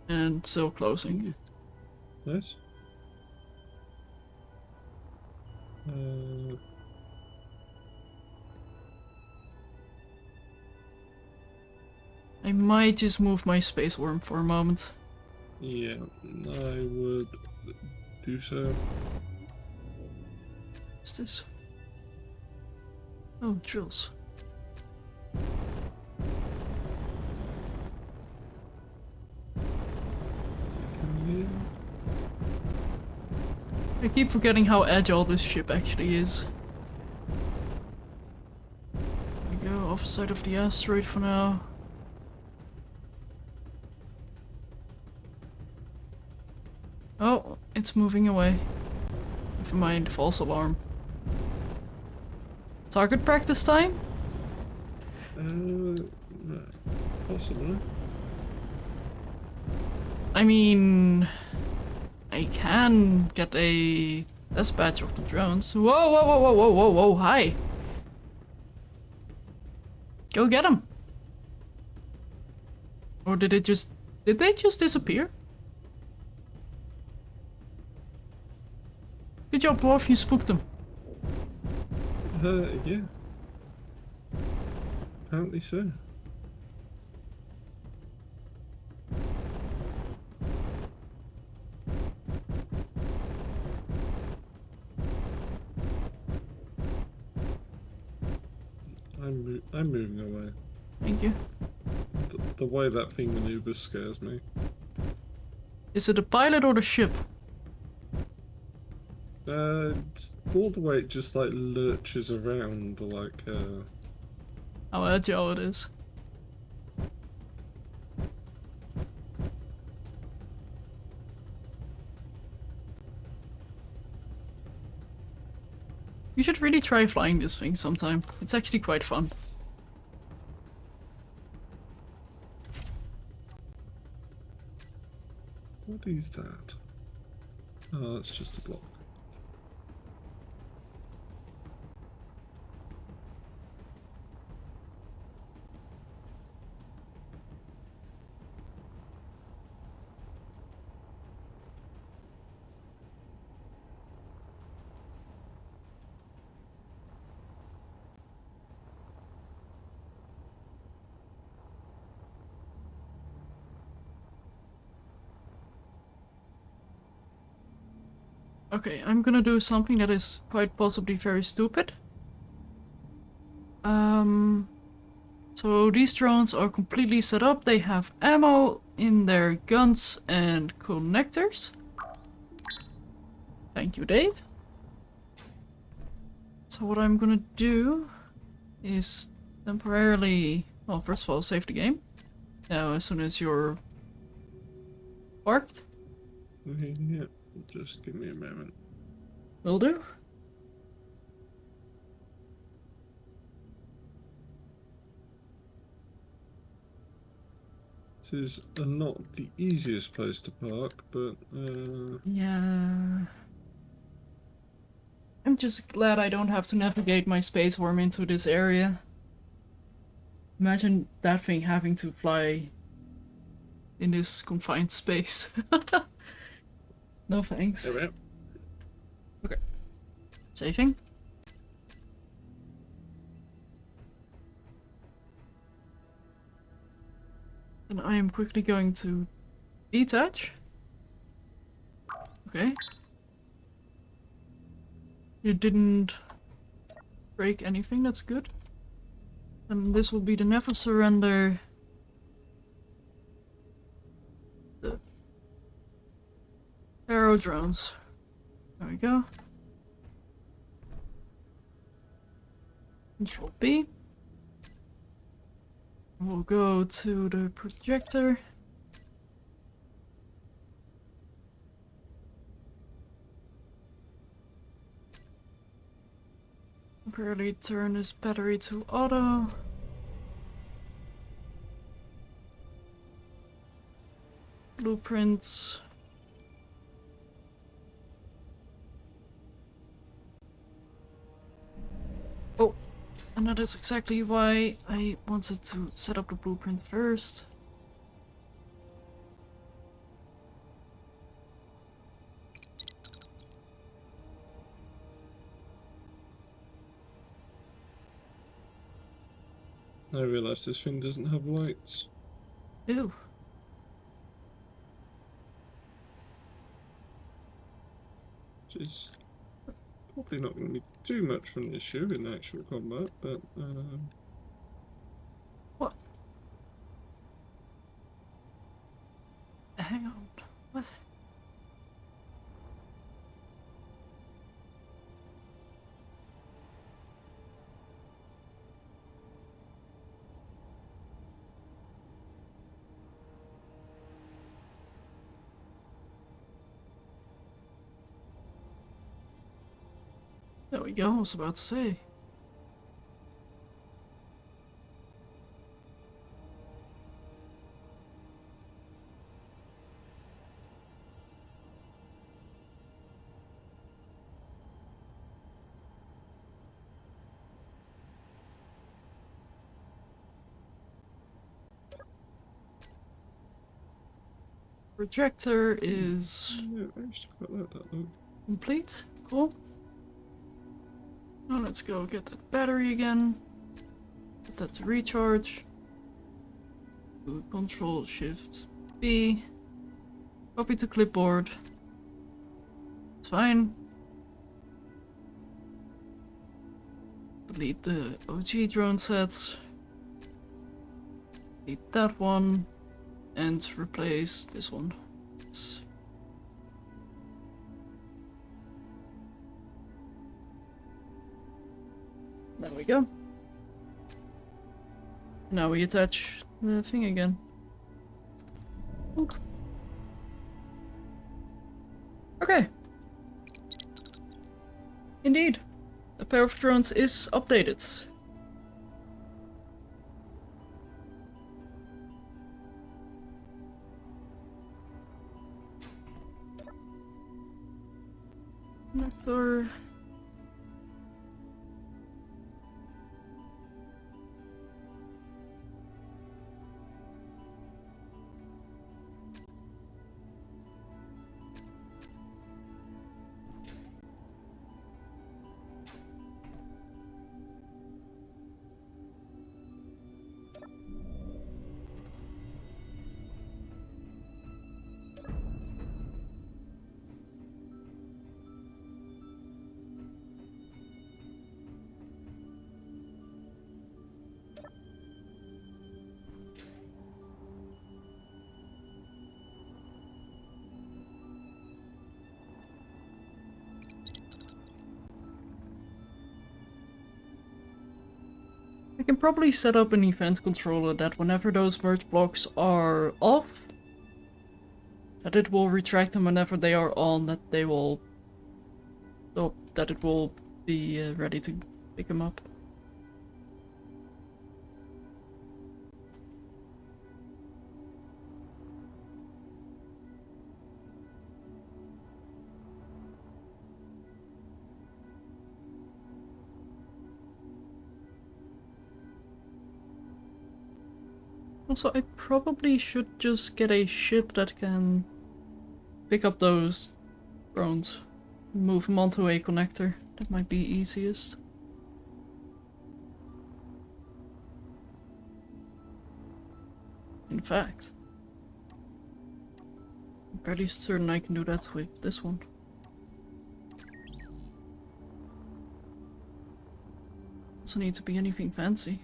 And still closing. Nice. I might just move my space worm for a moment. Yeah, I would do so. What's this? Oh, drills. I keep forgetting how agile this ship actually is. There we go, off side of the asteroid for now. Oh, it's moving away. Never mind, false alarm. Target practice time? Possibly. I mean... I can get a dispatch of the drones. Whoa, whoa, whoa, whoa, whoa, whoa, whoa, hi! Go get them! Or did it just... Did they just disappear? Good job, Dwarf, you spooked them. Yeah. Apparently so. I'm moving away. Thank you. The way that thing maneuvers scares me. Is it the pilot or the ship? It's all the way it just like lurches around like How agile it is. You should really try flying this thing sometime. It's actually quite fun. What is that? Oh, that's just a block. Okay, I'm gonna do something that is quite possibly very stupid. So these drones are completely set up. They have ammo in their guns and connectors. Thank you, Dave. So what I'm gonna do is temporarily, well, first of all, save the game. Now, as soon as you're parked, Yeah, just give me a moment. will do. This is not the easiest place to park, but Yeah. I'm just glad I don't have to navigate my space worm into this area. Imagine that thing having to fly in this confined space. No thanks. there we are. Okay. Saving. And I am quickly going to detach. Okay. You didn't break anything, that's good. And this will be the never surrender. The arrow drones. There we go. Control B. We'll go to the projector. Temporarily turn this battery to auto. Blueprints. Oh, and that is exactly why I wanted to set up the blueprint first. I realise this thing doesn't have lights. Ew. Which is probably not going to be too much of an issue in actual combat, but What? Hang on. What? There we go, I was about to say. Projector is yeah, I actually quite like that though. complete. Cool. Now let's go get that battery again. Put that to recharge. Do Control Shift B. Copy to clipboard. It's fine. Put delete the OG drone sets. Delete that one. And replace this one. There we go. Now we attach the thing again. Okay. Indeed. The pair of drones is updated. Connector. I can probably set up an event controller that whenever those merge blocks are off, that it will retract them whenever they are on, that they will... Oh, that it will be ready to pick them up. Also, I probably should just get a ship that can pick up those drones, move them onto a connector. That might be easiest. In fact, I'm pretty certain I can do that with this one. Doesn't need to be anything fancy.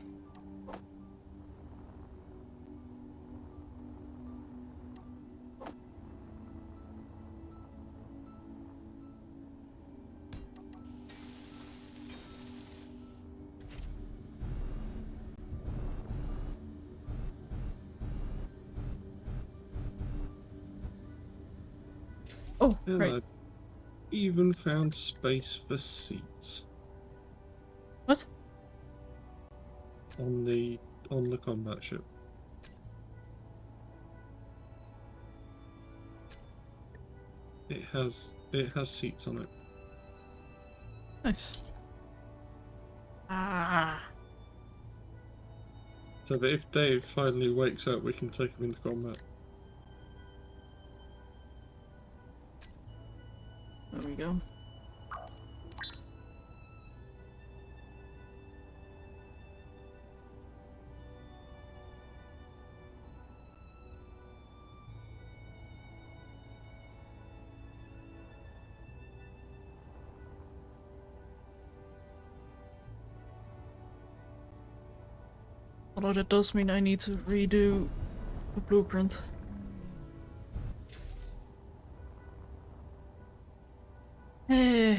Oh, And right. I've even found space for seats What? on the combat ship. It has seats on it. Nice. Ah. So that if Dave finally wakes up, we can take him into combat. There we go. Although that does mean I need to redo the blueprint. Eh.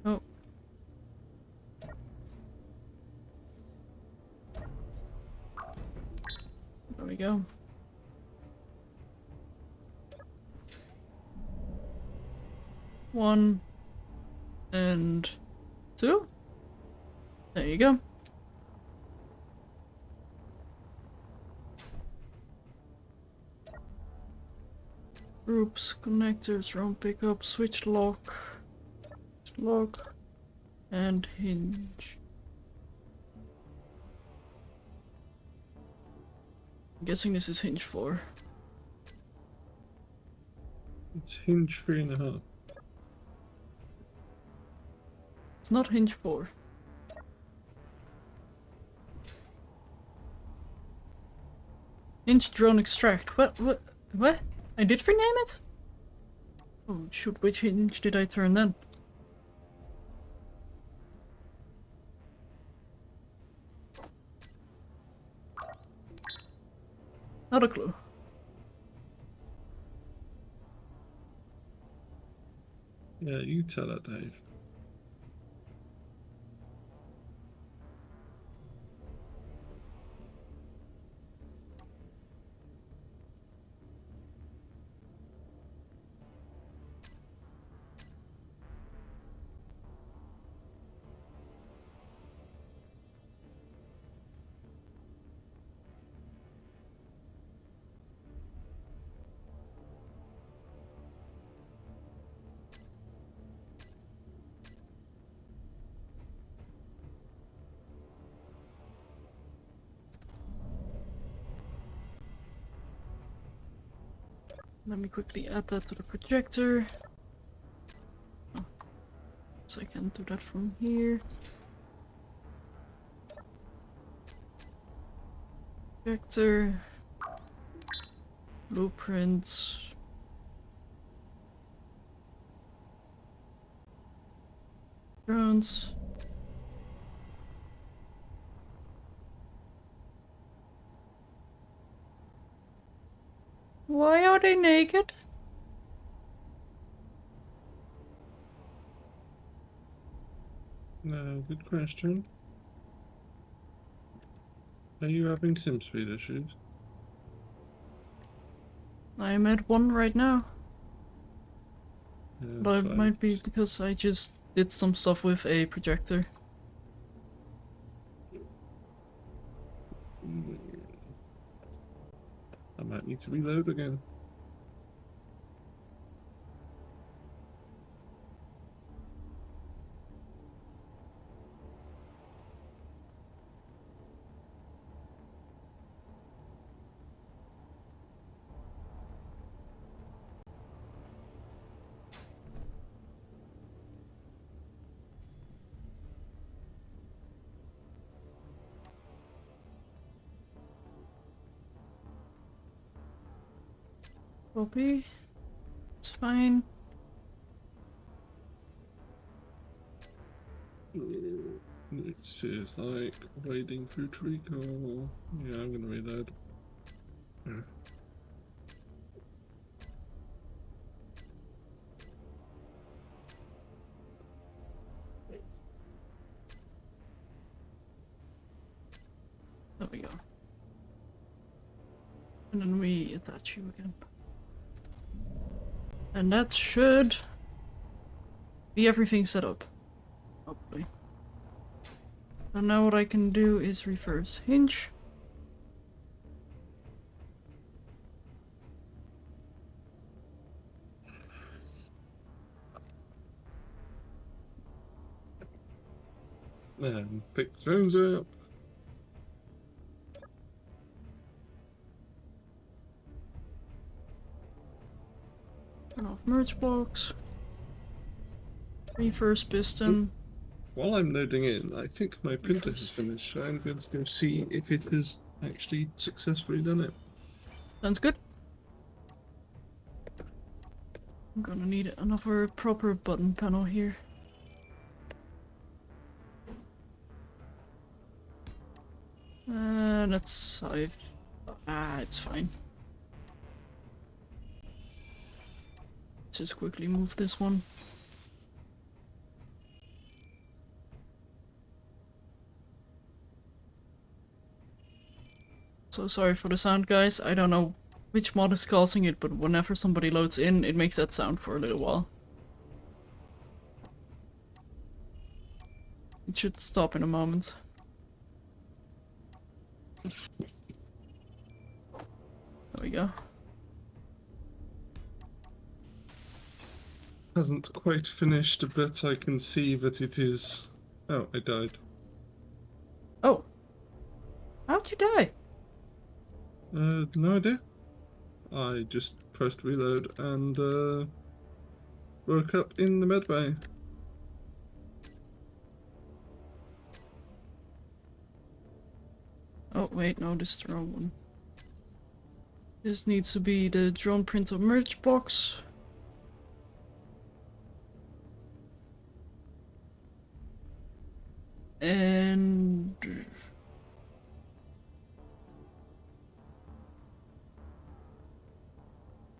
Oh. There we go. One and two. There you go. Groups, connectors, round pickup, switch lock, and hinge. I'm guessing this is hinge 4. It's hinge 3.5. It's not hinge 4. Hinge drone extract. What? I did rename it? Oh shoot, which hinge did I turn then? Not a clue. Yeah, you tell her, Dave. Let me quickly add that to the projector. Oh, so I can do that from here. Projector. Blueprints. Drones. Why are they naked? No, good question. Are you having sim speed issues? I'm at 1 right now. Yeah, But it so might be because I just did some stuff with a projector. I might need to reload again. Copy. It's fine. It's like wading through treacle. Yeah, I'm gonna reload. Yeah. There we go. And then we attach you again. And that should be everything set up. Hopefully. So now what I can do is reverse hinge. And pick the drones up. Turn off merge box. Reverse piston. While I'm loading in, I think my printer has Reverse. finished, so I'm going to go see if it has actually successfully done it. Sounds good. I'm gonna need another proper button panel here. Let's it's fine. Just quickly move this one. So sorry for the sound, guys. I don't know which mod is causing it, but whenever somebody loads in, it makes that sound for a little while. It should stop in a moment. There we go. Hasn't quite finished, but I can see that it is... Oh, I died. Oh! How'd you die? No idea. I just pressed reload and woke up in the medbay. Oh, wait, no, this is the wrong one. This needs to be the drone printer merge box. And...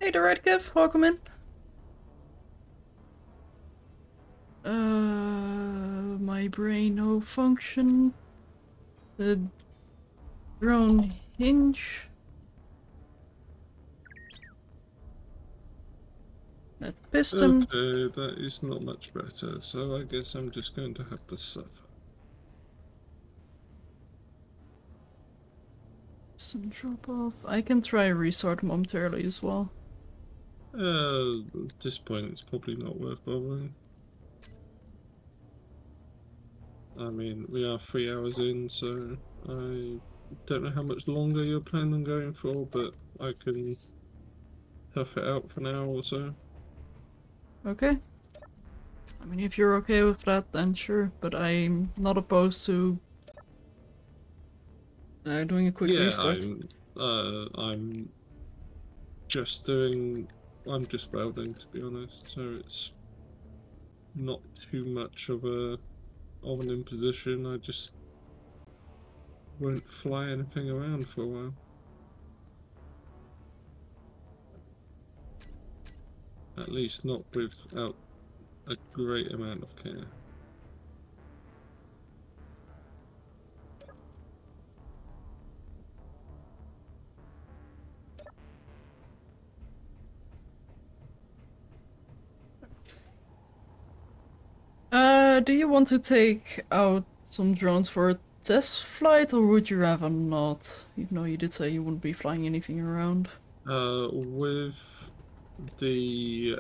Hey, the Red Kev, welcome in. My brain no function. The drone hinge. That piston. Okay, that is not much better, so I guess I'm just going to have to suffer. Piston drop off. I can try restart momentarily as well. At this point, it's probably not worth bothering. I mean, we are 3 hours in, so I don't know how much longer you're planning on going for, but I can tough it out for an hour or so. Okay. I mean, if you're okay with that, then sure. But I'm not opposed to doing a quick restart. I'm just doing. I'm just welding, to be honest. So it's not too much of an imposition. I just won't fly anything around for a while. At least not without a great amount of care. Do you want to take out some drones for a test flight, or would you rather not? Even though you did say you wouldn't be flying anything around. With the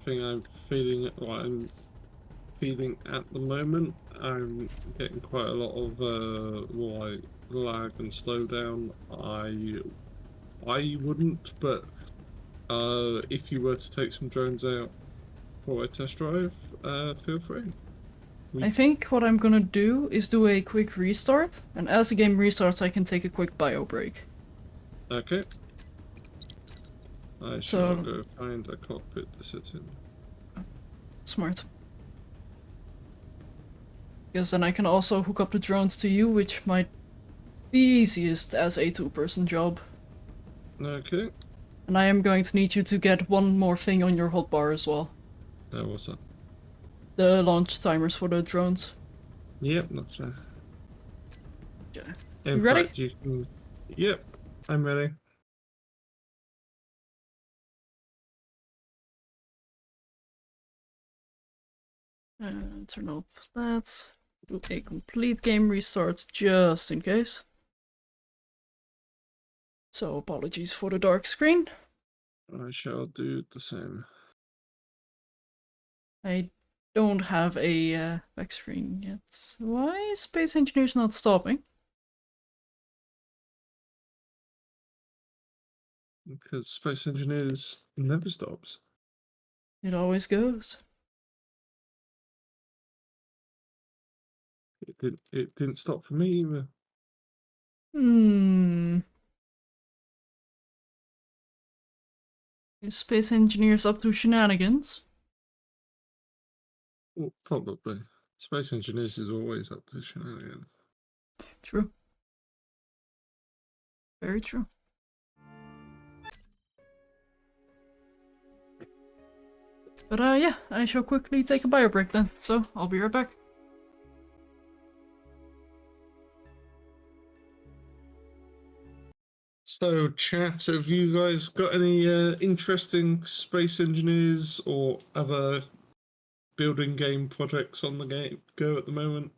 thing I'm feeling, what I'm feeling at the moment, I'm getting quite a lot of like lag and slowdown. I wouldn't, but if you were to take some drones out for a test drive, feel free. I think what I'm gonna do is do a quick restart, and as the game restarts I can take a quick bio break. Okay. I shall go find a cockpit to sit in. Smart. Because then I can also hook up the drones to you, which might be easiest as a two-person job. Okay. And I am going to need you to get one more thing on your hotbar as well. What's that? The launch timers for the drones. Yep, that's fair. Yeah. In ready? fact, you can... Yep, I'm ready. Turn off that. Do a complete game restart just in case. So apologies for the dark screen. I shall do the same. I don't have a back screen yet. Why is Space Engineers not stopping? Because Space Engineers never stops. It always goes. It didn't stop for me either. Is Space Engineers up to shenanigans? Well, probably. Space Engineers is always up to shenanigans. True. Very true. But yeah, I shall quickly take a bio break then, so I'll be right back. So, chat, have you guys got any interesting Space Engineers or other building game projects on the go at the moment?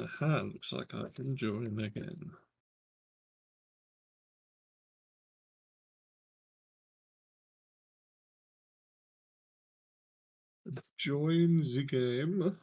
Aha, looks like I can join again. Join the game.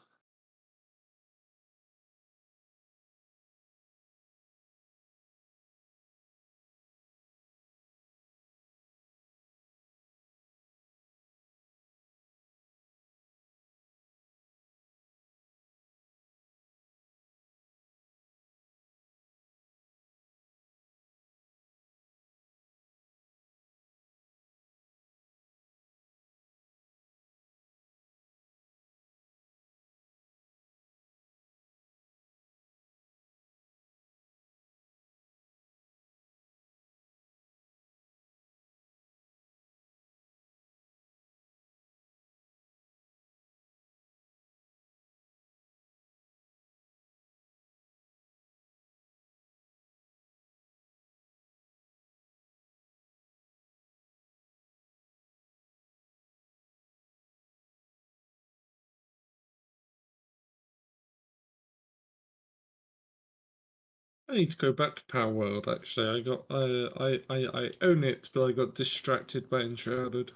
I need to go back to Power World. Actually, I own it, but I got distracted by Enshrouded.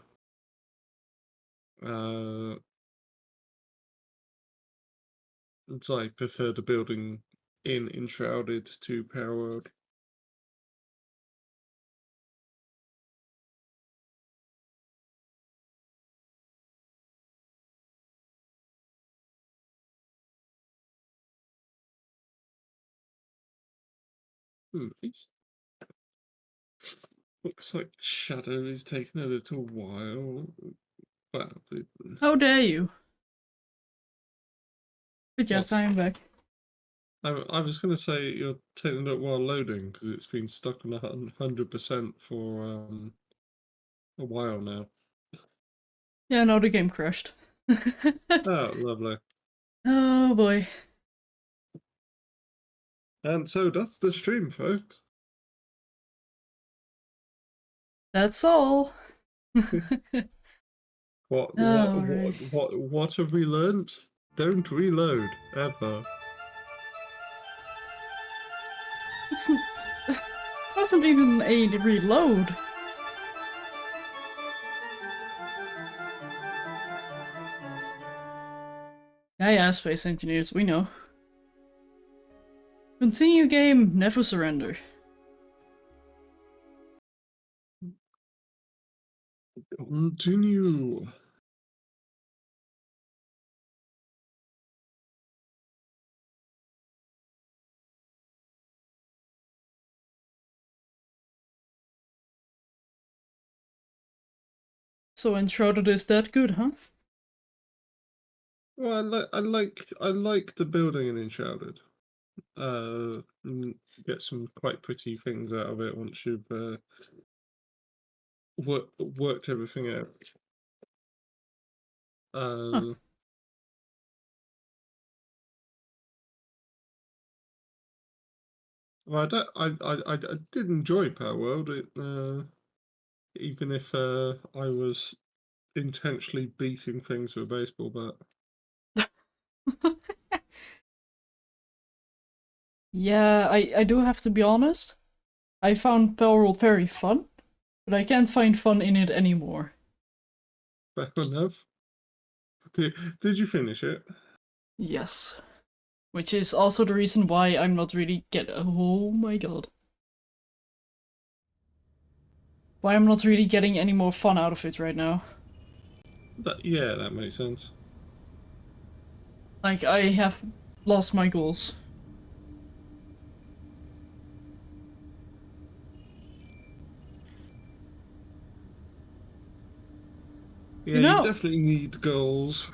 So I prefer the building in Enshrouded to Power World. Looks like Shadow is taking a little while. Well, How dare you? But yes, What? I am back. I was going to say you're taking a little while loading because it's been stuck on 100% for a while now. Yeah, no, the game crashed. Oh, lovely. Oh boy. And so that's the stream, folks. That's all. Alright. What have we learned? Don't reload ever. It wasn't even a reload. Yeah, space engineers, we know. Continue game, never surrender. Continue. So Enshrouded is that good, huh? Well, I like the building in Enshrouded. Get some quite pretty things out of it once you've worked everything out. Huh. Well, I did enjoy Power World. Even if I was intentionally beating things with a baseball bat. Yeah, I do have to be honest. I found Power World very fun, but I can't find fun in it anymore. Fair enough. Did you finish it? Yes. Which is also the reason why I'm not really oh my god. Why I'm not really getting any more fun out of it right now. Yeah, that makes sense. Like, I have lost my goals. Yeah, You know, definitely need goals.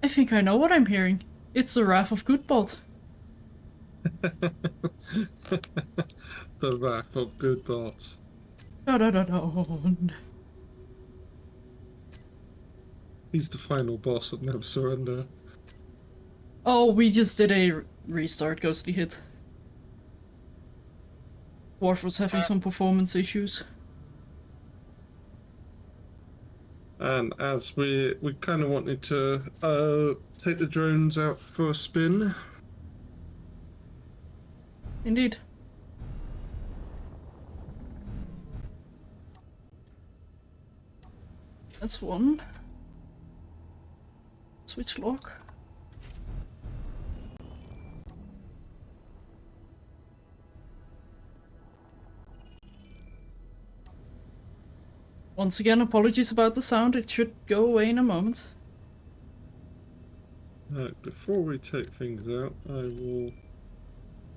I think I know what I'm hearing. It's the Wrath of Goodbot. The wrath of good bots. Da da da da. He's the final boss of Never Surrender. Oh, we just did a restart ghostly hit. Dwarf was having some performance issues. And as we kind of wanted to take the drones out for a spin. Indeed. That's one. Switch lock. Once again, apologies about the sound. It should go away in a moment. Right, before we take things out, I will...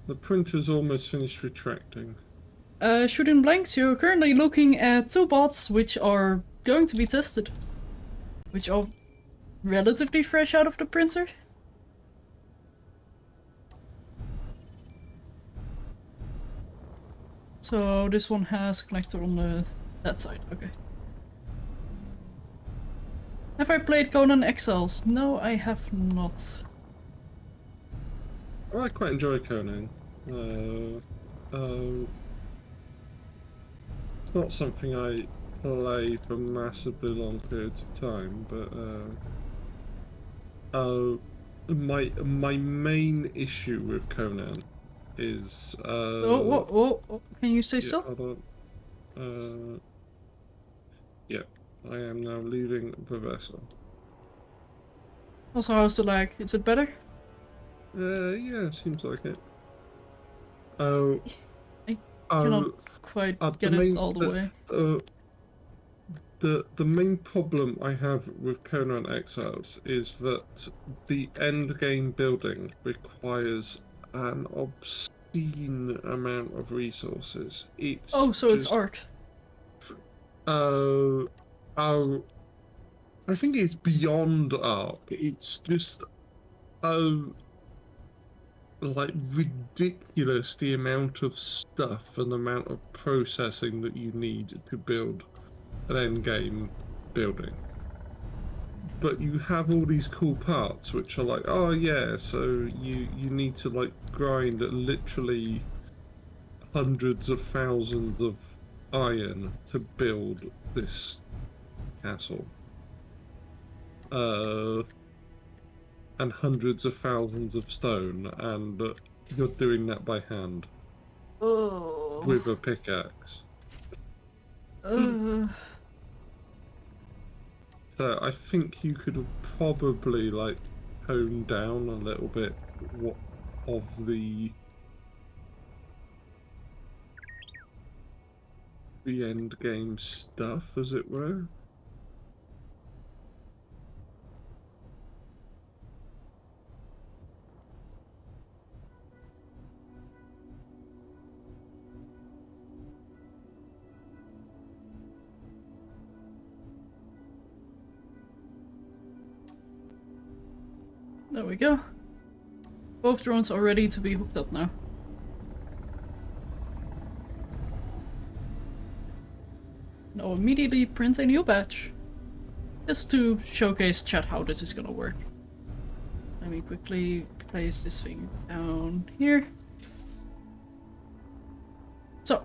The printer's almost finished retracting. Shooting blanks, you're currently looking at 2 bots which are going to be tested. Which are relatively fresh out of the printer. So this one has a connector on that side, okay. Have I played Conan Exiles? No, I have not. I quite enjoy Conan. It's not something I play for massively long periods of time, but my main issue with Conan is Oh, can you say yeah, so? hold on. Yeah, I am now leaving the vessel. Also, how's the lag? Is it better? Yeah, seems like it. Oh, I cannot quite get it all the way. The main problem I have with Conan Exiles is that the end game building requires an obscene amount of resources. It's Oh, so it's just, art. oh, I think it's beyond art. It's just like ridiculous the amount of stuff and the amount of processing that you need to build an end game building. But you have all these cool parts which are like, oh yeah, so you need to like grind literally hundreds of thousands of iron to build this castle. And hundreds of thousands of stone, and you're doing that by hand Oh. with a pickaxe. Uh, So I think you could probably like tone down a little bit what of the end game stuff, as it were. there we go. Both drones are ready to be hooked up now. Now immediately print a new batch. Just to showcase chat how this is gonna work. Let me quickly place this thing down here. So,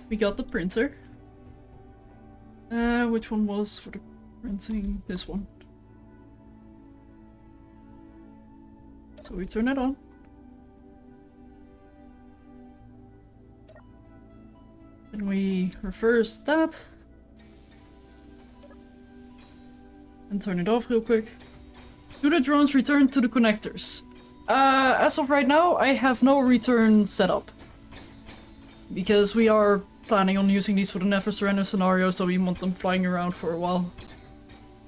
we got the printer. Which one was for the printing? This one. So we turn it on. Then we reverse that. And turn it off real quick. Do the drones return to the connectors? As of right now, I have no return set up. Because we are planning on using these for the never surrender scenario, so we want them flying around for a while.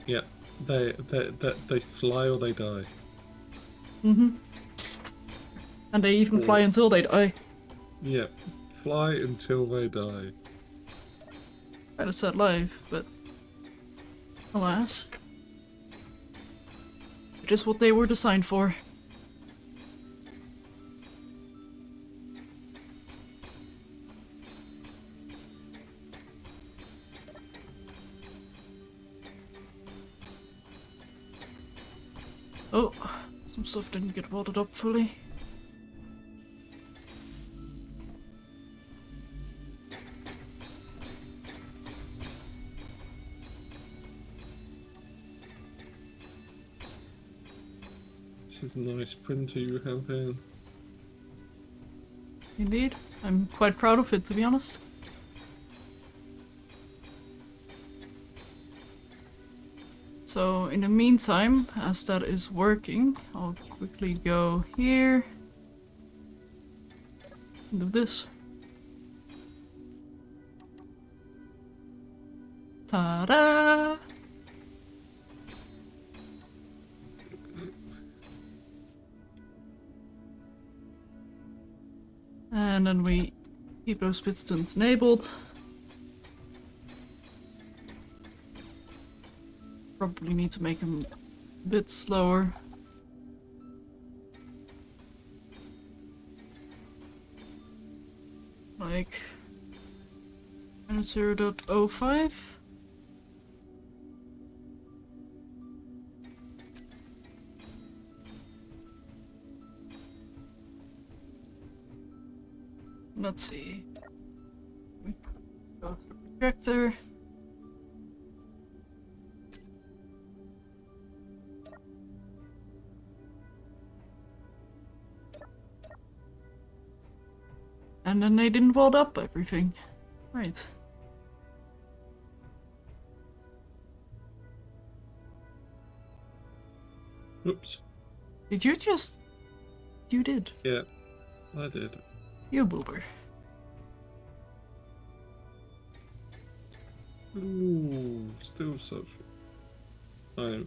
Yeah, they fly or they die. Mm-hmm. And they even fly until they die. Yeah, fly until they die. Kinda sad life, but alas. It is what they were designed for. Oh, some stuff didn't get welded up fully. This is a nice printer you have here. Indeed. I'm quite proud of it, to be honest. So, in the meantime, as that is working, I'll quickly go here. Do this. Ta-da! And then we keep those pistons enabled. Probably need to make them a bit slower. Like 0.05. Let's see. Go to the projector. And then they didn't weld up everything. Right. Oops. Did you just... You did. Yeah, I did. You boober. Ooh, still such. I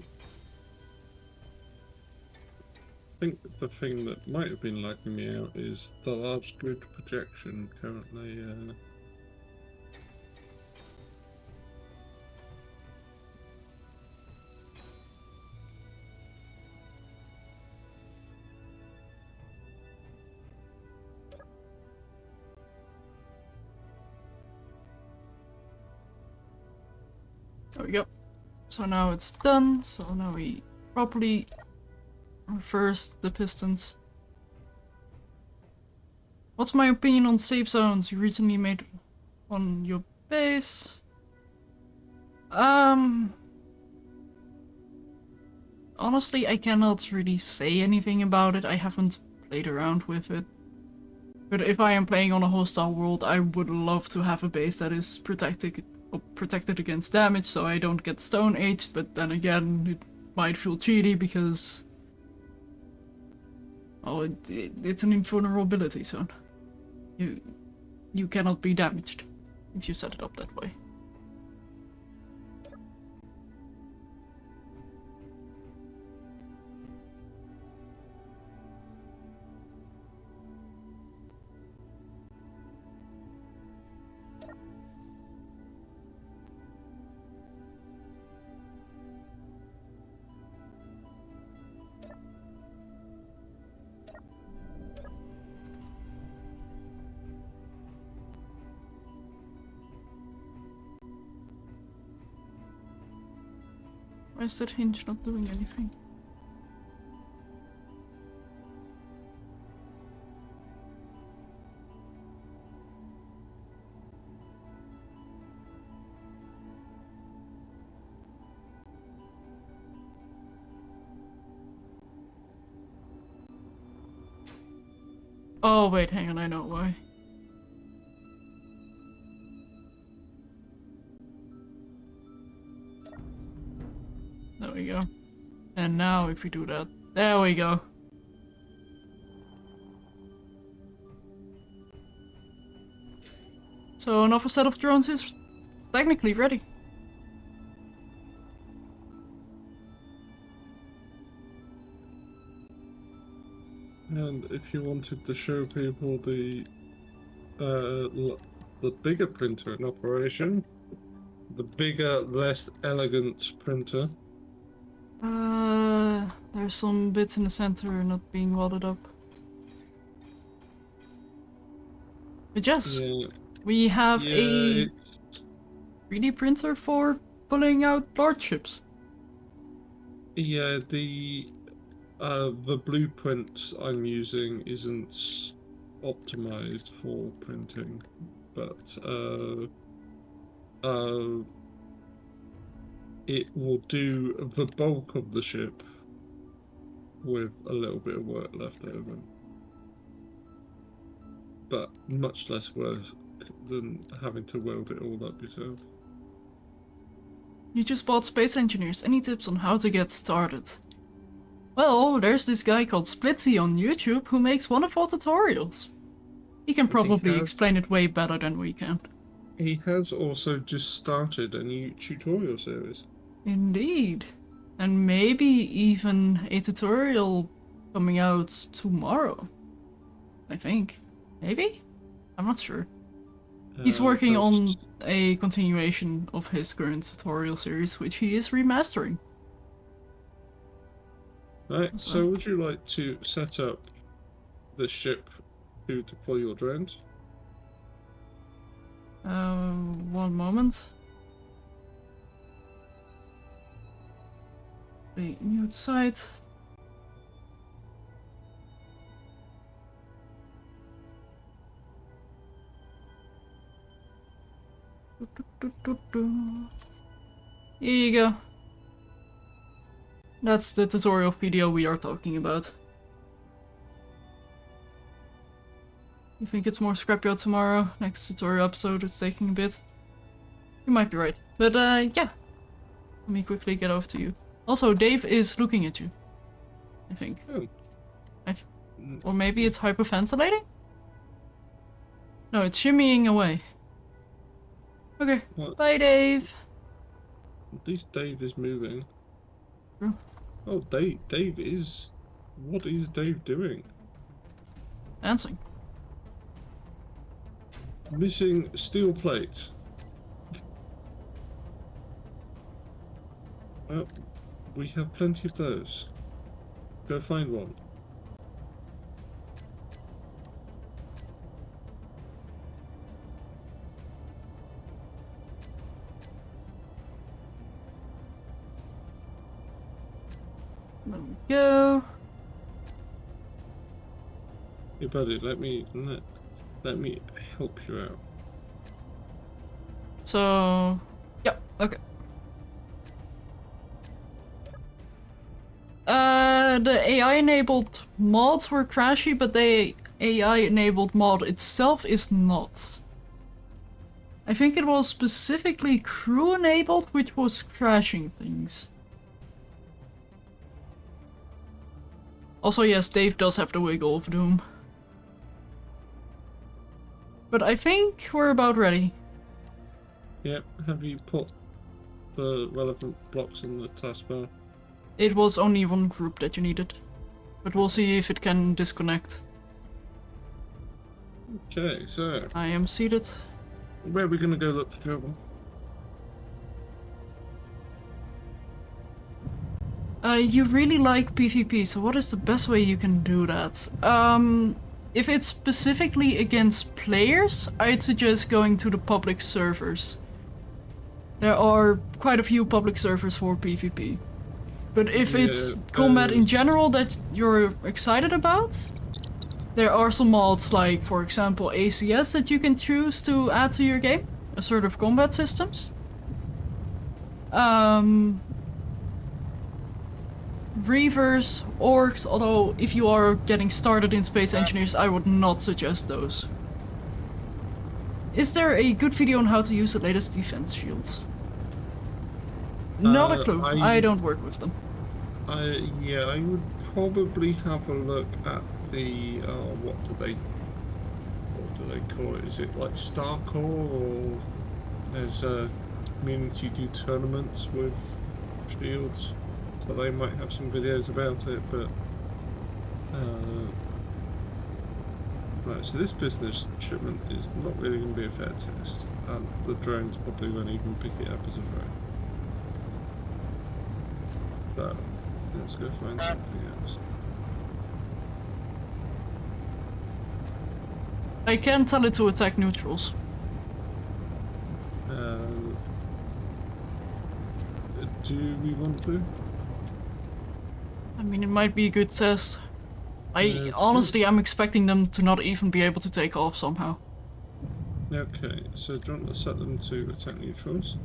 think the thing that might have been lagging me out is the large grid projection currently. There we go. So now it's done. So now we properly reverse the pistons. What's my opinion on safe zones? You recently made on your base. Honestly, I cannot really say anything about it. I haven't played around with it. But if I am playing on a hostile world, I would love to have a base that is protected against damage, so I don't get stone aged. But then again, it might feel cheaty because, oh, it's an invulnerability zone. You cannot be damaged if you set it up that way. Why is that hinge not doing anything? Oh wait, hang on, I know why. There we go. And now if we do that, there we go. So another set of drones is technically ready. And if you wanted to show people the bigger printer in operation, the bigger, less elegant printer. There's some bits in the center not being welded up. But yes, Yeah, we have a it's 3D printer for pulling out large ships. yeah, the blueprint I'm using isn't optimized for printing, but it will do the bulk of the ship with a little bit of work left over. but much less work than having to weld it all up yourself. You just bought Space Engineers. Any tips on how to get started? Well, there's this guy called Splitsy on YouTube who makes wonderful tutorials. He can probably explain it way better than we can. He has also just started a new tutorial series. Indeed. And maybe even a tutorial coming out tomorrow. I think. Maybe? I'm not sure. He's working on a continuation of his current tutorial series, which he is remastering. Right, so would you like to set up the ship to deploy your drones? 1 moment. The mute site. Here you go. That's the tutorial video we are talking about. You think it's more scrapyard tomorrow? Next tutorial episode is taking a bit. You might be right. But yeah. Let me quickly get over to you. Also, Dave is looking at you. I think. Oh. Or maybe it's hyperventilating? No, it's shimmying away. Okay. What? Bye, Dave. At least Dave is moving. True. Oh, Dave is... What is Dave doing? Dancing. Missing steel plate. Well, we have plenty of those. Go find one. There we go. Hey buddy, let me help you out. So, yeah, okay. The AI-enabled mods were crashy, but the AI-enabled mod itself is not. I think it was specifically crew-enabled, which was crashing things. Also, yes, Dave does have the wiggle of doom. But I think we're about ready. Yep, have you put the relevant blocks on the taskbar? It was only one group that you needed. But we'll see if it can disconnect. Okay, so I am seated. where are we gonna go look for trouble? You really like PvP, so what is the best way you can do that? If it's specifically against players, I'd suggest going to the public servers. There are quite a few public servers for PvP. But if it's combat in general that you're excited about, there are some mods like, for example, ACS that you can choose to add to your game. Assertive combat systems. Reavers, orcs, although if you are getting started in Space Engineers, I would not suggest those. Is there a good video on how to use the latest defense shields? Not a clue. I don't work with them. Yeah, I would probably have a look at the what do they call it? Is it like StarCore, or there's community do tournaments with shields, so they might have some videos about it. But right, so this business shipment is not really going to be a fair test, and the drones probably won't even pick it up as a threat. So let's go find something else. I can tell it to attack neutrals. Do we want to? I mean, it might be a good test. Honestly, I'm expecting them to not even be able to take off somehow. Okay, so do you want to set them to attack neutrals?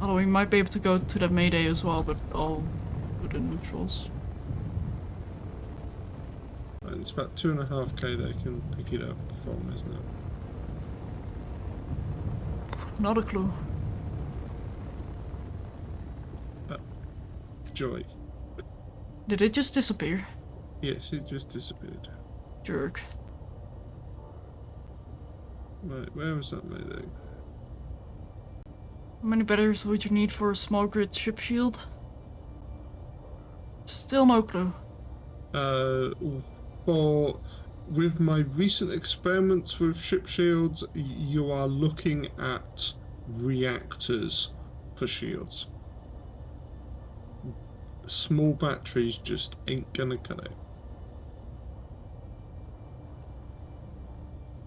Although we might be able to go to that Mayday as well, but I'll do the neutrals. It's about 2.5k they can pick it up from, isn't it? Not a clue. Joy. Did it just disappear? Yes, it just disappeared. Jerk. Right, where was that melee? How many batteries would you need for a small grid ship shield? Still no clue. With my recent experiments with ship shields, you are looking at reactors for shields. Small batteries just ain't gonna cut it.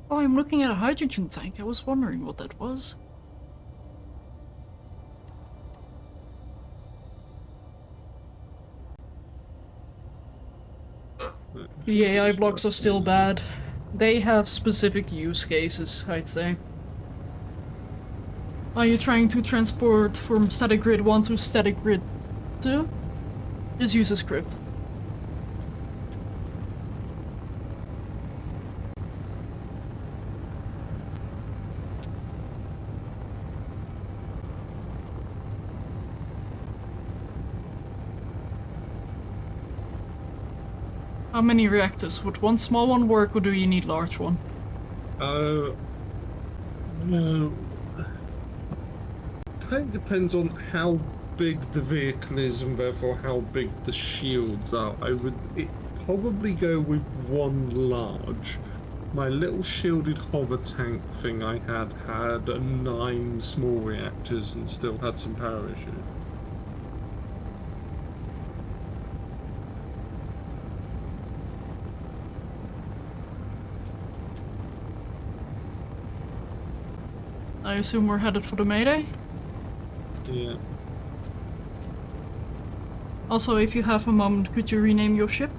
Oh, I'm looking at a hydrogen tank. I was wondering what that was. The AI blocks are still bad. They have specific use cases, I'd say. Are you trying to transport from static grid 1 to static grid 2? Just use a script. How many reactors? Would one small one work, or do you need large one? No. Kind of depends on how big the vehicle is and therefore how big the shields are. It'd probably go with one large. My little shielded hover tank thing I had 9 small reactors and still had some power issues. I assume we're headed for the Mayday? Yeah. Also, if you have a moment, could you rename your ship?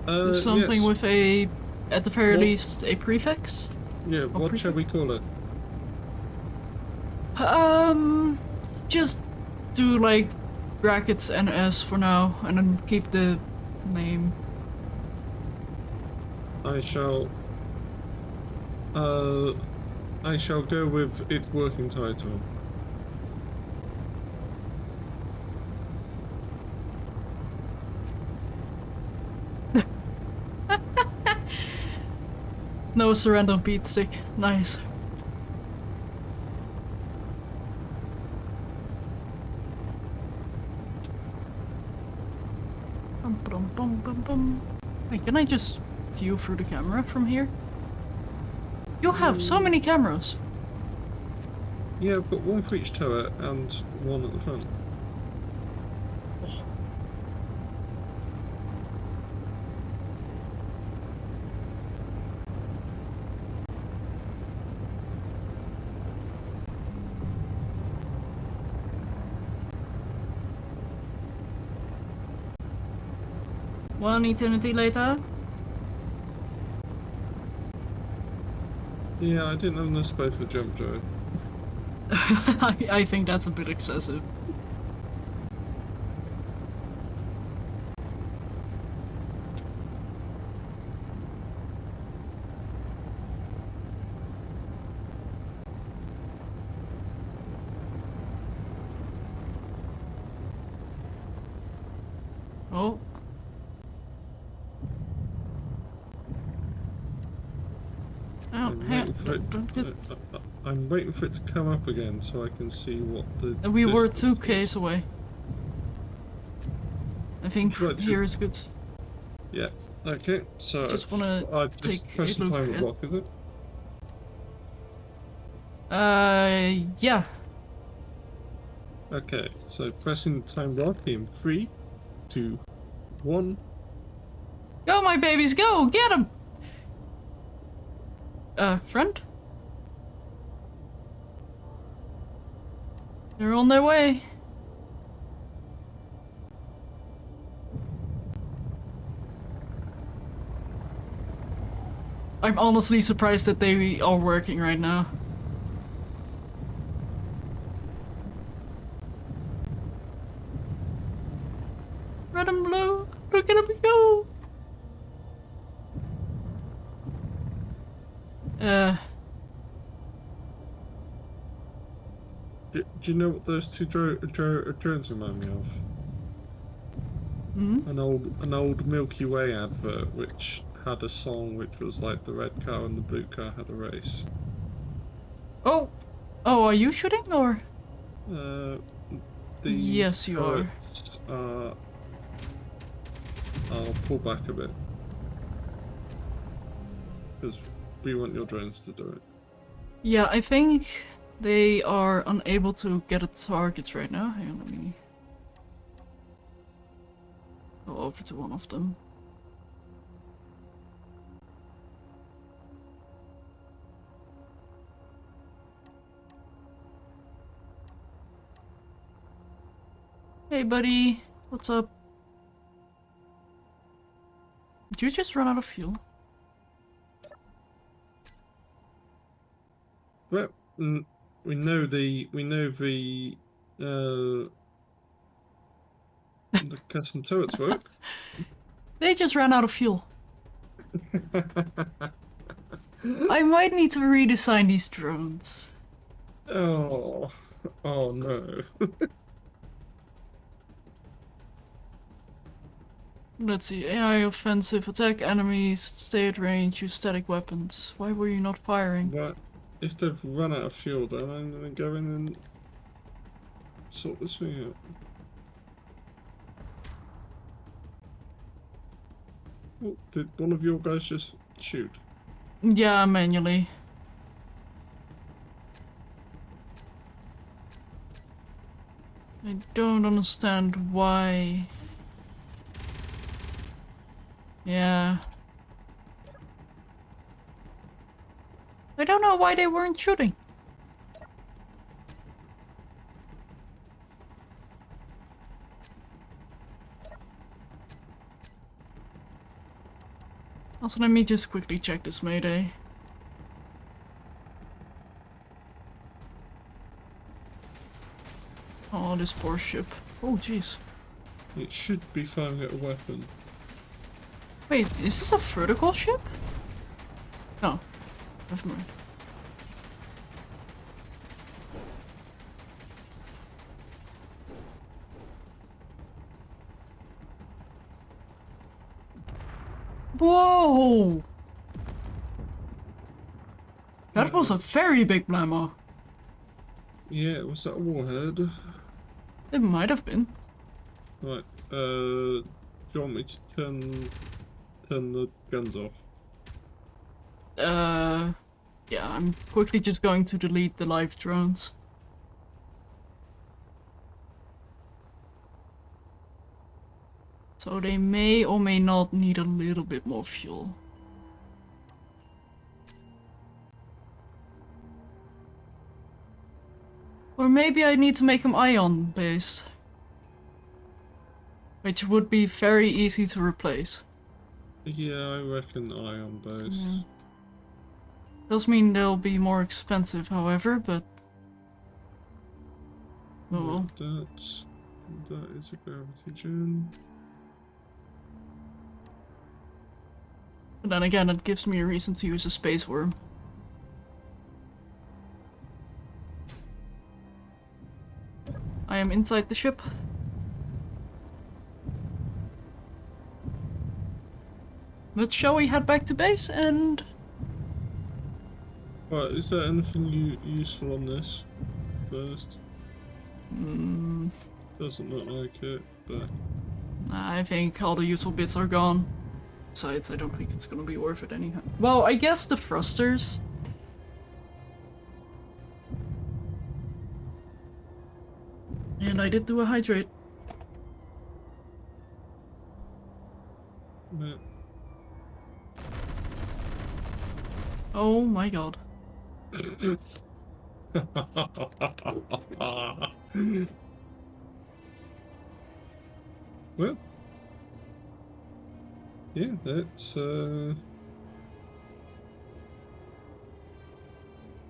Do something yes. with a, at the very least, a prefix? Yeah, what shall we call it? Just do like brackets NS for now, and then keep the name. I shall go with its working title. No surrender beat stick. Nice. Bum, bum, bum, bum, bum. Wait, can I just view through the camera from here? You have so many cameras. Yeah, I've got one for each turret and one at the front. One eternity later. Yeah, I didn't have enough space for jump drive. I think that's a bit excessive. Oh. I'm waiting for it to come up again so I can see what the. We were distance 2Ks away. I think Right, here is good. Yeah. Okay. So Just wanna I take just press a the look timer at- block, is it? Yeah. Okay. So pressing the time block in 3, 2, 1. Go, my babies, go! Get them! Friend? They're on their way. I'm honestly surprised that they are working right now. Red and blue, look at them go! Do you know what those two drones remind me of? Hmm? An old Milky Way advert which had a song which was like the red car and the blue car had a race. Oh! Oh, are you shooting or? Uh, these Yes, you are. turrets are. I'll pull back a bit because we want your drones to do it. Yeah, I think they are unable to get a target right now. Hang on, let me go over to one of them. Hey buddy, what's up? Did you just run out of fuel? Well, we know the custom turrets work. They just ran out of fuel. I might need to redesign these drones. Oh, oh no. Let's see, AI offensive, attack enemies, stay at range, use static weapons. Why were you not firing? But if they've run out of fuel, then I'm gonna go in and sort this thing out. Oh, did one of your guys just shoot? Yeah, manually. I don't understand why. Yeah. I don't know why they weren't shooting. Also, let me just quickly check this Mayday. Oh, this poor ship. Oh, jeez. It should be firing at a weapon. Wait, is this a vertical ship? No. Never mind. Whoa! That was a very big blammo. Yeah, was that a warhead? It might have been. Right, do you want me to turn the guns off? Yeah, I'm quickly just going to delete the live drones. So they may or may not need a little bit more fuel. Or maybe I need to make them ion based. Which would be very easy to replace. Yeah, I reckon ion based. Yeah. Does mean they'll be more expensive, however, but... Oh well. That is a gravity gem. But then again, it gives me a reason to use a space worm. I am inside the ship. But shall we head back to base and... Right, is there anything useful on this first? Doesn't look like it, but... I think all the useful bits are gone. Besides, I don't think it's gonna be worth it anyhow. Well, I guess the thrusters. And I did do a hydrate. Yeah. Oh my god. Well, yeah, let's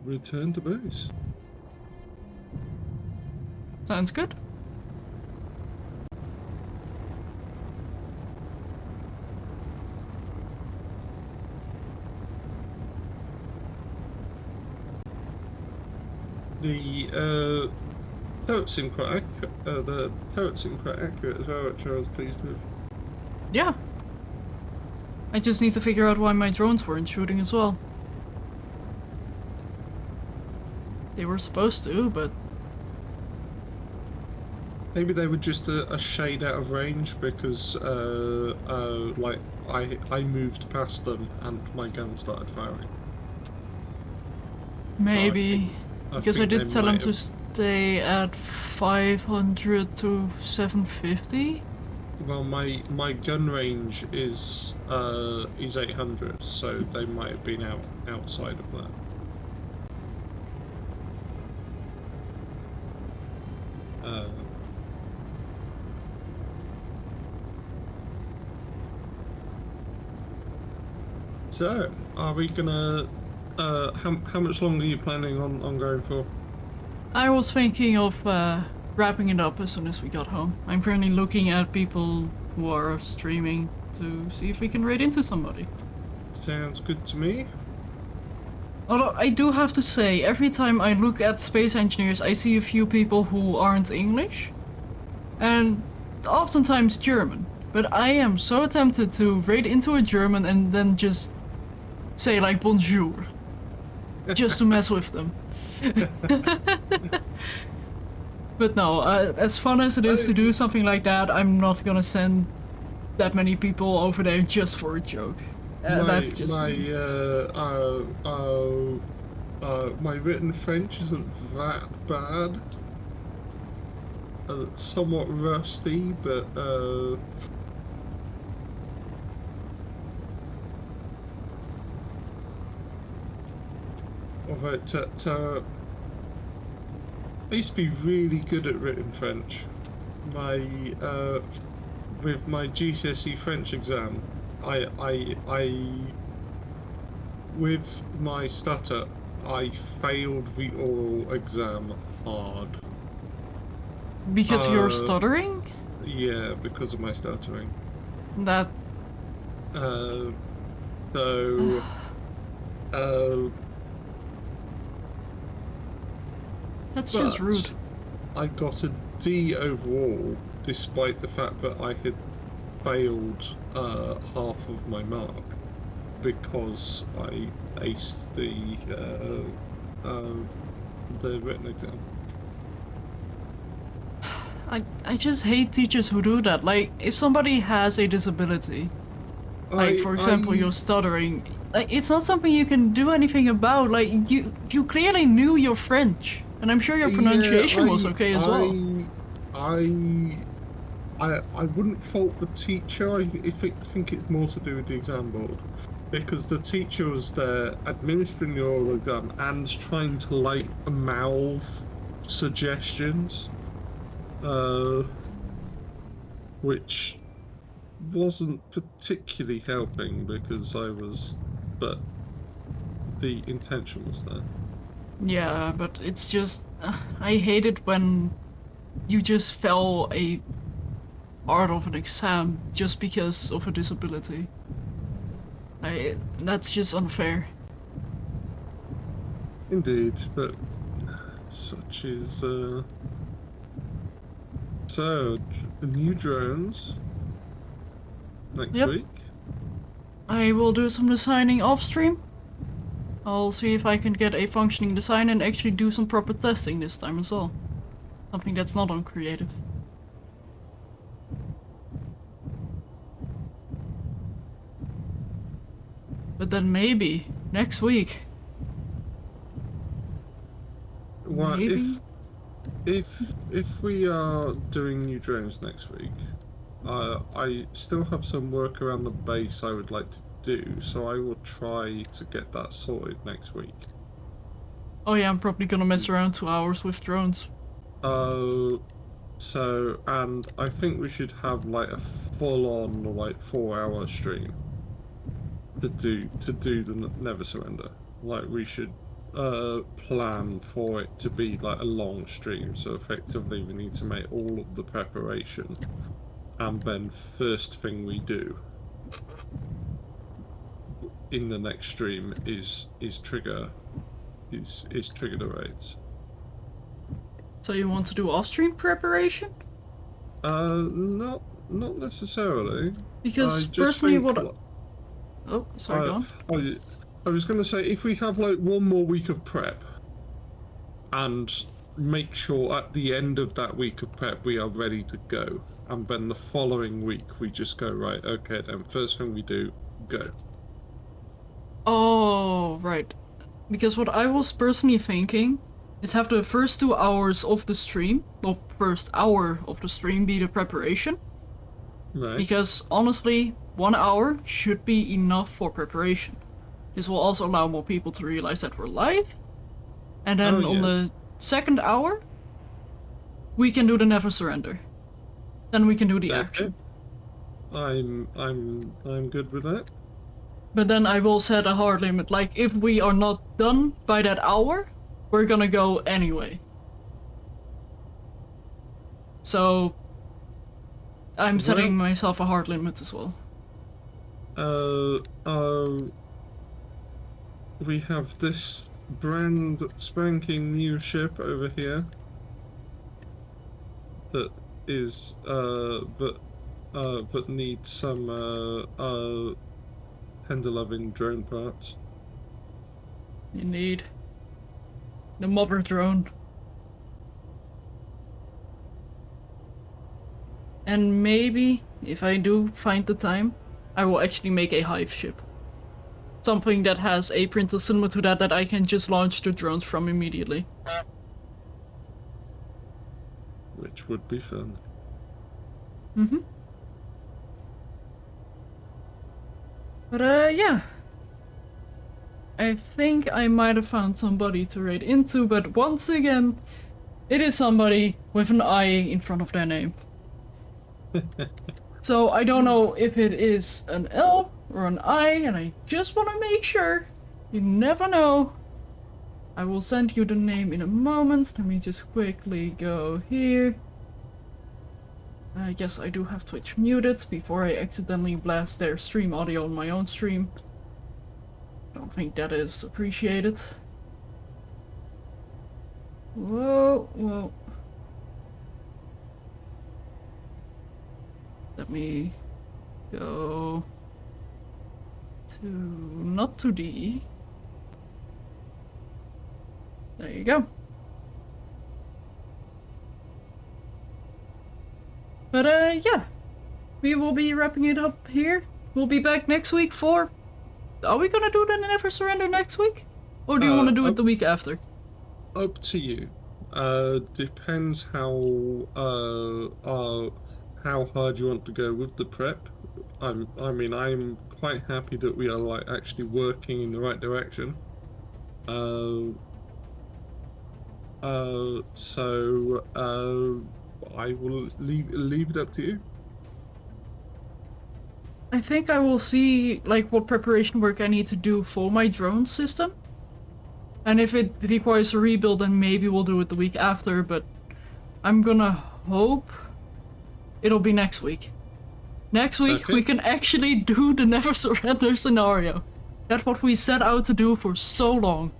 return to base. Sounds good. The turret seemed quite accurate. The turret seemed quite accurate as well, which I was pleased with. Yeah. I just need to figure out why my drones weren't shooting as well. They were supposed to, but... Maybe they were just a shade out of range because, like, I moved past them and my gun started firing. Maybe. Because I think did they tell them might to have- stay at 500 to 750. Well, my gun range is 800, so they might have been outside of that. So, are we gonna? How much longer are you planning on going for? I was thinking of wrapping it up as soon as we got home. I'm currently looking at people who are streaming to see if we can raid into somebody. Sounds good to me. Although I do have to say, every time I look at space engineers, I see a few people who aren't English. And oftentimes German. But I am so tempted to raid into a German and then just say like bonjour. Just to mess with them. But no, as fun as it is to do something like that, I'm not gonna send that many people over there just for a joke. That's just my me. my written French isn't that bad. Somewhat rusty, but although I used to be really good at written French. My with my GCSE French exam, I with my stutter, I failed the oral exam hard. Because you're stuttering? Yeah, because of my stuttering. That... So, That's just but rude. I got a D overall, despite the fact that I had failed half of my mark, because I aced the written exam. I just hate teachers who do that. Like, if somebody has a disability, like for example you're stuttering, like it's not something you can do anything about. Like you clearly knew your French, and I'm sure your pronunciation was okay as well. I wouldn't fault the teacher. I think it's more to do with the exam board, because the teacher was there administering the oral exam and trying to like mouth suggestions, which wasn't particularly helping because but the intention was there. Yeah, but it's just I hate it when you just fail a part of an exam just because of a disability. That's just unfair. Indeed, but such is so new drones next Yep. week. I will do some designing off stream. I'll see if I can get a functioning design and actually do some proper testing this time as well. Something that's not on creative. But then maybe next week. Well, Maybe? if we are doing new drones next week, I still have some work around the base I would like to do, so I will try to get that sorted next week. Oh yeah, I'm probably gonna mess around 2 hours with drones. So, and I think we should have like a full-on like 4-hour stream to do the Never Surrender. Like we should plan for it to be like a long stream. So effectively, we need to make all of the preparation, and then first thing we do in the next stream is trigger the raids. So you want to do off-stream preparation? Not necessarily. Because I just personally think, what... Oh, sorry, go on. I was going to say, if we have like one more week of prep, and make sure at the end of that week of prep we are ready to go, and then the following week we just go, right, okay then, first thing we do, go. Oh, right. Because what I was personally thinking is have the first 2 hours of the stream, or first hour of the stream, be the preparation. Right. Because honestly, 1 hour should be enough for preparation. This will also allow more people to realize that we're live. And then Oh, on yeah. the second hour, we can do the never surrender. Then we can do the Okay. action. I'm good with that. But then I will set a hard limit. Like, if we are not done by that hour, we're gonna go anyway. So, I'm setting myself a hard limit as well. We have this brand spanking new ship over here that is but needs some tender-loving drone parts. Indeed. The mother drone. And maybe, if I do find the time, I will actually make a hive ship. Something that has a printed cinema to that I can just launch the drones from immediately. Which would be fun. Mm-hmm. But yeah. I think I might have found somebody to raid into, but once again, it is somebody with an I in front of their name. So I don't know if it is an L or an I, and I just want to make sure. You never know. I will send you the name in a moment. Let me just quickly go here. I guess I do have Twitch muted before I accidentally blast their stream audio on my own stream. Don't think that is appreciated. Whoa, whoa. Let me go to, not to D. There you go. But yeah, we will be wrapping it up here. We'll be back next week for... Are we gonna do the Never Surrender next week? Or do you want to do it the week after? Up to you. Depends how hard you want to go with the prep. I mean, I'm quite happy that we are like actually working in the right direction. So I will leave it up to you. I think I will see like what preparation work I need to do for my drone system. And if it requires a rebuild, then maybe we'll do it the week after, but I'm gonna hope it'll be next week. Next week we can actually do the Never Surrender scenario. That's what we set out to do for so long.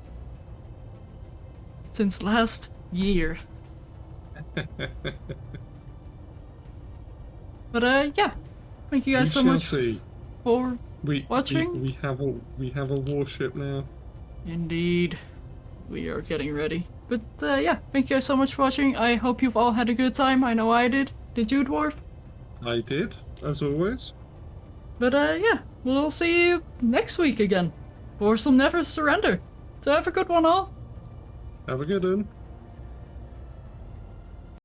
Since last year. But yeah. Thank you guys so much for watching. We have a warship now. Indeed. We are getting ready. But yeah, thank you guys so much for watching. I hope you've all had a good time. I know I did. Did you, Dwarf? I did, as always. But yeah, we'll see you next week again for some Never Surrender. So have a good one all. Have a good one.